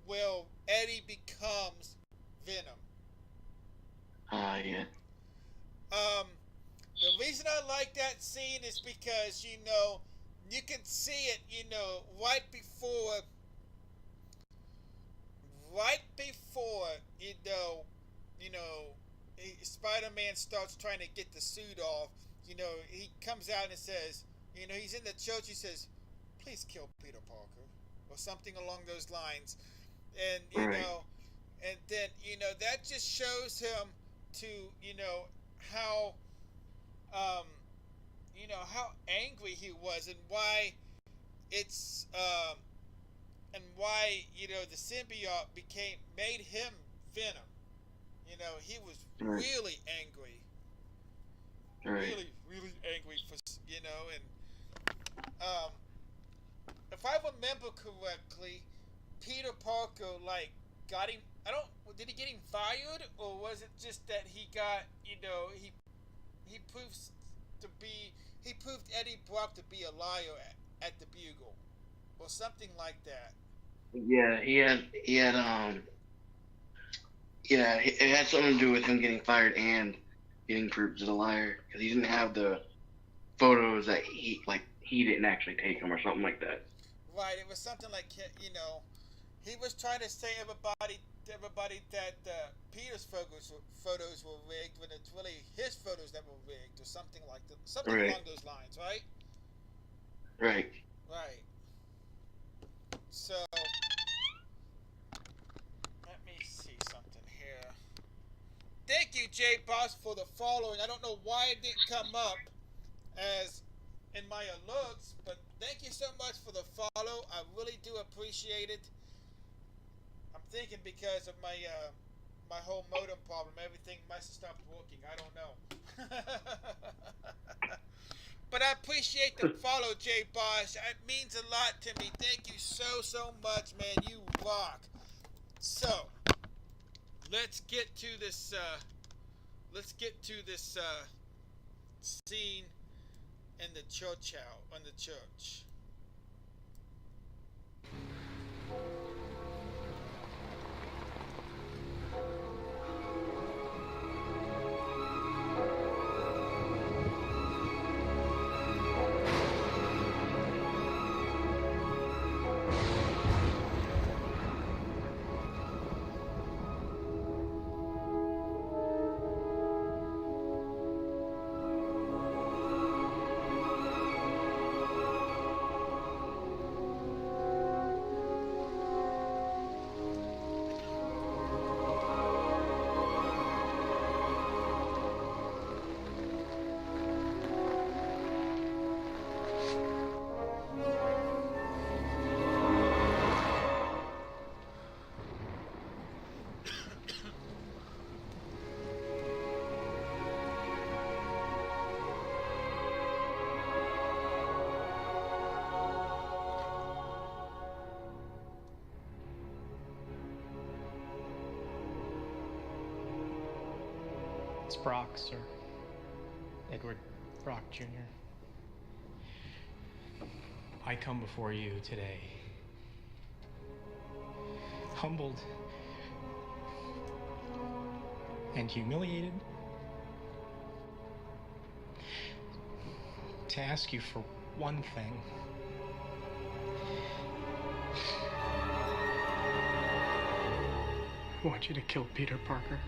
Speaker 2: where Eddie becomes Venom.
Speaker 13: Yeah.
Speaker 2: The reason I like that scene is because, you know, you can see it, you know, right before, Spider-Man starts trying to get the suit off. You know, he comes out and says, you know, he's in the church, he says, please kill Peter Parker, or something along those lines. And, you know, and then, you know, that just shows him to, you know, how angry he was, and why it's and why, you know, the symbiote made him Venom. You know, he was really angry. Really angry for, you know, and if I remember correctly, Peter Parker got him. Did he get him fired, or was it just that he got, you know, he proved Eddie Brock to be a liar at the Bugle, or something like that.
Speaker 13: Yeah, it had something to do with him getting fired and getting proved as a liar, because he didn't have the photos that he didn't actually take them, or something like that.
Speaker 2: Right, it was something like, you know, he was trying to say everybody that Peter's photos were rigged, when it's really his photos that were rigged, or something like that, something along those lines, right?
Speaker 13: Right.
Speaker 2: Right. So, let me see something here. Thank you, J-Boss, for the following. I don't know why it didn't come up as in my alerts, but thank you so much for the follow. I really do appreciate it. I'm thinking because of my whole modem problem. Everything must have stopped working. I don't know. But I appreciate the follow, J Boss. It means a lot to me. Thank you so much, man. You rock. So, let's get to this. Scene in the church house, in the church.
Speaker 20: It's Brock, sir. Edward Brock Jr. I come before you today, humbled and humiliated, to ask you for one thing. I want you to kill Peter Parker.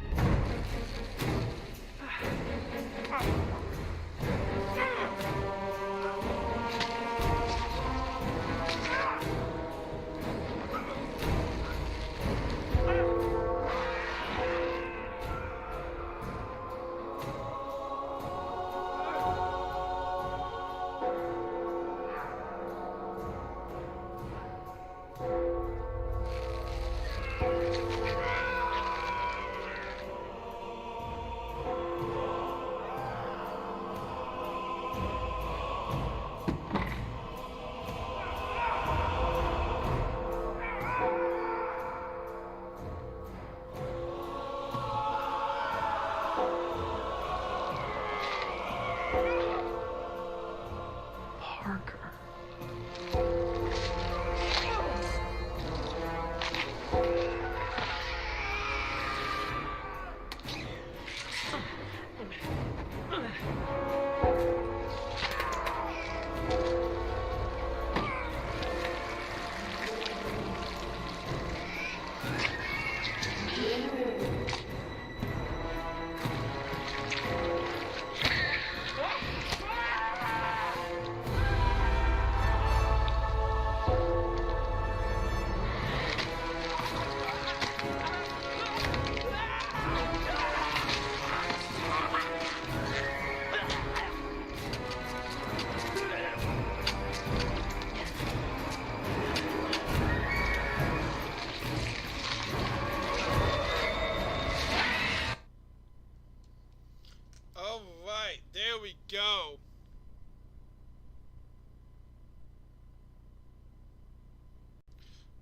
Speaker 2: Go.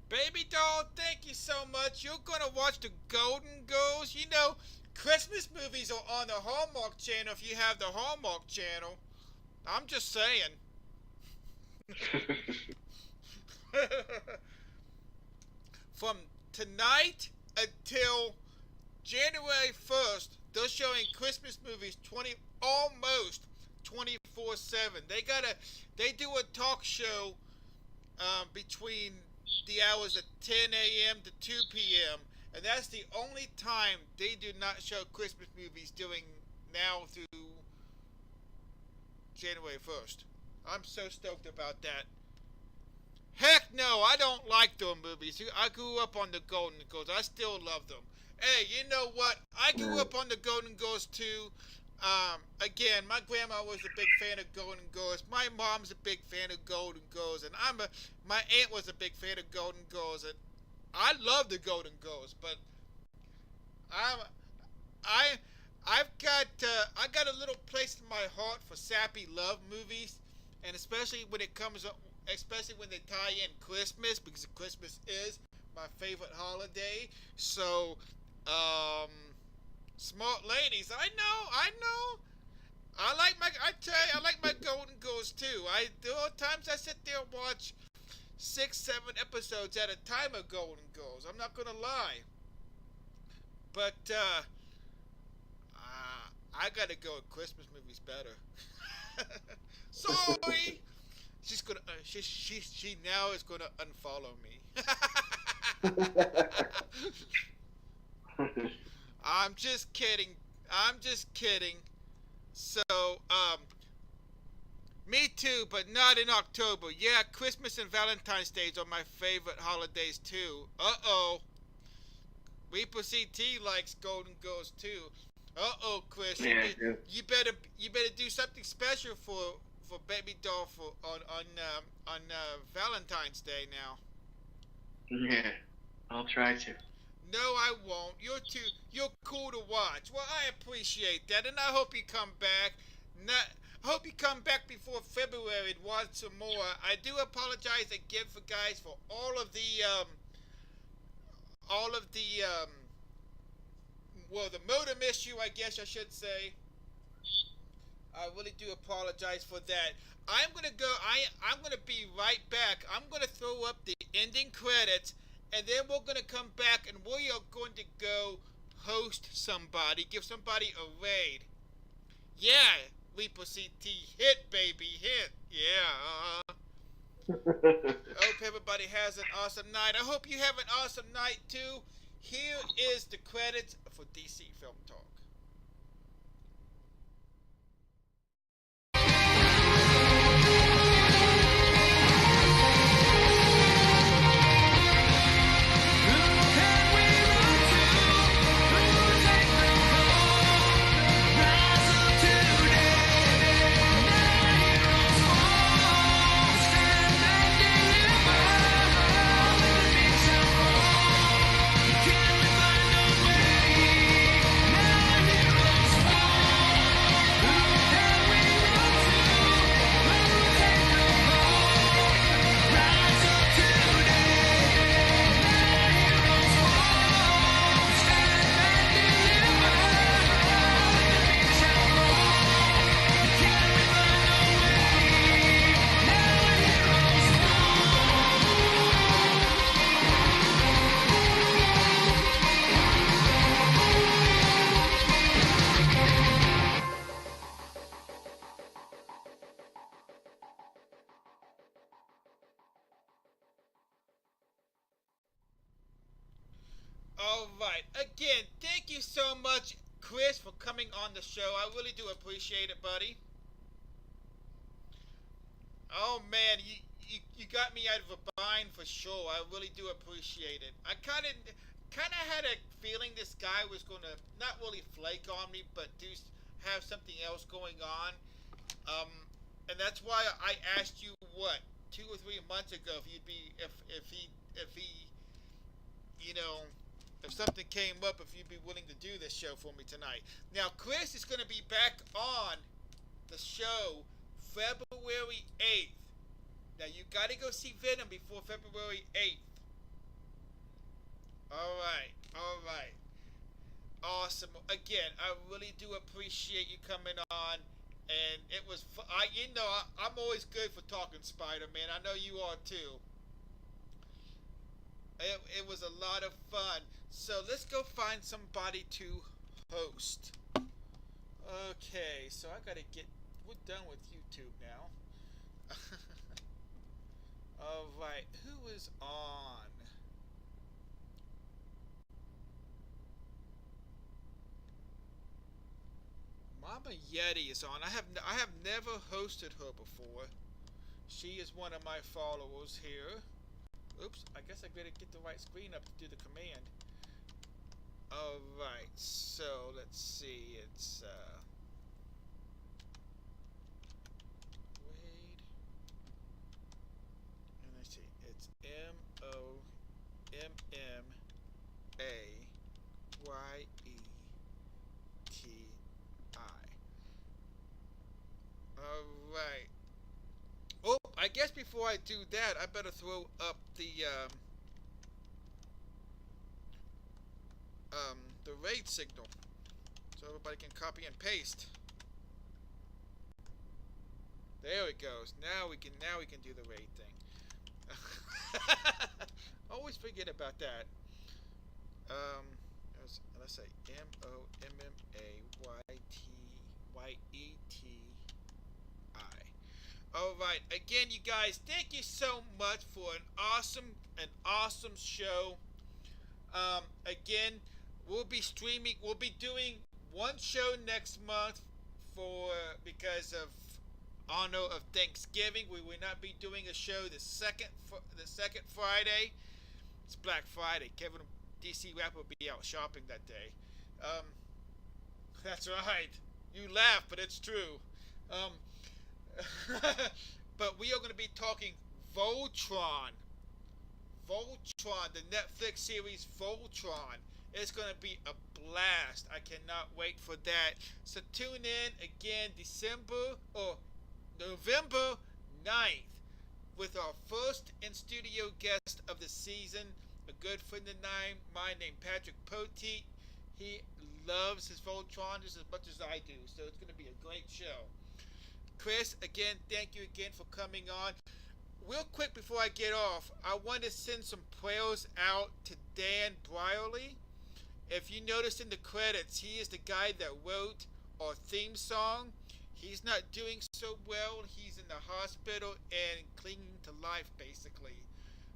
Speaker 2: Baby doll, thank you so much. You're gonna watch the Golden Girls. You know, Christmas movies are on the Hallmark Channel if you have the Hallmark Channel. I'm just saying. From tonight until January 1st, they're showing Christmas movies almost 24/7. They do a talk show between the hours of 10 a.m. to 2 p.m. and that's the only time they do not show Christmas movies doing now through January 1st. I'm so stoked about that. Heck no, I don't like those movies. I grew up on the Golden Girls. I still love them. Hey, you know what? I grew up on the Golden Girls too. Again, my grandma was a big fan of Golden Girls. My mom's a big fan of Golden Girls, and my aunt was a big fan of Golden Girls, and I love the Golden Girls. But I I got a little place in my heart for sappy love movies, and especially when it comes up, especially when they tie in Christmas, because Christmas is my favorite holiday. So, smart ladies, I know. I like my Golden Girls too. There are times I sit there and watch 6, 7 episodes at a time of Golden Girls. I'm not gonna lie, but I gotta go with Christmas movies better. Sorry, she's gonna she now is gonna unfollow me. I'm just kidding. I'm just kidding. So, me too, but not in October. Yeah, Christmas and Valentine's Days are my favorite holidays too. Uh-oh. Reaper CT likes Golden Girls too. Uh-oh, Chris.
Speaker 13: Yeah,
Speaker 2: you better do something special for baby doll on Valentine's Day now.
Speaker 13: Yeah, I'll try to.
Speaker 2: No, I won't. You're cool to watch. Well, I appreciate that, and I hope you come back. I hope you come back before February and watch some more. I do apologize again for guys for all of the the modem issue, I guess I should say. I really do apologize for that. I'm gonna be right back. I'm gonna throw up the ending credits, and then we're gonna come back and we are going to go host somebody, give somebody a raid. Yeah, Reaper CT, hit baby, hit. Yeah. I hope everybody has an awesome night. I hope you have an awesome night too. Here is the credits for DC Film Talk. Alright, again, thank you so much, Chris, for coming on the show. I really do appreciate it, buddy. Oh man, you got me out of a bind for sure. I really do appreciate it. I kind of had a feeling this guy was going to not really flake on me, but have something else going on. And that's why I asked you 2 or 3 months ago if he if something came up, if you'd be willing to do this show for me tonight. Now, Chris is going to be back on the show February 8th. Now, you got to go see Venom before February 8th. Alright. Awesome. Again, I really do appreciate you coming on. And it was, I'm always good for talking Spider-Man. I know you are too. It was a lot of fun. So let's go find somebody to host. Okay, so we're done with YouTube now. Alright, who is on? Mama Yeti is on. I have never hosted her before. She is one of my followers here. Oops, I guess I better get the right screen up to do the command. Alright, so let's see, it's Wade. And let's see, it's MOMMAYE. guess before I do that, I better throw up the raid signal so everybody can copy and paste. There it goes. Now we can do the raid thing. Always forget about that. Let's say MOMMAYTYETI. All right. Again, you guys, thank you so much for an awesome show. Again, we'll be streaming. We'll be doing one show next month because of honor of Thanksgiving. We will not be doing a show the second Friday. It's Black Friday. Kevin DC Rapper will be out shopping that day. That's right. You laugh, but it's true. But we are going to be talking Voltron. The Netflix series Voltron. It's going to be a blast. I cannot wait for that. So tune in again November 9th with our first in-studio guest of the season, a good friend of mine named Patrick Poteet. He loves his Voltron just as much as I do, so it's going to be a great show. Chris, again, thank you again for coming on. Real quick before I get off, I want to send some prayers out to Dan Brierly. If you notice in the credits, he is the guy that wrote our theme song. He's not doing so well. He's in the hospital and clinging to life, basically.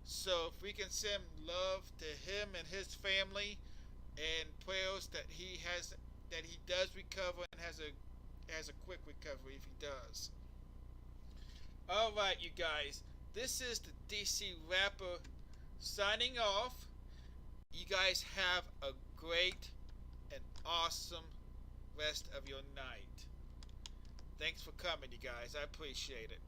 Speaker 2: So if we can send love to him and his family, and prayers that he does recover and has a quick recovery if he does. All right, you guys. This is the DC Rapper signing off. You guys have a great and awesome rest of your night. Thanks for coming, you guys. I appreciate it.